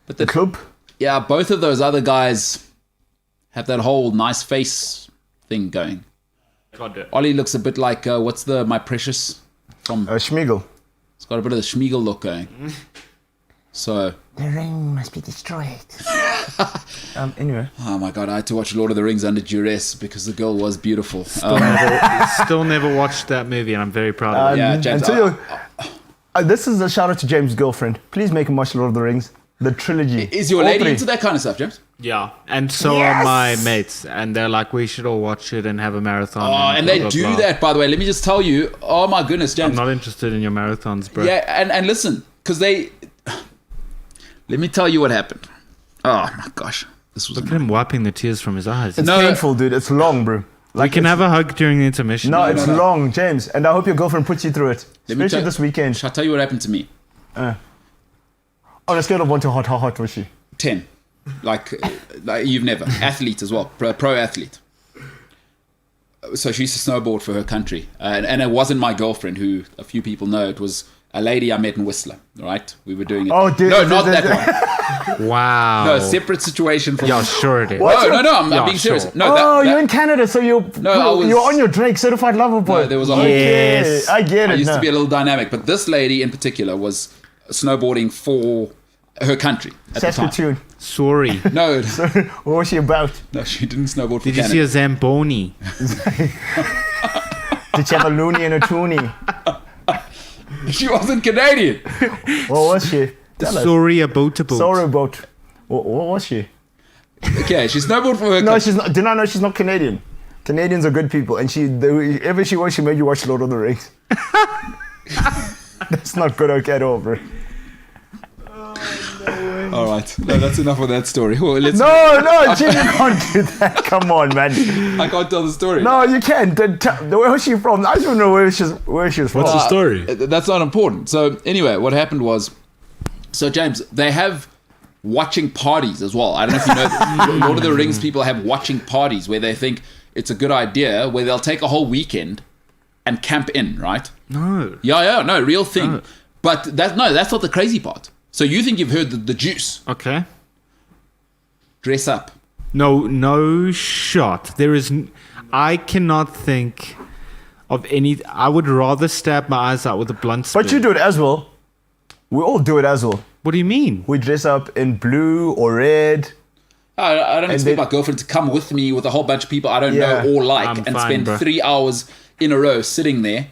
But the club. Yeah, both of those other guys have that whole nice face thing going. Ollie looks a bit like, what's the My Precious from... Schmiegel. It's got a bit of the Schmiegel look going. So... The ring must be destroyed. Anyway. Oh my God, I had to watch Lord of the Rings under duress because the girl was beautiful. Still never watched that movie, and I'm very proud of it. Yeah, James, This is a shout out to James' girlfriend. Please make him watch Lord of the Rings. The trilogy. Is your All lady three. into that kind of stuff, James? Yeah, and so are my mates, and they're like, we should all watch it and have a marathon. Oh, and blah, they blah, do blah. that, by the way. Let me just tell you. Oh my goodness, James. I'm not interested in your marathons, bro. Yeah, and listen, because they... Let me tell you what happened. Oh my gosh. This was Look at him wiping the tears from his eyes. It's No. painful, dude. It's long, bro. We can have a hug during the intermission. No, it's long, James. And I hope your girlfriend puts you through it. Let me Especially tell- this weekend. Shall I tell you what happened to me? On a scale of 1 to hot, how hot was she? 10. Like you've never. Athlete as well. Pro athlete. So she used to snowboard for her country. And it wasn't my girlfriend, who a few people know. It was a lady I met in Whistler, right? We were doing it. Oh, dude. No, not that one. Wow. No, separate situation from... Yeah, sure it is. No, I'm Yeah, being serious. sure. No, You're in Canada, so you're on your Drake certified lover boy. No, there was a Yes. I get I it. used now. to be a little dynamic, but this lady in particular was snowboarding for her country at the time. Saskatoon. Sorry. No, What was she about? no, she didn't snowboard for Did you Canada. see a Zamboni? Did she have a loony and a toonie? She wasn't Canadian. What was she? Tell us. Sorry about a boat. Sorry about. What was she? Okay, she snowboarded for her No, country. she's not. Did I know she's not Canadian? Canadians are good people, and ever she was, she made you watch Lord of the Rings. That's not good at all, bro. All right, no, that's enough of that story. Well, let's. No, Jim, you can't do that. Come on, man. I can't tell the story. No, you can't. Where was she from? I just want to know where she was from. What's the story? That's not important. So anyway, what happened was, so James, they have watching parties as well. I don't know if you know, Lord of the Rings people have watching parties where they think it's a good idea, where they'll take a whole weekend and camp in, right? No. Yeah, no, real thing. Oh. But that's not the crazy part. So you think you've heard the juice? Okay. Dress up. No shot. I cannot think of any. I would rather stab my eyes out with a blunt spoon. But you do it as well. We all do it as well. What do you mean? We dress up in blue or red. I don't expect then- my girlfriend to come with me with a whole bunch of people I don't Yeah. know or like I'm and fine, spend bro. 3 hours in a row sitting there.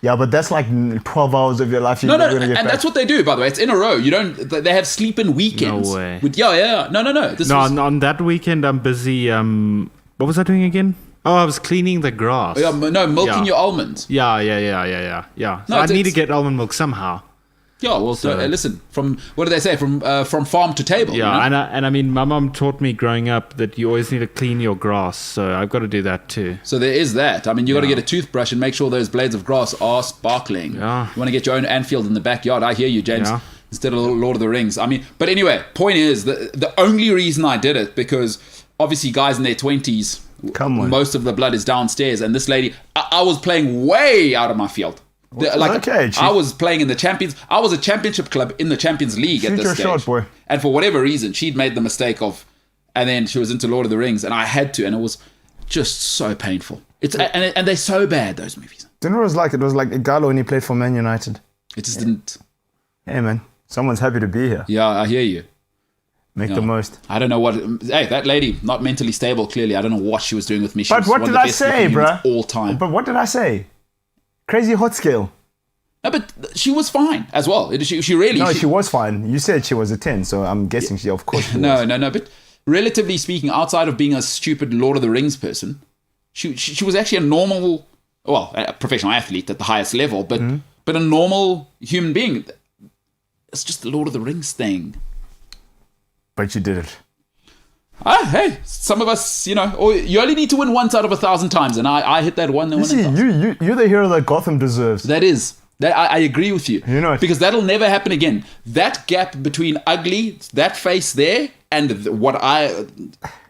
Yeah, but that's like 12 hours of your life. No, and that's what they do, by the way. It's in a row. You don't. They have sleep-in weekends. No way. Yeah. No. This No, was, on that weekend I'm busy. What was I doing again? Oh, I was cleaning the grass. milking Yeah. your almonds. Yeah. So No, I need it's- to get almond milk somehow. Yeah, well, listen. From what do they say? From farm to table. Yeah, you know? and I mean, my mom taught me growing up that you always need to clean your grass, so I've got to do that too. So there is that. I mean, you got to Yeah. get a toothbrush and make sure those blades of grass are sparkling. Yeah. You want to get your own Anfield in the backyard. I hear you, James. Yeah. Instead of Lord of the Rings. I mean, but anyway, point is the only reason I did it because obviously guys in their 20s, Come on. most of the blood is downstairs, and this lady, I was playing way out of my field. okay, Chief. I was playing in the Champions. I was a championship club in the Champions League at Shoot this your stage. shot, boy. And for whatever reason, she'd made the mistake of, and then she was into Lord of the Rings, and I had to, and it was just so painful. And they're so bad, those movies. Do you know what it was like? It was like Igalo when he played for Man United. It just didn't. Hey, man. Someone's happy to be here. Yeah, I hear you. Make the most. I don't know what. Hey, that lady, not mentally stable, clearly. I don't know what she was doing with me. She But was what one did of the I best say, looking humans bruh? all time. But what did I say? Crazy hot scale. No, but she was fine as well. She really. No, she was fine. You said she was a 10, so I'm guessing she, of course, she was. No. But relatively speaking, outside of being a stupid Lord of the Rings person, she was actually a normal, well, a professional athlete at the highest level, but a normal human being. It's just the Lord of the Rings thing. But you did it. Hey, some of us, you know, or you only need to win once out of 1,000 times, and I hit that one. You see, you're the hero that Gotham deserves. That is. I agree with you. You know it. Because that'll never happen again. That gap between ugly, that face there, and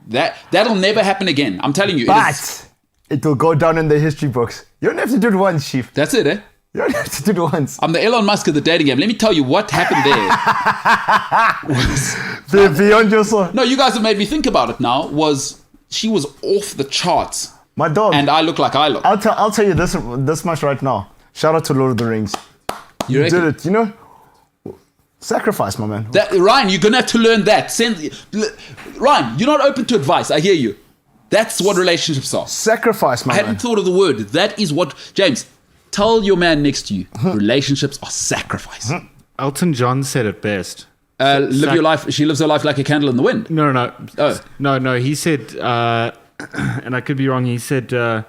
that'll never happen again. I'm telling you. But it will go down in the history books. You don't have to do it once, Chief. That's it, eh? You don't have to do it once. I'm the Elon Musk of the dating game. Let me tell you what happened there. Beyond yourself. No, you guys have made me think about it now. She was off the charts. My dog. And I look like I look. I'll tell you this much right now. Shout out to Lord of the Rings. You did it, you know? Sacrifice, my man. Ryan, you're going to have to learn that. Ryan, you're not open to advice. I hear you. That's what relationships are. Sacrifice, my I hadn't thought of the word. That is what... James, tell your man next to you. Relationships are sacrifice. Elton John said it best. Live your life. She lives her life like a candle in the wind. No. Oh. No. He said, and I could be wrong. He said,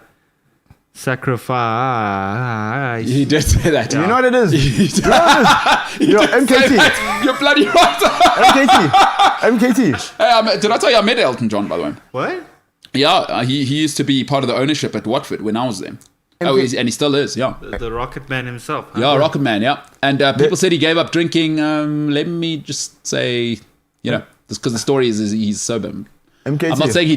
sacrifice. He did say that. You know what it is? You're MKT. You're bloody right. MKT. Hey, did I tell you I met Elton John, by the way? What? Yeah, he used to be part of the ownership at Watford when I was there. And he still is, yeah. The Rocket Man himself. Huh? Yeah, Rocket Man, yeah. And people said he gave up drinking. Let me just say, you know, because the story is he's sober. MKT. I'm not saying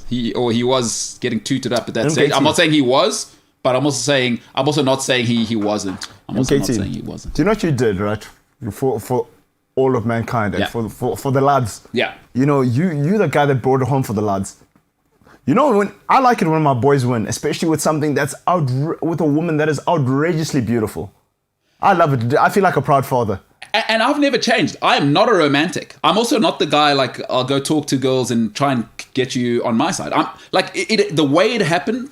he was getting tooted up at that stage. I'm not saying he was, but I'm also not saying he wasn't. I'm also not saying he wasn't. Do you know what you did, right? For all of mankind and for the lads. Yeah. You know, you're the guy that brought it home for the lads. You know, when I like it when my boys win, especially with something that's with a woman that is outrageously beautiful. I love it. I feel like a proud father. And I've never changed. I am not a romantic. I'm also not the guy like I'll go talk to girls and try and get you on my side. I'm like the way it happened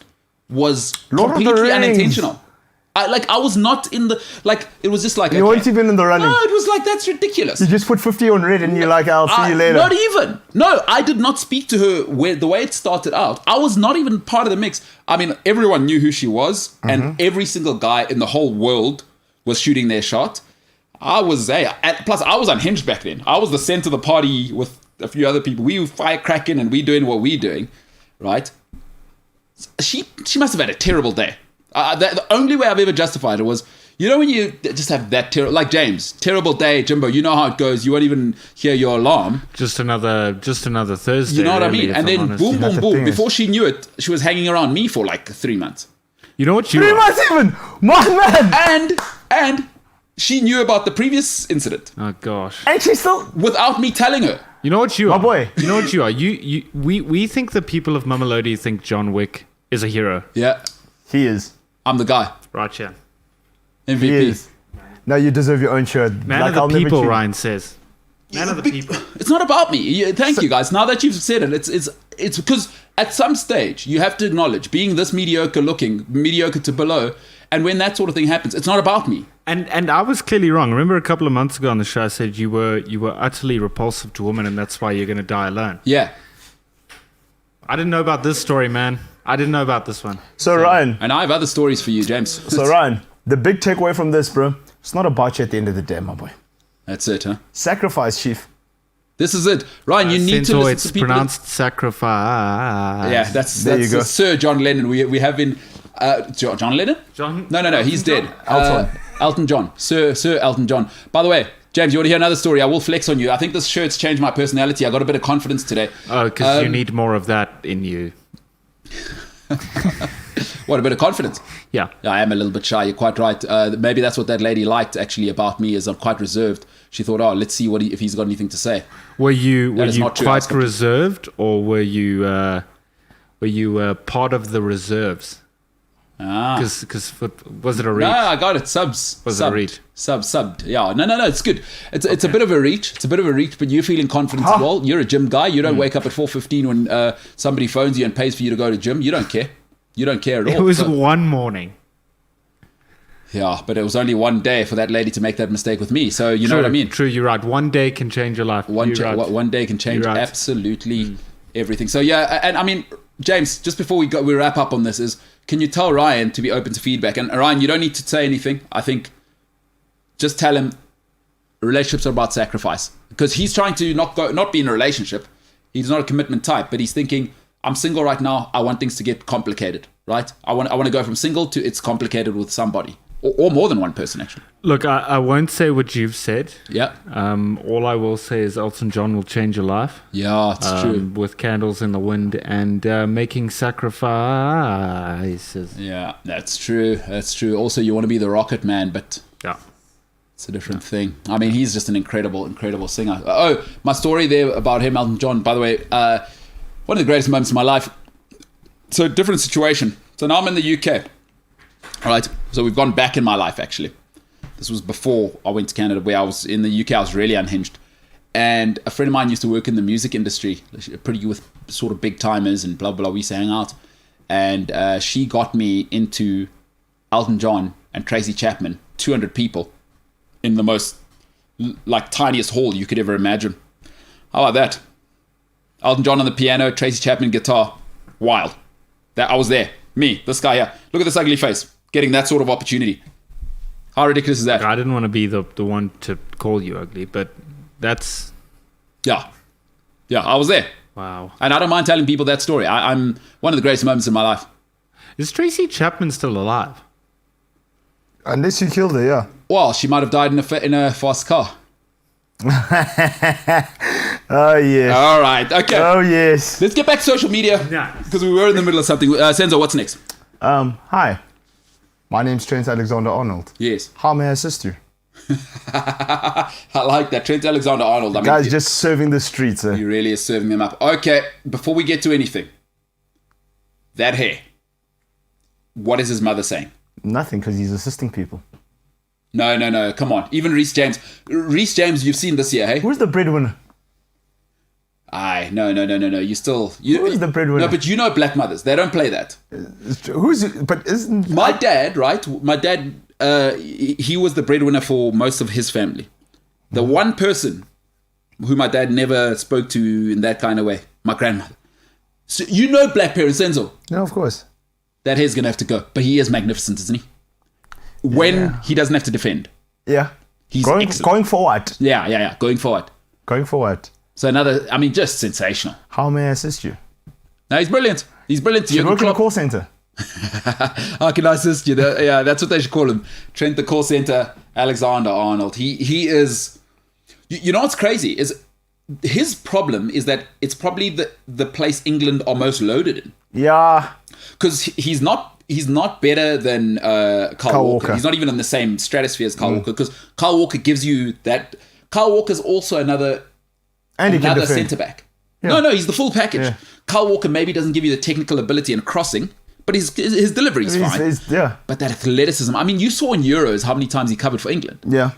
was completely unintentional. I was not in the it was just like you weren't even in the running. No, it was like that's ridiculous. You just put 50 on red and you're like, I'll see you later. Not even. No, I did not speak to her the way it started out. I was not even part of the mix. I mean, everyone knew who she was, and every single guy in the whole world was shooting their shot. Plus I was unhinged back then. I was the center of the party with a few other people. We were firecracking and we doing what we doing, right? She must have had a terrible day. The only way I've ever justified it was, you know, when you just have that like James, terrible day, Jimbo. You know how it goes. You won't even hear your alarm. Just another Thursday. You know what I mean? And then honest. boom. Before she knew it, she was hanging around me for like 3 months. You know what? 3 months even, my man. And she knew about the previous incident. Oh gosh. And she still without me telling her. You know what you my are? boy. You know what you are? We think the people of Mamelodi think John Wick is a hero. Yeah. He is. I'm the guy. Right here. MVP. He is. No, you deserve your own shirt. Man of the people, Ryan says. Man of the people. It's not about me. Thank you, guys. Now that you've said it, it's because at some stage you have to acknowledge being this mediocre to below, and when that sort of thing happens, it's not about me. And I was clearly wrong. Remember a couple of months ago on the show I said you were utterly repulsive to women and that's why you're going to die alone. Yeah. I didn't know about this story, man. I didn't know about this one. So Ryan. And I have other stories for you, James. So Ryan, the big takeaway from this, bro, it's not about you at the end of the day, my boy. That's it, huh? Sacrifice, Chief. This is it. Ryan, you need to listen it's to people. pronounced sacrifice. Yeah, that's there you go. Sir John Lennon. We have been... John Lennon? John? No, he's dead. Elton John. Sir Elton John. By the way, James, you want to hear another story? I will flex on you. I think this shirt's changed my personality. I got a bit of confidence today. Oh, because you need more of that in you. What, a bit of confidence? Yeah. I am a little bit shy. You're quite right. Maybe that's what that lady liked actually about me, is I'm quite reserved. She thought, let's see if he's got anything to say. Were you That is not true. quite reserved, or were you where you were part of the reserves. Because was it a reach? No, I got it. Subs. Was it a reach? Subbed. Yeah. No. It's good. It's a bit of a reach. It's a bit of a reach, but you're feeling confident as well. You're a gym guy. You don't wake up at 4:15 when somebody phones you and pays for you to go to gym. You don't care. You don't care at all. It was one morning. Yeah, but it was only one day for that lady to make that mistake with me. So you know what I mean? True, you're right. One day can change your life. One day can change absolutely everything. So yeah, and I mean, James, just before we wrap up on this, can you tell Ryan to be open to feedback? And Ryan, you don't need to say anything. I think just tell him relationships are about sacrifice, because he's trying to not be in a relationship. He's not a commitment type, but he's thinking, I'm single right now. I want things to get complicated, right? I want to go from single to it's complicated with somebody. Or more than one person, actually. Look, I won't say what you've said. Yeah. All I will say is Elton John will change your life. Yeah, it's true. With Candles in the Wind and making sacrifices. Yeah, that's true. That's true. Also, you want to be the Rocket Man, but yeah, it's a different thing. I mean, he's just an incredible singer. Oh, my story there about him, Elton John, by the way, one of the greatest moments of my life. So, different situation. So now I'm in the UK. All right, so we've gone back in my life, actually. This was before I went to Canada, where I was in the UK. I was really unhinged. And a friend of mine used to work in the music industry, pretty with sort of big timers and blah, blah. We used to hang out. And she got me into Elton John and Tracy Chapman, 200 people in the most, tiniest hall you could ever imagine. How about that? Elton John on the piano, Tracy Chapman guitar. Wild. I was there. Me, this guy here. Look at this ugly face. Getting that sort of opportunity. How ridiculous is that? I didn't want to be the one to call you ugly, but that's... Yeah, I was there. Wow. And I don't mind telling people that story. I'm one of the greatest moments in my life. Is Tracy Chapman still alive? Unless you killed her, yeah. Well, she might have died in a fast car. Oh, yes. All right, okay. Oh, yes. Let's get back to social media. Because we were in the middle of something. Senzo, what's next? Hi. My name's Trent Alexander-Arnold. Yes. How may I assist you? I like that. Trent Alexander-Arnold. I mean, guy's just serving the streets. He really is serving them up. Okay, before we get to anything, that hair. What is his mother saying? Nothing, because he's assisting people. No. Come on. Even Reece James. Reece James, you've seen this year, hey? Who's the breadwinner? Aye, no. Who is the breadwinner? No, but you know black mothers. They don't play that. My dad, right? My dad, he was the breadwinner for most of his family. The one person who my dad never spoke to in that kind of way, my grandmother. So you know black parents, Senzo. No, of course. That hair's going to have to go. But he is magnificent, isn't he? When he doesn't have to defend. Yeah. He's going forward. Yeah. Going forward. So just sensational. How may I assist you? No, he's brilliant. He's brilliant. You work in a call center. How can I assist you? Yeah, that's what they should call him. Trent the call center, Alexander-Arnold. He is... You know what's crazy? Is his problem is that it's probably the place England are most loaded in. Yeah. Because he's not better than Carl Walker. He's not even in the same stratosphere as Carl Walker, because Carl Walker gives you that. Carl Walker's also another centre back. Yeah. No, he's the full package. Yeah. Carl Walker maybe doesn't give you the technical ability and crossing, but his delivery is fine. But that athleticism. I mean, you saw in Euros how many times he covered for England. Yeah.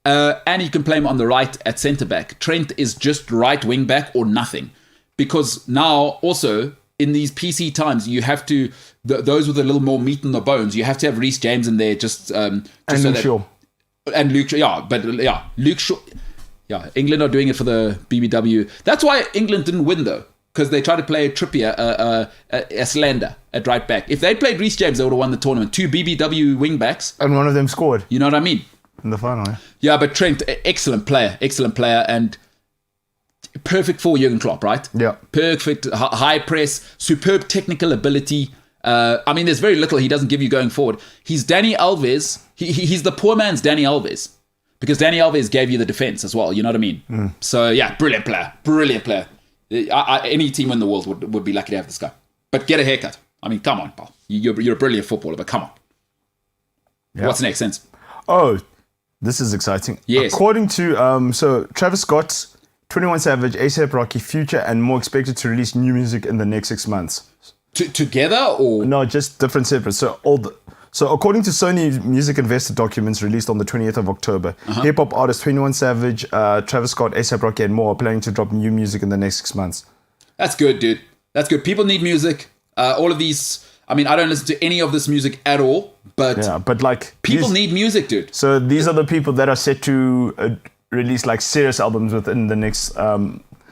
And you can play him on the right at centre back. Trent is just right wing back or nothing, because now also in these PC times you have to those with a little more meat in the bones. You have to have Reece James in there and Luke Shaw. And Luke Shaw, Luke Shaw. Yeah, England are doing it for the BBW. That's why England didn't win, though, because they tried to play Trippier, a Slander at right back. If they'd played Reece James, they would have won the tournament. 2 BBW wing backs. And one of them scored. You know what I mean? In the final, yeah. Yeah, but Trent, excellent player, and perfect for Jurgen Klopp, right? Yeah. Perfect, high press, superb technical ability. There's very little he doesn't give you going forward. He's Danny Alves. He's the poor man's Danny Alves. Because Danny Alves gave you the defense as well, you know what I mean? So, yeah, brilliant player. Any team in the world would be lucky to have this guy. But get a haircut. I mean, come on, pal. You're a brilliant footballer, but come on. Yep. What's next, Sense? Oh, this is exciting. Yes. According to, Travis Scott, 21 Savage, A$AP Rocky, Future, and more expected to release new music in the next 6 months. Together or No, just different separate. So according to Sony Music Investor documents released on the 20th of October, hip hop artists 21 Savage, Travis Scott, A$AP Rocky, and more are planning to drop new music in the next 6 months. That's good, dude. That's good. People need music. All of these. I mean, I don't listen to any of this music at all, but Yeah, but like people need music, dude. So these are the people that are set to release like serious albums within the next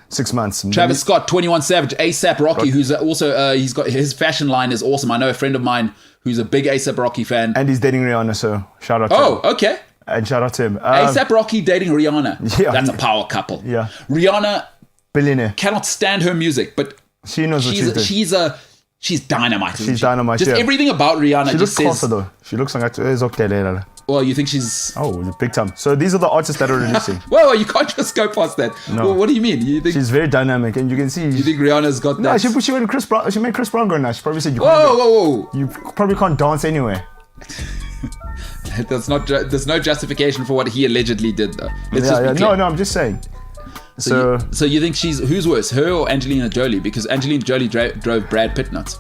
6 months. Travis Scott, 21 Savage, A$AP Rocky, who's also he's got his fashion line is awesome. I know a friend of mine who's a big A$AP Rocky fan. And he's dating Rihanna, so shout out to him. Oh, okay. And shout out to him. A$AP Rocky dating Rihanna. Yeah. That's a power couple. Yeah. Rihanna Billionaire. cannot stand her music, but She knows what she's doing. she's dynamite. Isn't She's she? dynamite, Just yeah. everything about Rihanna She looks just says. closer though. She looks like okay. Well, you think she's? Oh, big time. So these are the artists that are releasing. Whoa, you can't just go past that. No. Well, what do you mean? You think? She's very dynamic, and you can see. You think Rihanna's got No, that? she went Chris Brown. She made Chris Brown go nuts. She probably said you. Whoa. You probably can't dance anywhere. There's no justification for what he allegedly did, though. Let's just be clear. No, I'm just saying. So you think who's worse, her or Angelina Jolie? Because Angelina Jolie drove Brad Pitt nuts.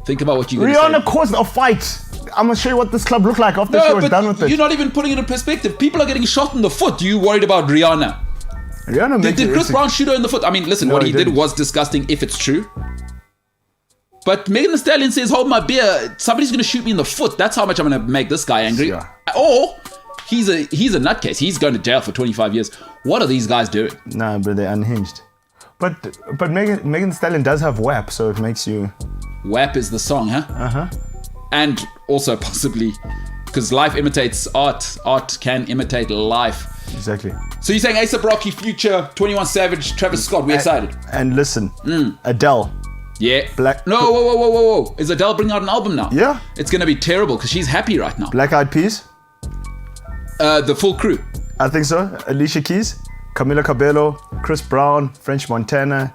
Think about what you're going to say. Rihanna caused a fight. I'm gonna show you what this club looked like after she was done with it. You're not even putting it in perspective. People are getting shot in the foot. You worried about Rihanna? Rihanna Did Chris Brown shoot her in the foot? I mean, listen, No, what he he did didn't. was disgusting if it's true. But Megan Thee Stallion says, hold my beer. Somebody's going to shoot me in the foot. That's how much I'm going to make this guy angry. Yeah. Or he's a nutcase. He's going to jail for 25 years. What are these guys doing? Nah, but they're unhinged. But Megan Thee Stallion does have WAP, so it makes you. WAP is the song, huh? And also possibly, because life imitates art. Art can imitate life. Exactly. So you're saying A$AP Rocky, Future, 21 Savage, Travis Scott. We're excited. And listen, Adele. Yeah. Black- No, whoa. Is Adele bringing out an album now? Yeah. It's going to be terrible because she's happy right now. Black Eyed Peas. The full crew. I think so. Alicia Keys, Camila Cabello, Chris Brown, French Montana,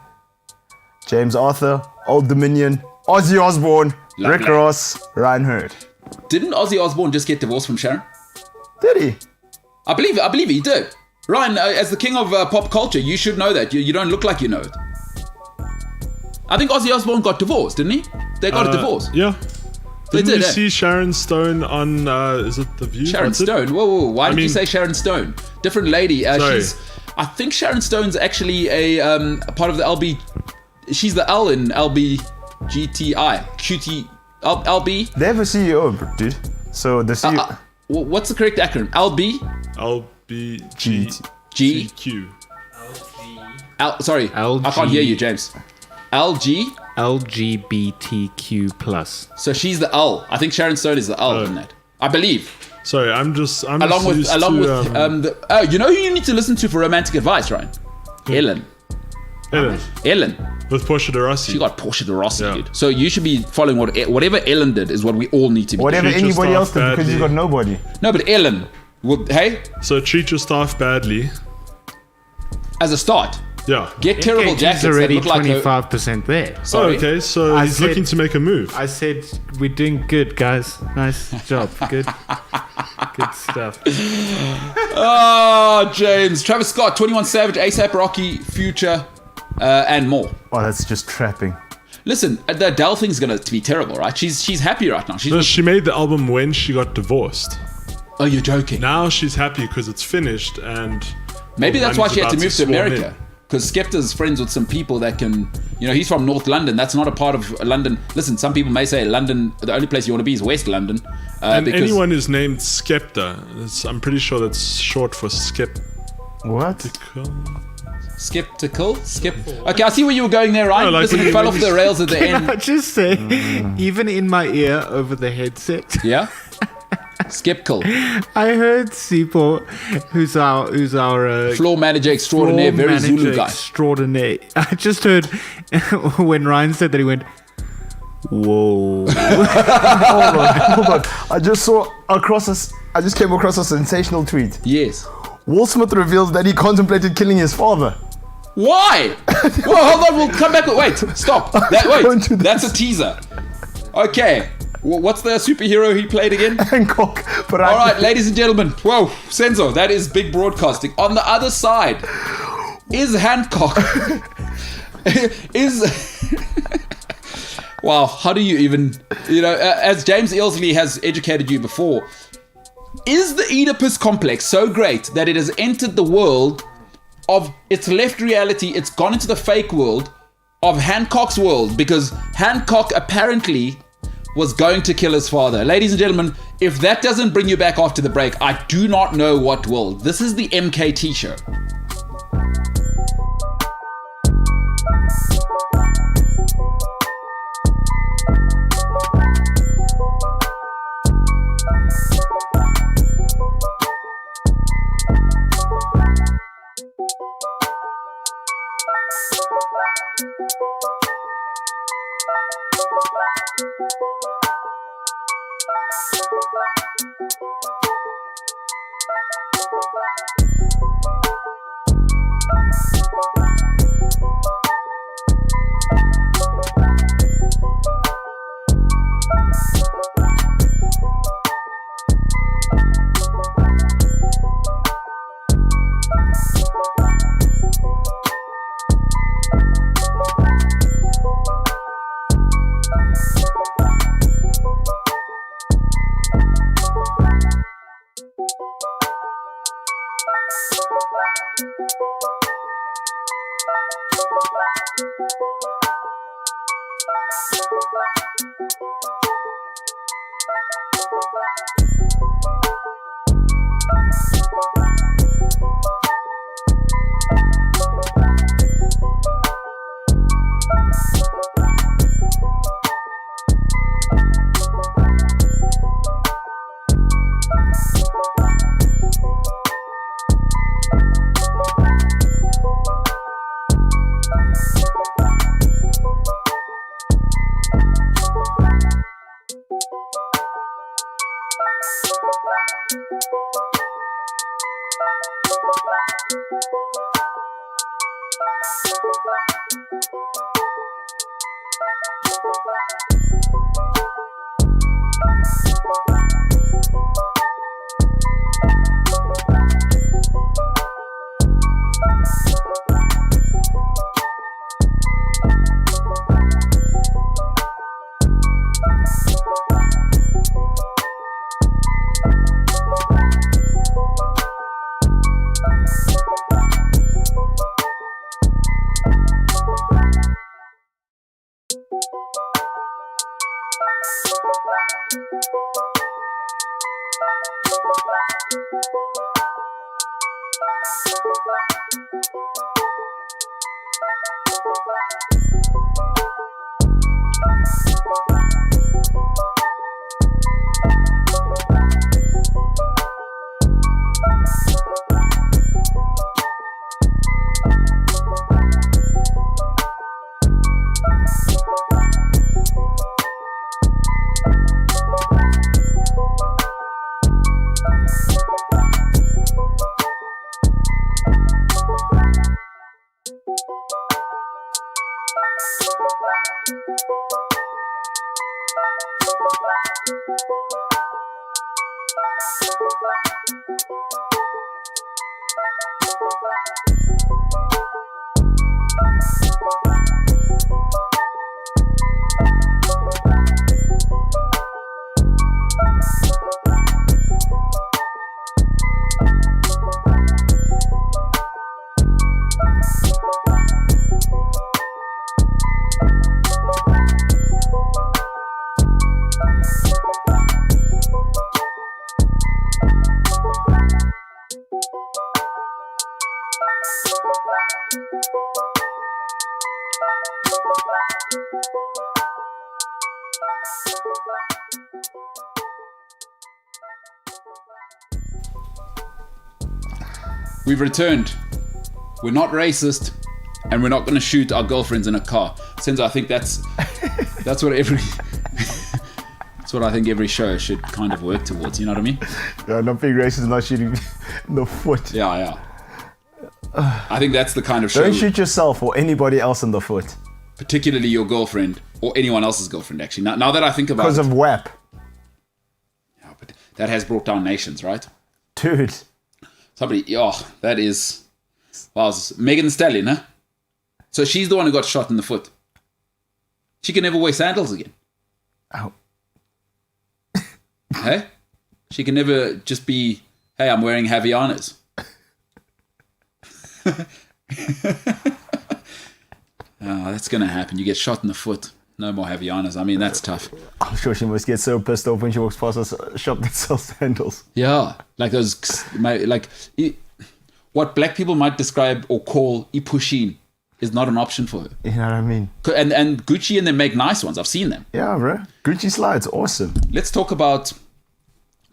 James Arthur, Old Dominion, Ozzy Osbourne, Lovely. Rick Ross, Ryan Hurd. Didn't Ozzy Osbourne just get divorced from Sharon? Did he? I believe he did. Ryan, as the king of pop culture, you should know that. You don't look like you know it. I think Ozzy Osbourne got divorced, didn't he? They got a divorce. Yeah. They Didn't did, you eh? see Sharon Stone on, is it The View? Sharon What's it? Stone. Whoa. Why did you mean- say Sharon Stone? Different lady. Sorry. I think Sharon Stone's actually a part of the LB. She's the L in LBGTI. QT. LB. They have a CEO, dude. So the CEO. What's the correct acronym? LB? LBGTQ. Sorry. LG. I can't hear you, James. LG? LGBTQ plus. So she's the L. I think Sharon Stone is the L in that. I believe. Sorry, I'm Along with used to, you know who you need to listen to for romantic advice, Ryan? Ellen. Ellen with Portia de Rossi. She got Portia de Rossi, Yeah. dude. So you should be following whatever Ellen did is what we all need to be Whatever doing. Treat your anybody else staff did because he's got badly. nobody. No, but Ellen, well, hey, So treat your staff badly. as a start, Yeah. get terrible MKT's jackets that already look like her. 25% there. Oh, Sorry. okay, so I he's said- looking to make a move. I said we're doing good, guys. Nice job. Good stuff. Oh, James. Travis Scott, 21 Savage, A$AP Rocky, Future, and more. Oh, that's just trapping. Listen, the Adele thing's going to be terrible, right? She's happy right now. No, she made the album when she got divorced. Oh, you're joking. Now she's happy because it's finished and Maybe that's why she had to move to swarm America. in. Because Skepta's friends with some people that can, he's from North London. That's not a part of London. Listen, some people may say London, the only place you want to be is West London. And because anyone who's named Skepta, I'm pretty sure that's short for skeptical. What? Skeptical? Okay, I see where you were going there, Ryan. No, like Listen, when you you- fell when off you- the rails at the Can I end. just say, even in my ear over the headset, Yeah? Skeptical. I heard Sipo, who's our Floor manager extraordinaire, floor very manager Zulu guy. extraordinaire. I just heard when Ryan said that, he went, "Whoa!" Hold on. I just came across a sensational tweet. Yes. Will Smith reveals that he contemplated killing his father. Why? Well, hold on, we'll come back. Wait, stop. Don't do that. That's a teaser. Okay. What's the superhero he played again? Hancock. But All right, ladies and gentlemen. Whoa, Senzo, that is big broadcasting. On the other side is Hancock. Wow, how do you even, as James Ilsley has educated you before, is the Oedipus complex so great that it has entered the world of, it's left reality, it's gone into the fake world of Hancock's world, because Hancock apparently was going to kill his father. Ladies and gentlemen, if that doesn't bring you back after the break, I do not know what will. This is the MKT Show. We've returned. We're not racist, and we're not going to shoot our girlfriends in a car. Since I think that's what every that's what I think every show should kind of work towards. You know what I mean? Yeah, not being racist, not shooting in the foot. Yeah. I think that's the kind of show. Don't shoot yourself or anybody else in the foot. Particularly your girlfriend or anyone else's girlfriend. Actually, now that I think about it, because of WAP. Yeah, but that has brought down nations, right? Dude. That is... Wow, Megan Thee Stallion, huh? So she's the one who got shot in the foot. She can never wear sandals again. Oh. Hey? She can never just be, hey, I'm wearing Havaianas. Oh, that's going to happen. You get shot in the foot. No more Havaianas. I mean, that's tough. I'm sure she must get so pissed off when she walks past a shop that sells sandals. Yeah. Like those, what black people might describe or call ipushin is not an option for her. You know what I mean? And Gucci and them make nice ones. I've seen them. Yeah, bro. Gucci slides, awesome. Let's talk about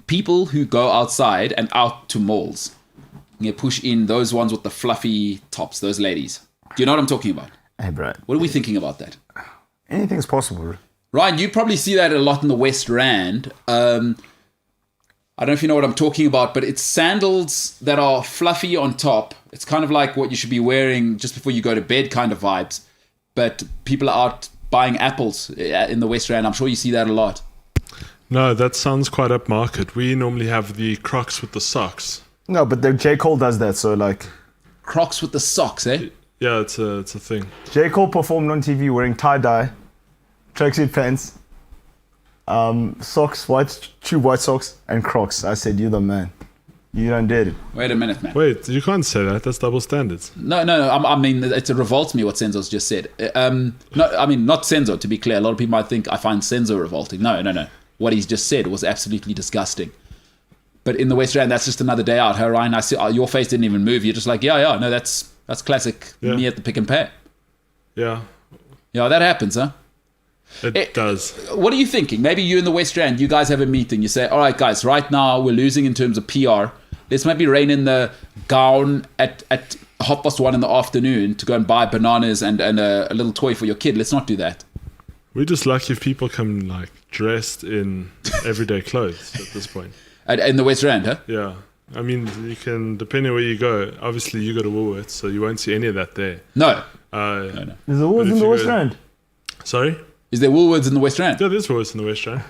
people who go outside and out to malls. You push in those ones with the fluffy tops, those ladies. Do you know what I'm talking about? Hey, bro. What are we thinking about that? Anything's possible, bro. Ryan, you probably see that a lot in the West Rand. I don't know if you know what I'm talking about, but it's sandals that are fluffy on top. It's kind of like what you should be wearing just before you go to bed kind of vibes. But people are out buying apples in the West Rand. I'm sure you see that a lot. No, that sounds quite upmarket. We normally have the Crocs with the socks. No, but the J. Cole does that, so like... Crocs with the socks, eh? Yeah, it's a thing. J. Cole performed on TV wearing tie-dye, tracksuit pants, socks, white socks, and Crocs. I said, you're the man. You done did it. Wait a minute, man. Wait, you can't say that. That's double standards. No. I mean, it revolts me what Senzo's just said. Not Senzo, to be clear. A lot of people might think I find Senzo revolting. No. What he's just said was absolutely disgusting. But in the West Rand, that's just another day out. Her, Ryan, I see your face didn't even move. You're just like, yeah. No, that's classic me at the pick and pay. Yeah. Yeah, that happens, huh? It does. What are you thinking? Maybe you in the West Rand, you guys have a meeting. You say, all right, guys, right now we're losing in terms of PR. Let's maybe rein in the gown at 1:30 in the afternoon to go and buy bananas and a little toy for your kid. Let's not do that. We're just lucky if people come like dressed in everyday clothes at this point. In the West Rand, huh? Yeah. I mean, you can, depending on where you go, obviously you go to Woolworths, so you won't see any of that there. No. No. There's a Woolworths in the West Rand. Sorry? Is there Woolworths in the West Rand? Yeah, there's Woolworths in the West Rand.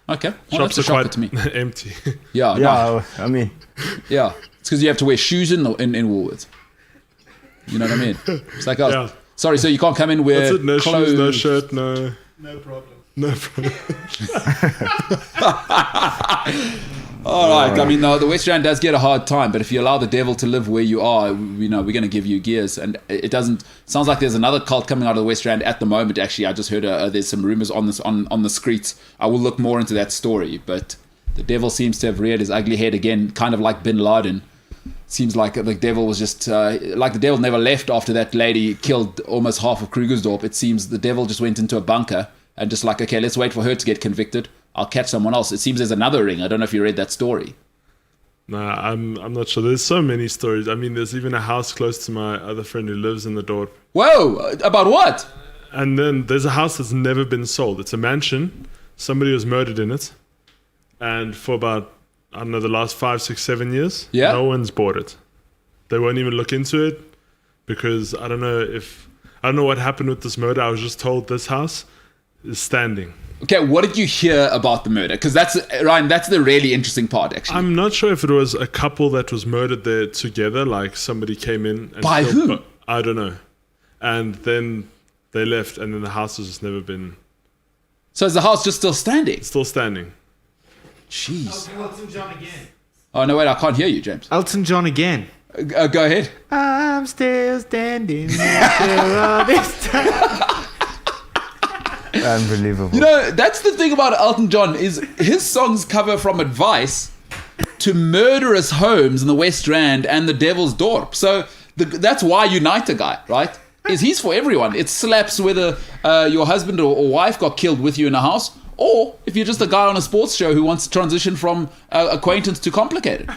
Okay. Well, Shops are quite quite to me. empty. Yeah. Yeah, I mean... Yeah. It's because you have to wear shoes in Woolworths. You know what I mean? It's like, Yeah. Sorry, so you can't come in with That's it. No clothes. shoes, no shirt, no... No problem. No problem. All right. I mean, the West Rand does get a hard time, but if you allow the devil to live where you are, we're going to give you gears. And it doesn't. Sounds like there's another cult coming out of the West Rand at the moment. Actually, I just heard there's some rumors on the streets. I will look more into that story. But the devil seems to have reared his ugly head again, kind of like Bin Laden. Seems like the devil was just like the devil never left after that lady killed almost half of Krugersdorp. It seems the devil just went into a bunker and just like, okay, let's wait for her to get convicted. I'll catch someone else. It seems there's another ring. I don't know if you read that story. Nah, I'm not sure. There's so many stories. I mean, there's even a house close to my other friend who lives in the Dorp. Whoa! About what? And then there's a house that's never been sold. It's a mansion. Somebody was murdered in it. And for about, I don't know, the last 5, 6, 7 years, no one's bought it. They won't even look into it because I don't know what happened with this murder. I was just told this house is standing. Okay, what did you hear about the murder? Because that's, Ryan, that's the really interesting part, actually. I'm not sure if it was a couple that was murdered there together, like somebody came in. And by who? I don't know. And then they left, and then the house has just never been... So is the house just still standing? Still standing. Jeez. Elton John again. Oh, no, wait, I can't hear you, James. Elton John again. Go ahead. I'm still standing after all this time. Unbelievable. You know, that's the thing about Elton John is his songs cover from advice to murderous homes in the West Rand and the Devil's Dorp. So that's why Unite a guy, right? Is he's for everyone. It slaps whether your husband or wife got killed with you in a house, or if you're just a guy on a sports show who wants to transition from acquaintance to complicated.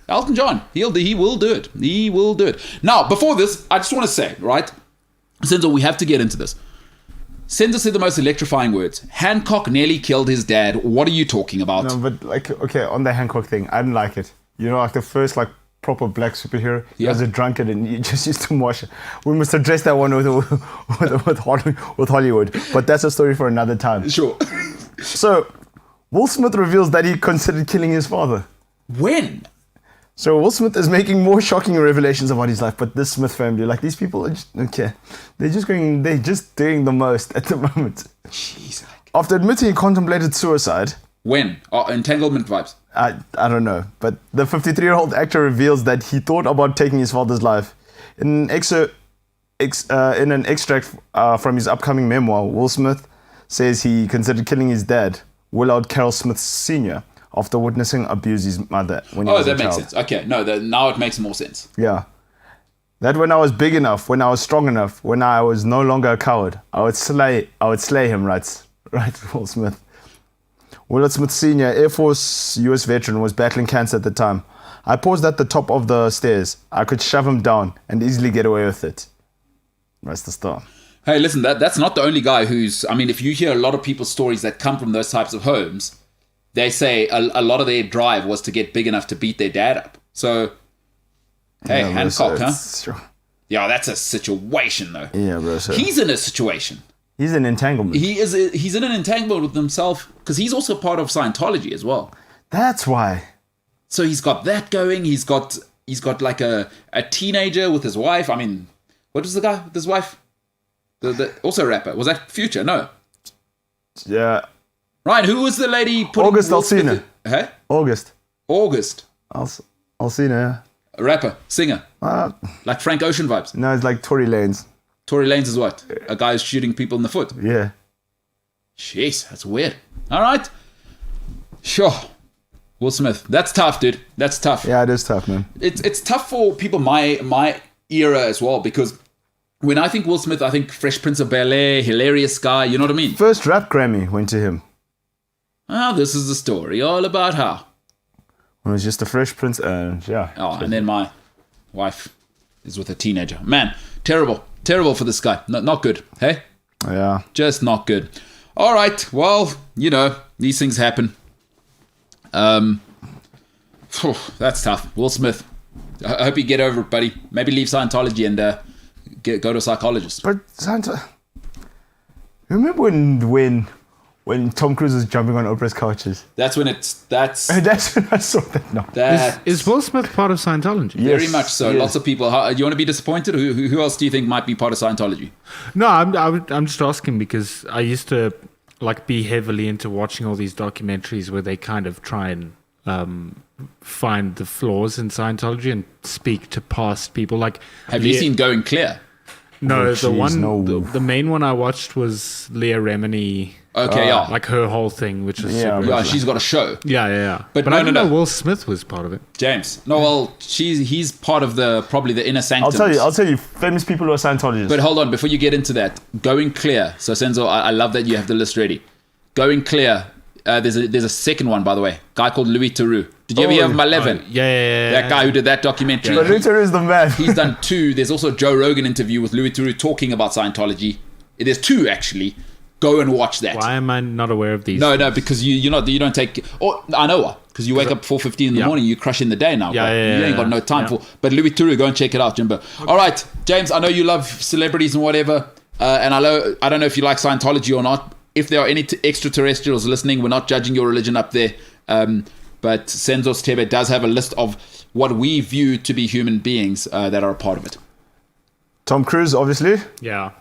Elton John, he will do it. He will do it. Now, before this, I just want to say, right, Senzo, we have to get into this. Senzo said the most electrifying words. Hancock nearly killed his dad. What are you talking about? No, but like, okay, on the Hancock thing, I didn't like it. You know, like the first like proper black superhero, he was a drunkard and you just used to wash it. We must address that one with Hollywood. But that's a story for another time. Sure. So, Will Smith reveals that he considered killing his father. When? So Will Smith is making more shocking revelations about his life, but this Smith family, like these people are just, okay. They're just doing the most at the moment. Jeez. After admitting he contemplated suicide. When? Oh, entanglement vibes. I don't know, but the 53-year-old actor reveals that he thought about taking his father's life. In an extract from his upcoming memoir, Will Smith says he considered killing his dad, Willard Carroll Smith Sr., after witnessing abuse his mother when he was a child. Oh, that makes sense. Okay, no, now it makes more sense. Yeah. That when I was big enough, when I was strong enough, when I was no longer a coward, I would slay him, writes Will Smith. Willard Smith Sr., Air Force US veteran, was battling cancer at the time. I paused at the top of the stairs. I could shove him down and easily get away with it. That's the star. Hey, listen, that's not the only guy who's... I mean, if you hear a lot of people's stories that come from those types of homes, they say a lot of their drive was to get big enough to beat their dad up. So, hey, Hancock, huh? Sure. Yeah, that's a situation, though. Yeah, bro. So he's in a situation. He's in entanglement. He's in an entanglement with himself because he's also part of Scientology as well. That's why. So he's got that going. He's got like a teenager with his wife. I mean, what was the guy with his wife? The also a rapper. Was that Future? No. Yeah. Ryan, who was the lady? August Alsina. Huh? August. Alsina, yeah. A rapper, singer. Like Frank Ocean vibes. No, it's like Tory Lanez. Tory Lanez is what? A guy who's shooting people in the foot. Yeah. Jeez, that's weird. All right. Sure. Will Smith. That's tough, dude. That's tough. Yeah, it is tough, man. It's tough for people my era as well, because when I think Will Smith, I think Fresh Prince of Bel-Air, hilarious guy, you know what I mean? First rap Grammy went to him. Oh, this is the story all about how. It was just a Fresh Prince, yeah. Oh, and then my wife is with a teenager. Man, terrible. Terrible for this guy. Not good, hey? Yeah. Just not good. All right, well, you know, these things happen. That's tough. Will Smith, I hope you get over it, buddy. Maybe leave Scientology and go to a psychologist. But remember when Tom Cruise was jumping on Oprah's couches? That's when that's when I saw that. No. Is Will Smith part of Scientology? Very much so. Lots of people. Do you want to be disappointed? Who else do you think might be part of Scientology? No, I'm just asking because I used to be heavily into watching all these documentaries where they kind of try and find the flaws in Scientology and speak to past people. Like, have you seen Going Clear? No, the main one I watched was Leah Remini. Okay, yeah. Like her whole thing, which was super yeah, she's got a show. Yeah. But I didn't know Will Smith was part of it. James. No, well, he's part of probably the inner sanctum. I'll tell you, famous people who are Scientologists. But hold on, before you get into that, Going Clear. So Senzo, I love that you have the list ready. Going Clear. There's a second one, by the way. Guy called Louis Theroux. Did you ever hear of Malevin? Yeah. That guy who did that documentary. But Louis Theroux is the man. He's done 2. There's also a Joe Rogan interview with Louis Theroux talking about Scientology. There's 2 actually. Go and watch that. Why am I not aware of these? No, because you don't take. Oh, I know why. Because you wake up 4:15 in the morning, you crush in the day now. Yeah, you ain't got no time for. But Louis Theroux, go and check it out, Jimbo. Okay. All right, James. I know you love celebrities and whatever, and I don't know if you like Scientology or not. If there are any extraterrestrials listening, we're not judging your religion up there. But Senzos Tebe does have a list of what we view to be human beings that are a part of it. Tom Cruise, obviously. Yeah.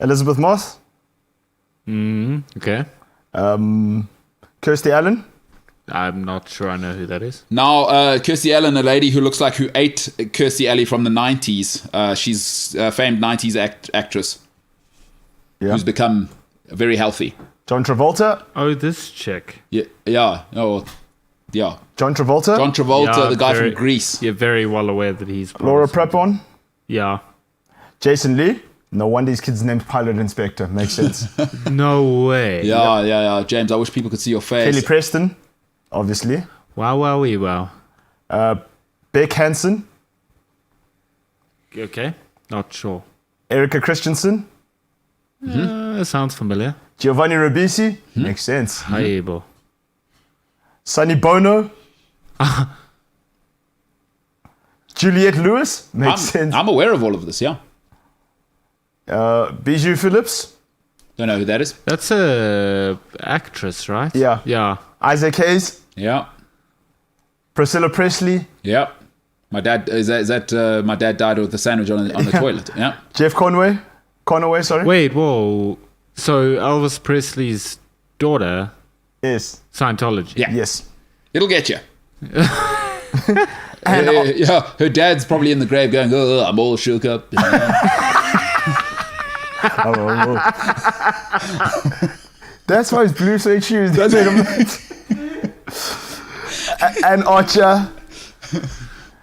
Elizabeth Moss. Okay. Kirstie Allen. I'm not sure I know who that is. Now, Kirstie Allen, a lady who looks like who ate Kirstie Alley from the 90s. She's a famed 90s actress who's become very healthy. John Travolta. Oh, this chick. Yeah. Oh, yeah. John Travolta, the guy from Grease. You're very well aware that he's... Laura Prepon. Yeah. Jason Lee. No wonder his kid's named Pilot Inspector. Makes sense. No way. Yeah. James, I wish people could see your face. Kelly Preston, obviously. Wow. Beck Hansen. Okay. Not sure. Erica Christensen. Sounds familiar. Giovanni Ribisi. Makes sense. Haibo. Sonny Bono. Juliette Lewis. Makes sense. I'm aware of all of this, yeah. Bijou Phillips. Don't know who that is. That's a actress, right? Yeah. Yeah. Isaac Hayes. Yeah. Priscilla Presley. Yeah. My dad my dad died with a sandwich on the toilet. Yeah. Jeff Conaway, sorry. Wait, whoa. So Elvis Presley's daughter, Yes. Scientology. Yeah. Yes. It'll get you. And yeah, her dad's probably in the grave going, "Oh, I'm all shook up." That's why his blue suede shoes. That's and Archer.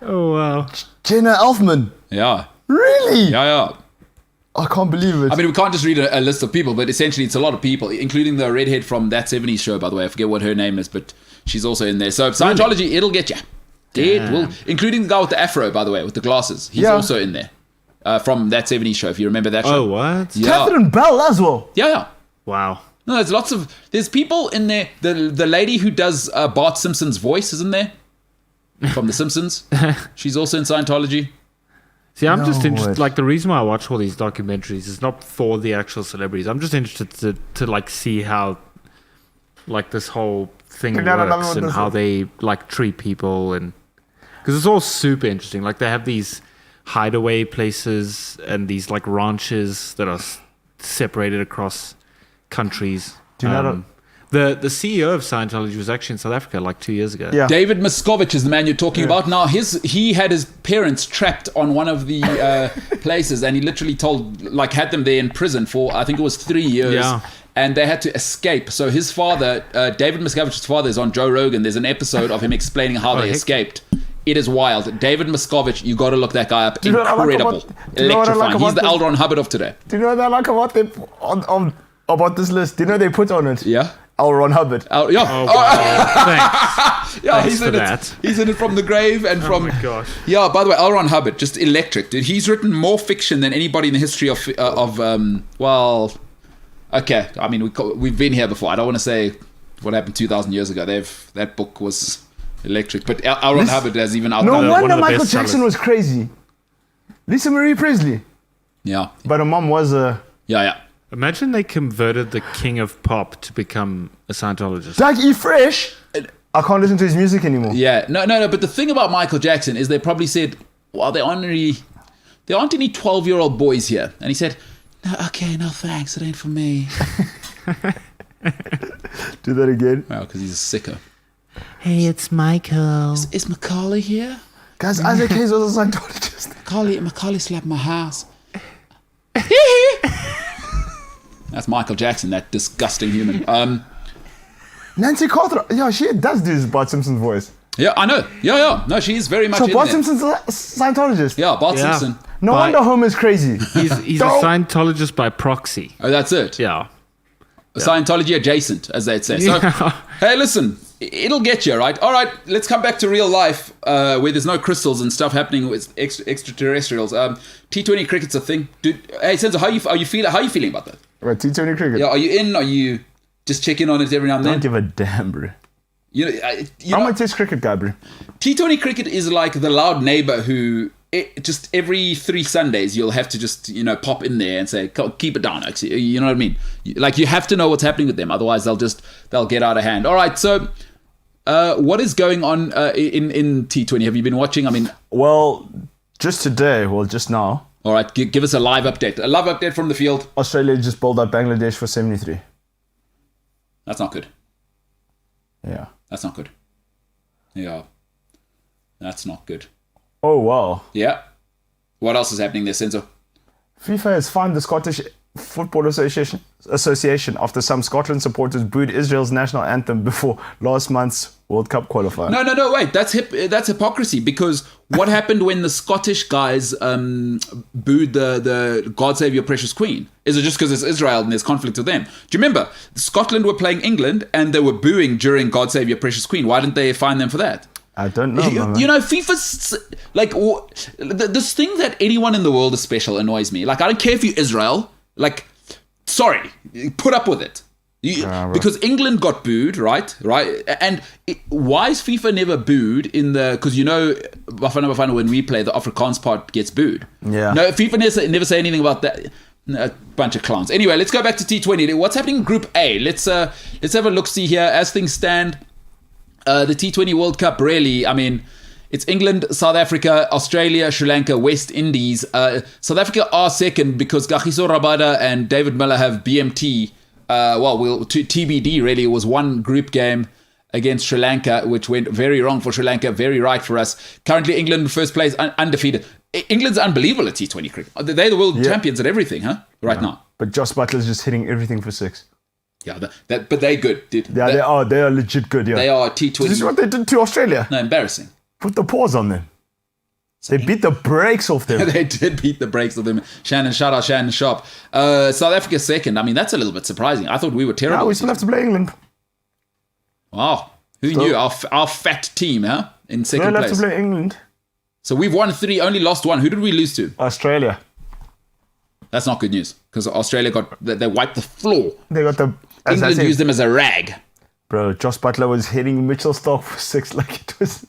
Oh, wow. Jenna Elfman. Yeah. Really? Yeah. I can't believe it. I mean, we can't just read a list of people, but essentially it's a lot of people, including the redhead from That 70s Show, by the way. I forget what her name is, but she's also in there. So Scientology, it'll get you. It will. Including the guy with the afro, by the way, with the glasses. He's also in there. From That 70s Show, if you remember that show. Oh, what? Yeah. Catherine Bell as well. Yeah. Wow. No, there's people in there. The lady who does Bart Simpson's voice is in there. From The Simpsons. She's also in Scientology. See, I'm just interested. Like, the reason why I watch all these documentaries is not for the actual celebrities. I'm just interested to like see how, like, this whole thing works and how they like treat people, and because it's all super interesting. Like, they have these hideaway places and these like ranches that are separated across countries. Do you know the CEO of Scientology was actually in South Africa like 2 years ago. Yeah. David Miscovich is the man you're talking about. Now, he had his parents trapped on one of the places, and he literally had them there in prison for, I think it was 3 years. Yeah. And they had to escape. So his father, David Miscovich's father, is on Joe Rogan. There's an episode of him explaining how they escaped. It is wild. David Miscovich, you got to look that guy up. Incredible. Electrifying. He's the L. Ron Hubbard of today. Do you know what I like about them about this list? Do you know they put on it? Yeah. L. Ron Hubbard. Yeah. Oh, wow. Thanks. Yeah, Thanks he's for in that. it. He's in it from the grave and from. Oh my gosh. Yeah. By the way, L. Ron Hubbard, just electric, dude. He's written more fiction than anybody in the history of well, okay. I mean, we've been here before. I don't want to say what happened 2,000 years ago. That book was electric, but L. Ron Hubbard has even out. No one wonder of the Michael best Jackson sellers. was crazy. Lisa Marie Presley. Yeah. But her mom was a. Yeah. Imagine they converted the king of pop to become a Scientologist. Doug E. Fresh. I can't listen to his music anymore. Yeah. No. But the thing about Michael Jackson is they probably said, well, there aren't any 12-year-old boys here. And he said, no, thanks. It ain't for me. Do that again. Well, because he's a sicko. Hey, it's Michael. Is Macaulay here? Guys, Isaac Hayes was a Scientologist. Macaulay slapped my house. That's Michael Jackson, that disgusting human. Nancy Carter. Yeah, she does do Bart Simpson's voice. Yeah, I know. Yeah. No, she is very much So in Bart there. Simpson's a Scientologist. Yeah, Bart Yeah. Simpson. No wonder Homer's crazy. He's a Scientologist by proxy. Oh, that's it. Yeah. Scientology adjacent, as they'd say. So, Yeah. hey, listen, it'll get you, right? All right, let's come back to real life, where there's no crystals and stuff happening with extraterrestrials. T20 cricket's a thing. Hey, Senzo, how you feeling about that? Right, T20 cricket. Yeah, are you in? Are you just checking on it every now and then? Don't give a damn, bro. I'm a test cricket guy, bro. T20 cricket is like the loud neighbor who just every 3 Sundays you'll have to just pop in there and say, keep it down. Actually, you know what I mean? Like, you have to know what's happening with them, otherwise they'll get out of hand. All right, so what is going on in T20? Have you been watching? I mean, well, just now. All right, give us a live update. A live update from the field. Australia just bowled out Bangladesh for 73. That's not good. Yeah. That's not good. Yeah. That's not good. Oh, wow. Yeah. What else is happening there, Senzo? FIFA has fined the Scottish Football Association after some Scotland supporters booed Israel's national anthem before last month's World Cup qualifier. No, wait. That's hypocrisy, because what happened when the Scottish guys booed the God Save Your Precious Queen? Is it just because it's Israel and there's conflict with them? Do you remember? Scotland were playing England and they were booing during God Save Your Precious Queen. Why didn't they fine them for that? I don't know. FIFA's like this thing that anyone in the world is special annoys me. Like, I don't care if you're Israel. Like, sorry, put up with it. Because England got booed, right? And why is FIFA never booed in the? Because Bafana when we play, the Afrikaans part gets booed. Yeah. No, FIFA never say anything about that. A bunch of clowns. Anyway, let's go back to T20. What's happening in Group A? Let's have a look. See here as things stand. The T20 World Cup, really, I mean, it's England, South Africa, Australia, Sri Lanka, West Indies. South Africa are second because Kagiso Rabada and David Miller have BMT. TBD, really. It was one group game against Sri Lanka, which went very wrong for Sri Lanka, very right for us. Currently, England first place, undefeated. England's unbelievable at T20 cricket. They're the world champions at everything, huh? Right now. But Josh Butler's just hitting everything for 6. Yeah, but they're good, dude. Yeah, they are legit good, yeah. They are T20. This is what they did to Australia. No, embarrassing. Put the paws on them. They beat the brakes off them. They did beat the brakes off them. Shout out Shannon Sharp. South Africa second. I mean, that's a little bit surprising. I thought we were terrible. No, we still have to play England. Wow. Who knew? Our fat team, huh? In second place. We'll have to play England. So we've won 3, only lost 1. Who did we lose to? Australia. That's not good news because Australia they wiped the floor. They got the... England used them as a rag. Bro, Josh Butler was hitting Mitchell Starc for 6 like it was...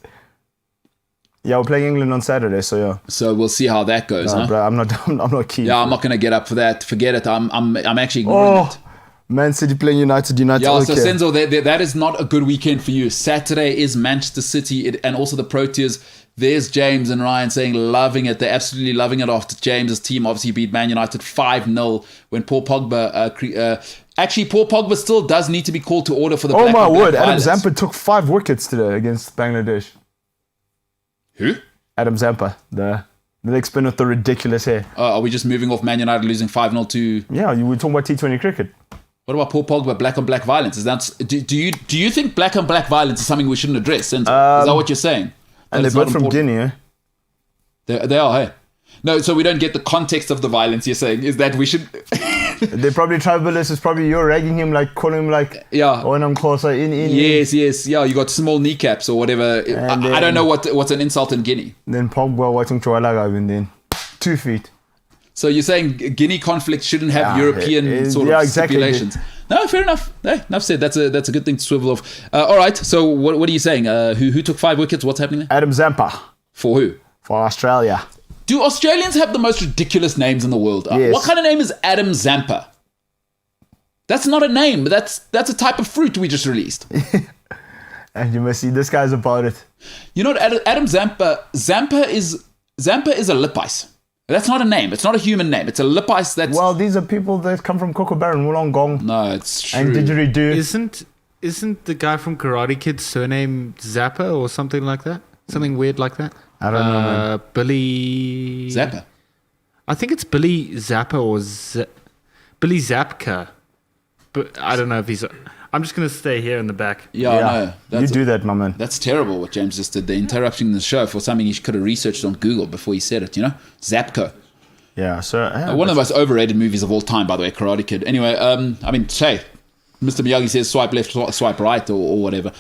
Yeah, we're playing England on Saturday, so yeah. So we'll see how that goes, huh? Bro, I'm not keen. Yeah, I'm not going to get up for that. Forget it. I'm actually ignoring it. Man City playing United. Yeah, okay. so Senzo, that is not a good weekend for you. Saturday is Manchester City and also the Proteas. There's James and Ryan saying loving it. They're absolutely loving it after James's team obviously beat Man United 5-0 when Paul Pogba... Actually, Paul Pogba still does need to be called to order for the black on black word. Adam violence. Zampa took 5 wickets today against Bangladesh. Who? Adam Zampa, the leg spin with the ridiculous hair. Are we just moving off Man United losing 5-0 to... Yeah, you were talking about T20 cricket. What about Paul Pogba, black on black violence? Is that do you think black on black violence is something we shouldn't address? Is that what you're saying? And they're both from Guinea, eh? They are, hey? No, so we don't get the context of the violence you're saying. Is that we should... They're probably tribalists. It's probably you're ragging him, like calling him like... Yeah. When I'm closer, Yes. Yeah, you got small kneecaps or whatever. I don't know what's an insult in Guinea. Then Pogba watching Chualaga and then 2 feet. So you're saying Guinea conflict shouldn't have European stipulations? No, fair enough. Hey, enough said. That's a good thing to swivel off. All right. So what are you saying? Who took 5 wickets? What's happening there? Adam Zampa. For who? For Australia. Do Australians have the most ridiculous names in the world? Yes. What kind of name is Adam Zampa? That's not a name. That's a type of fruit we just released. And you must see this guy's about it. You know what? Adam Zampa is a lip ice. That's not a name. It's not a human name. It's a lip ice that's... Well, these are people that come from Kookaburra and Wollongong. No, it's true. And didgeridoo. Isn't the guy from Karate Kid's surname Zappa or something like that? Something weird like that? I don't know, man. Billy... Zappa. I think it's Billy Zappa or Billy Zapka. But I don't know if he's... I'm just going to stay here in the back. Yeah. No, you do that, my man. That's terrible what James just did. They're interrupting the show for something he could have researched on Google before he said it, you know? Zapko. Yeah, so... Yeah, one of the most overrated movies of all time, by the way, Karate Kid. Anyway, Mr. Miyagi says swipe left, swipe right, or whatever.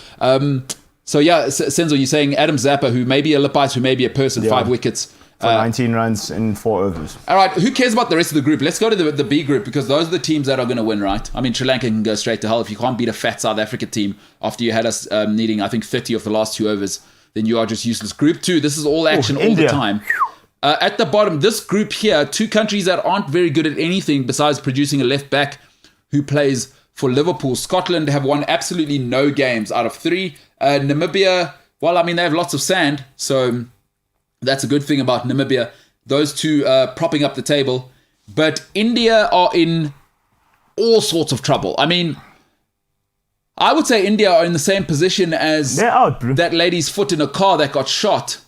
So yeah, Senzo, you're saying Adam Zappa, who may be a lip ice, who may be a person, 5 wickets. For 19 runs in 4 overs. All right, who cares about the rest of the group? Let's go to the B group because those are the teams that are going to win, right? I mean, Sri Lanka can go straight to hell. If you can't beat a fat South Africa team after you had us needing, I think, 30 of the last 2 overs, then you are just useless. Group 2, this is all action all the time. At the bottom, this group here, 2 countries that aren't very good at anything besides producing a left back who plays for Liverpool. Scotland have won absolutely no games out of 3. Namibia, well, I mean, they have lots of sand, so that's a good thing about Namibia. Those 2 propping up the table. But India are in all sorts of trouble. I mean, I would say India are in the same position as they're out, bro. That lady's foot in a car that got shot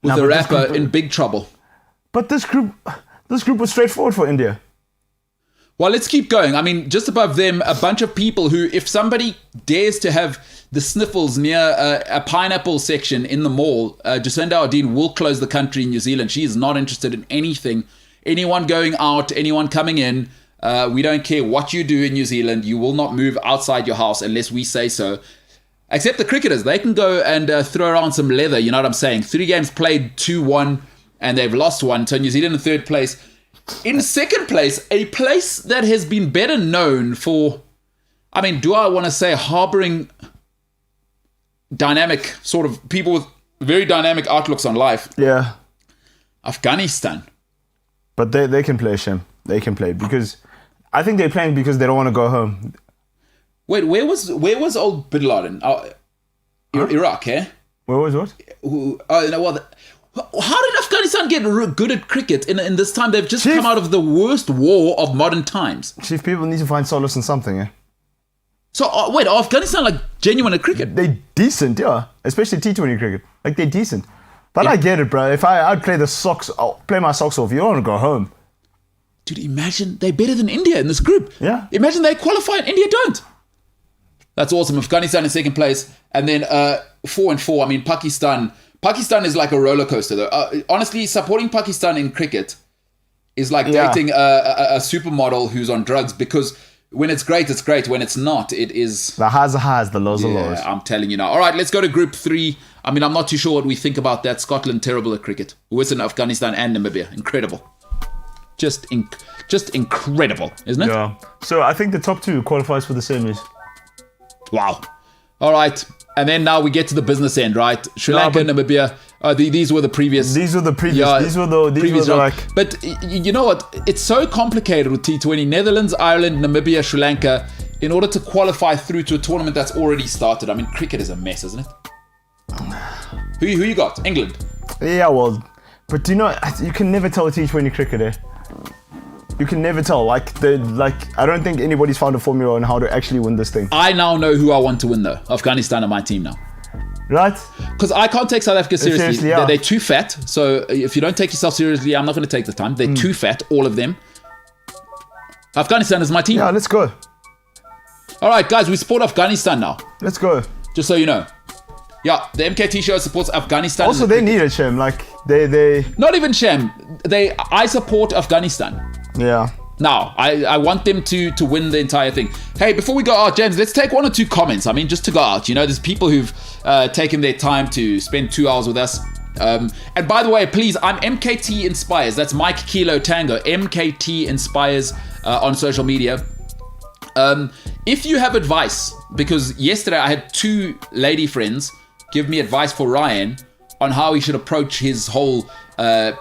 with a rapper in big trouble. But this group was straightforward for India. Well, let's keep going. I mean, just above them, a bunch of people who, if somebody dares to have the sniffles near a pineapple section in the mall, Jacinda Ardern will close the country in New Zealand. She is not interested in anything. Anyone going out, anyone coming in, we don't care what you do in New Zealand. You will not move outside your house unless we say so. Except the cricketers. They can go and throw around some leather. You know what I'm saying? 3 games played, 2-1, and they've lost 1. So New Zealand in 3rd place. In 2nd place, a place that has been better known for, I mean, do I want to say harboring dynamic sort of people with very dynamic outlooks on life? Yeah. Afghanistan. But they can play, Shem. They can play because I think they're playing because they don't want to go home. Wait, where was old Bin Laden? Iraq, eh? Where was what? How did Afghanistan get good at cricket in this time? They've just come out of the worst war of modern times. Chief, people need to find solace in something, yeah? So, wait, are Afghanistan like genuine at cricket? They're decent, yeah. Especially T20 cricket. Like, they're decent. But I get it, bro. If I'd play my socks off, you don't want to go home. Dude, imagine they're better than India in this group. Yeah. Imagine they qualify and India don't. That's awesome. Afghanistan in second place. And then 4-4. I mean, Pakistan is like a roller coaster, though. Honestly, supporting Pakistan in cricket is like dating a supermodel who's on drugs, because when it's great, it's great. When it's not, it is... The highs are highs, the lows are lows. I'm telling you now. All right, let's go to Group 3. I mean, I'm not too sure what we think about that. Scotland, terrible at cricket. Western Afghanistan and Namibia. Incredible. Just incredible, isn't it? Yeah. So I think the top 2 qualifies for the semis. Wow. All right. And then now we get to the business end, right? Sri Lanka, Namibia. These were the previous. These were the previous. Yeah, these were the like. But you know what? It's so complicated with T20. Netherlands, Ireland, Namibia, Sri Lanka, in order to qualify through to a tournament that's already started. I mean, cricket is a mess, isn't it? Who you got? England. Yeah, well, but you can never tell a T20 cricketer. You can never tell. I don't think anybody's found a formula on how to actually win this thing. I now know who I want to win, though. Afghanistan are my team now. Right? Because I can't take South Africa seriously. Seriously, yeah. They're too fat. So if you don't take yourself seriously, I'm not going to take the time. They're too fat, all of them. Afghanistan is my team. Yeah, let's go. All right, guys, we support Afghanistan now. Let's go. Just so you know. Yeah, the MKT Show supports Afghanistan. Also, they need a Shem. Like, they... Not even Shem. I support Afghanistan. Yeah. Now, I want them to win the entire thing. Hey, before we go out, James, let's take 1 or 2 comments. I mean, just to go out. You know, there's people who've taken their time to spend 2 hours with us. And by the way, please, I'm MKT Inspires. That's Mike Kilo Tango. MKT Inspires on social media. If you have advice, because yesterday I had 2 lady friends give me advice for Ryan on how he should approach his whole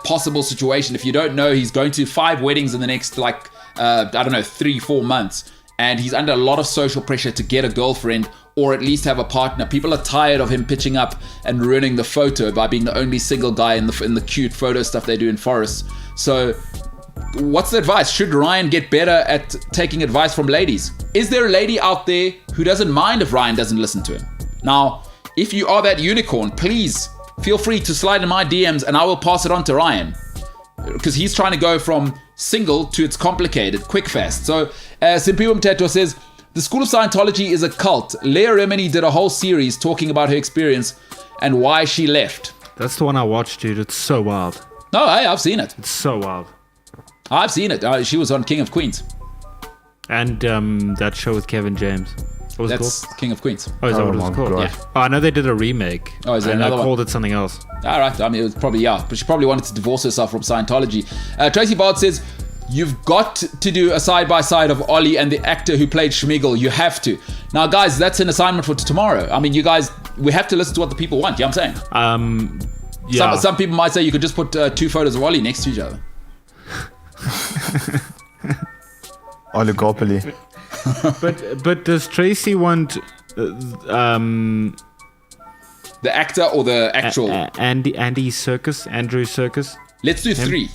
possible situation. If you don't know, he's going to 5 weddings in the next 3-4 months, and he's under a lot of social pressure to get a girlfriend or at least have a partner. People are tired of him pitching up and ruining the photo by being the only single guy in the cute photo stuff they do in forests. So what's the advice? Should Ryan get better at taking advice from ladies? Is there a lady out there who doesn't mind if Ryan doesn't listen to him? Now, if you are that unicorn, please feel free to slide in my DMs and I will pass it on to Ryan, because he's trying to go from single to it's complicated, quick, fast. So, Simpiwa Mteto says, the School of Scientology is a cult. Leah Remini did a whole series talking about her experience and why she left. That's the one I watched, dude. It's so wild. No, I've seen it. It's so wild. I've seen it. She was on King of Queens. And that show with Kevin James. What was it called? King of Queens. Oh, is that what it was called? God. Yeah. Oh, I know they did a remake. Oh, is there another one? They called it something else. All right. I mean, it was probably, but she probably wanted to divorce herself from Scientology. Tracy Bard says, you've got to do a side-by-side of Ollie and the actor who played Schmeagol. You have to. Now, guys, that's an assignment for tomorrow. I mean, you guys, we have to listen to what the people want. You know what I'm saying? Yeah. Some people might say you could just put 2 photos of Ollie next to each other. Oligopoly. But does Tracy want the actor or the actual Andrew Serkis? Let's do 3.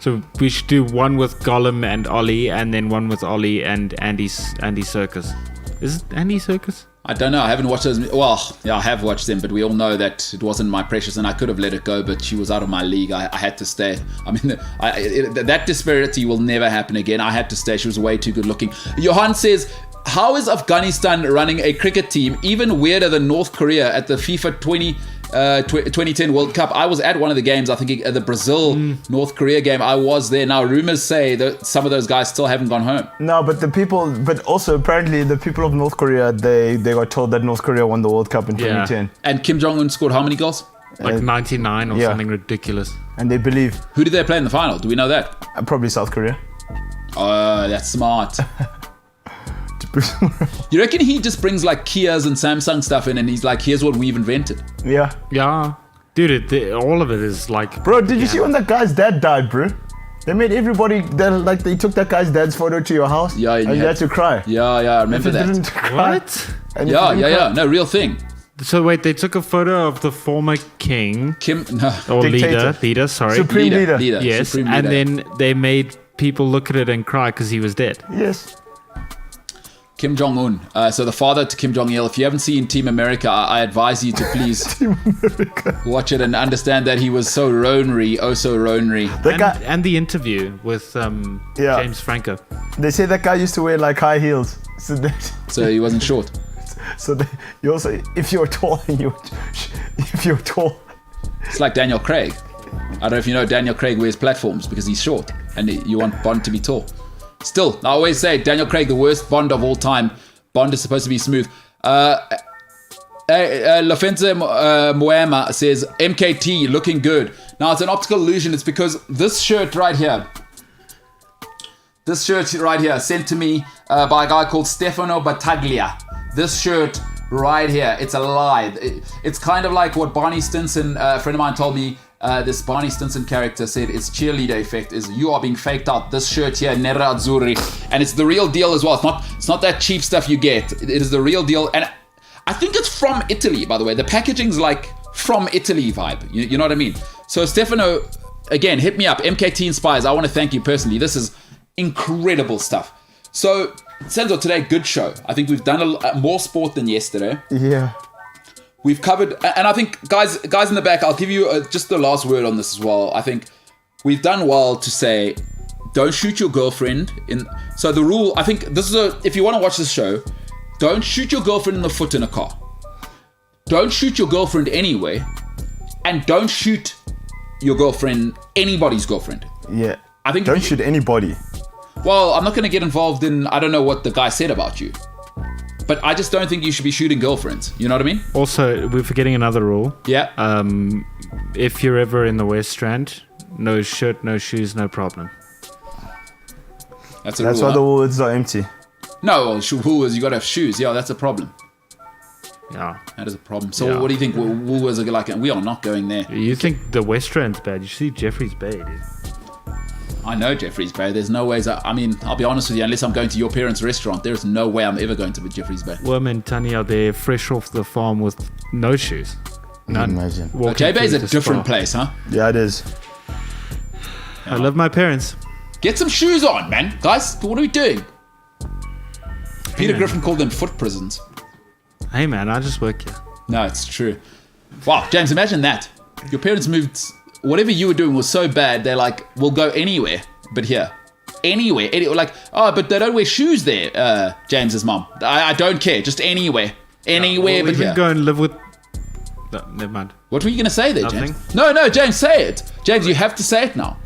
So we should do one with Gollum and Ollie, and then one with Ollie and Andy Serkis. Is it Andy Serkis? I don't know. I haven't watched those. Well, yeah, I have watched them, but we all know that it wasn't my precious, and I could have let it go, but she was out of my league. I had to stay. I mean, that disparity will never happen again. I had to stay. She was way too good looking. Johan says, how is Afghanistan running a cricket team even weirder than North Korea at the FIFA 2010 World Cup? I was at one of the games, I think the Brazil North Korea game. I was there. Now rumors say that some of those guys still haven't gone home. No, but also apparently the people of North Korea, they got told that North Korea won the World Cup in 2010. And Kim Jong-un scored how many goals? Like 99 or something ridiculous. And they believe. Who did they play in the final? Do we know that? Probably South Korea. Oh, that's smart. You reckon he just brings like Kias and Samsung stuff in and he's like, here's what we've invented? Yeah. Yeah. Dude, all of it is like... Bro, did you see when that guy's dad died, bro? They made everybody, they took that guy's dad's photo to your house. Yeah. And you had to cry. Yeah, I remember that. What? Yeah. No, real thing. So wait, they took a photo of the former king or Dictator. leader, sorry. Supreme leader. Yes, Supreme and leader. then they made people look at it and cry because he was dead. Yes. Kim Jong-un. So the father to Kim Jong-il. If you haven't seen Team America, I advise you to please watch it and understand that he was so ronery, so ronery. And the interview with James Franco. They say that guy used to wear like high heels. So he wasn't short. So you also, if you're tall, It's like Daniel Craig. I don't know if you know Daniel Craig wears platforms because he's short and you want Bond to be tall. Still, I always say Daniel Craig, the worst Bond of all time. Bond is supposed to be smooth. Lofenza Moema says, MKT looking good. Now, it's an optical illusion. It's because this shirt right here, sent to me by a guy called Stefano Battaglia. This shirt right here, it's a lie. It's kind of like what Barney Stinson, a friend of mine told me, this Barney Stinson character said its cheerleader effect is you are being faked out. This shirt here, Nerazzurri, and it's the real deal as well. It's not that cheap stuff you get. It is the real deal, and I think it's from Italy, by the way. The packaging's like from Italy vibe. You know what I mean? So Stefano, again, hit me up. MKT Inspires. I want to thank you personally. This is incredible stuff. So Senzo, today, good show. I think we've done more sport than yesterday. Yeah. We've covered, and I think, guys in the back, I'll give you just the last word on this as well. I think we've done well to say, don't shoot your girlfriend. So the rule, I think this is if you want to watch this show, don't shoot your girlfriend in the foot in a car. Don't shoot your girlfriend anyway, and don't shoot your girlfriend, anybody's girlfriend. Yeah. I think don't shoot anybody. Well, I'm not going to get involved in, I don't know what the guy said about you. But I just don't think you should be shooting girlfriends. You know what I mean? Also, we're forgetting another rule. Yeah. If you're ever in the West Strand, no shirt, no shoes, no problem. That's why the Woolworths are empty. No, Woolworths, you got to have shoes. Yeah, that's a problem. Yeah. That is a problem. So what do you think Woolworths are like? We are not going there. You think the West Strand's bad? You see Jeffrey's Bay, dude. I know Jeffrey's Bay. There's no ways. I'll be honest with you. Unless I'm going to your parents' restaurant, there's no way I'm ever going to Jeffrey's Bay. Worm and Tanya, they're fresh off the farm with no shoes. None. Imagine. J-Bay is a different place, huh? Yeah, it is. I love my parents. Get some shoes on, man. Guys, what are we doing? Peter Griffin called them foot prisons. Hey, man, I just work here. No, it's true. Wow, James, imagine that. Your parents moved... Whatever you were doing was so bad, they're like, we'll go anywhere but here. Anywhere. Like, oh, but they don't wear shoes there, James's mom. I don't care. Just anywhere. Anywhere but here. Go and live with... No, never mind. What were you going to say there, Nothing. James? No, James, say it. James, you have to say it now.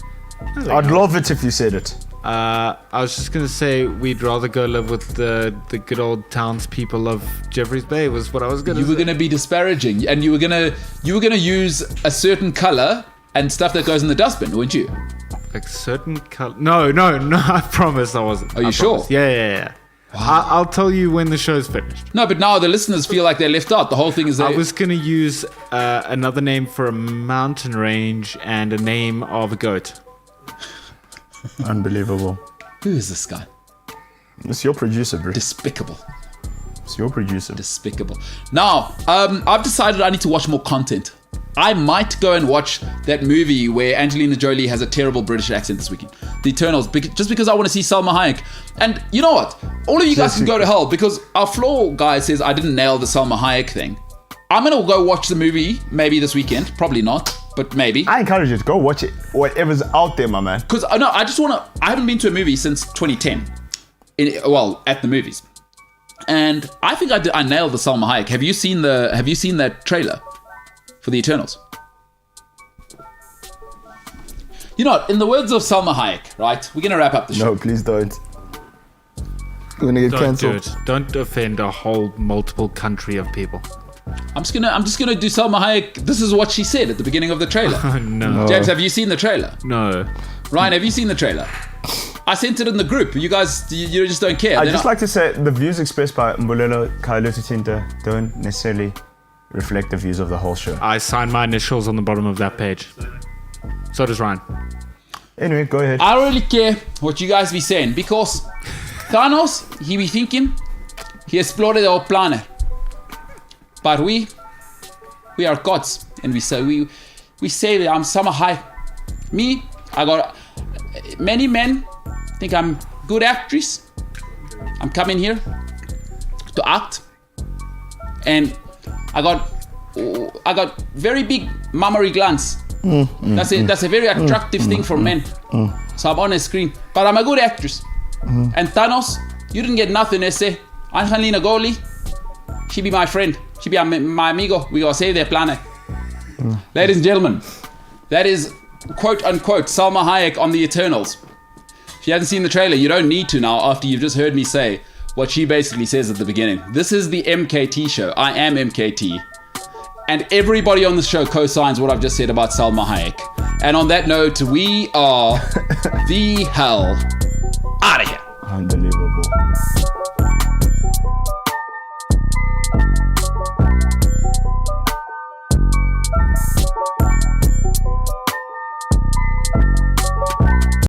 I'd love it if you said it. I was just going to say we'd rather go live with the good old townspeople of Jeffrey's Bay was what I was going to say. You were going to be disparaging and you were going to use a certain color and stuff that goes in the dustbin, weren't you? Like certain color? No, I promise I wasn't. Are you sure? Yeah. Wow. I'll tell you when the show's finished. No, but now the listeners feel like they're left out. The whole thing is I was going to use another name for a mountain range and a name of a goat. Unbelievable. Who is this guy? It's your producer, bro. Despicable. It's your producer. Despicable. Now, I've decided I need to watch more content. I might go and watch that movie where Angelina Jolie has a terrible British accent this weekend. The Eternals, just because I want to see Salma Hayek. And you know what? All of you guys can go to hell because our floor guy says I didn't nail the Salma Hayek thing. I'm going to go watch the movie maybe this weekend. Probably not, but maybe. I encourage you to go watch it. Whatever's out there, my man. Because I haven't been to a movie since 2010. At the movies. And I think I nailed the Salma Hayek. Have you seen that trailer for the Eternals? You know, in the words of Salma Hayek, right? We're going to wrap up the show. No, please don't. We're going to get cancelled. Don't offend a whole multiple country of people. I'm just gonna do Salma Hayek. This is what she said at the beginning of the trailer. Oh, no. James, have you seen the trailer? No. Ryan, have you seen the trailer? I sent it in the group. You guys, you just don't care. I'd just like to say the views expressed by Mbulelo Kailututinta don't necessarily reflect the views of the whole show. I signed my initials on the bottom of that page. So does Ryan. Anyway, go ahead. I don't really care what you guys be saying because Thanos, he be thinking, he explored our planet. But we are gods, and we say that I'm Salma Hayek. Me, I got many men think I'm good actress. I'm coming here to act, and I got very big mammary glands. That's a very attractive thing for men. So I'm on a screen, but I'm a good actress. And Thanos, you didn't get nothing, ese. Angelina Jolie, she be my friend. She be my amigo. We gonna save their planet. Ladies and gentlemen, that is quote unquote Salma Hayek on the Eternals. If you haven't seen the trailer, you don't need to now after you've just heard me say what she basically says at the beginning. This is the MKT show. I am MKT. And everybody on the show co-signs what I've just said about Salma Hayek. And on that note, we are the hell out of here. Unbelievable.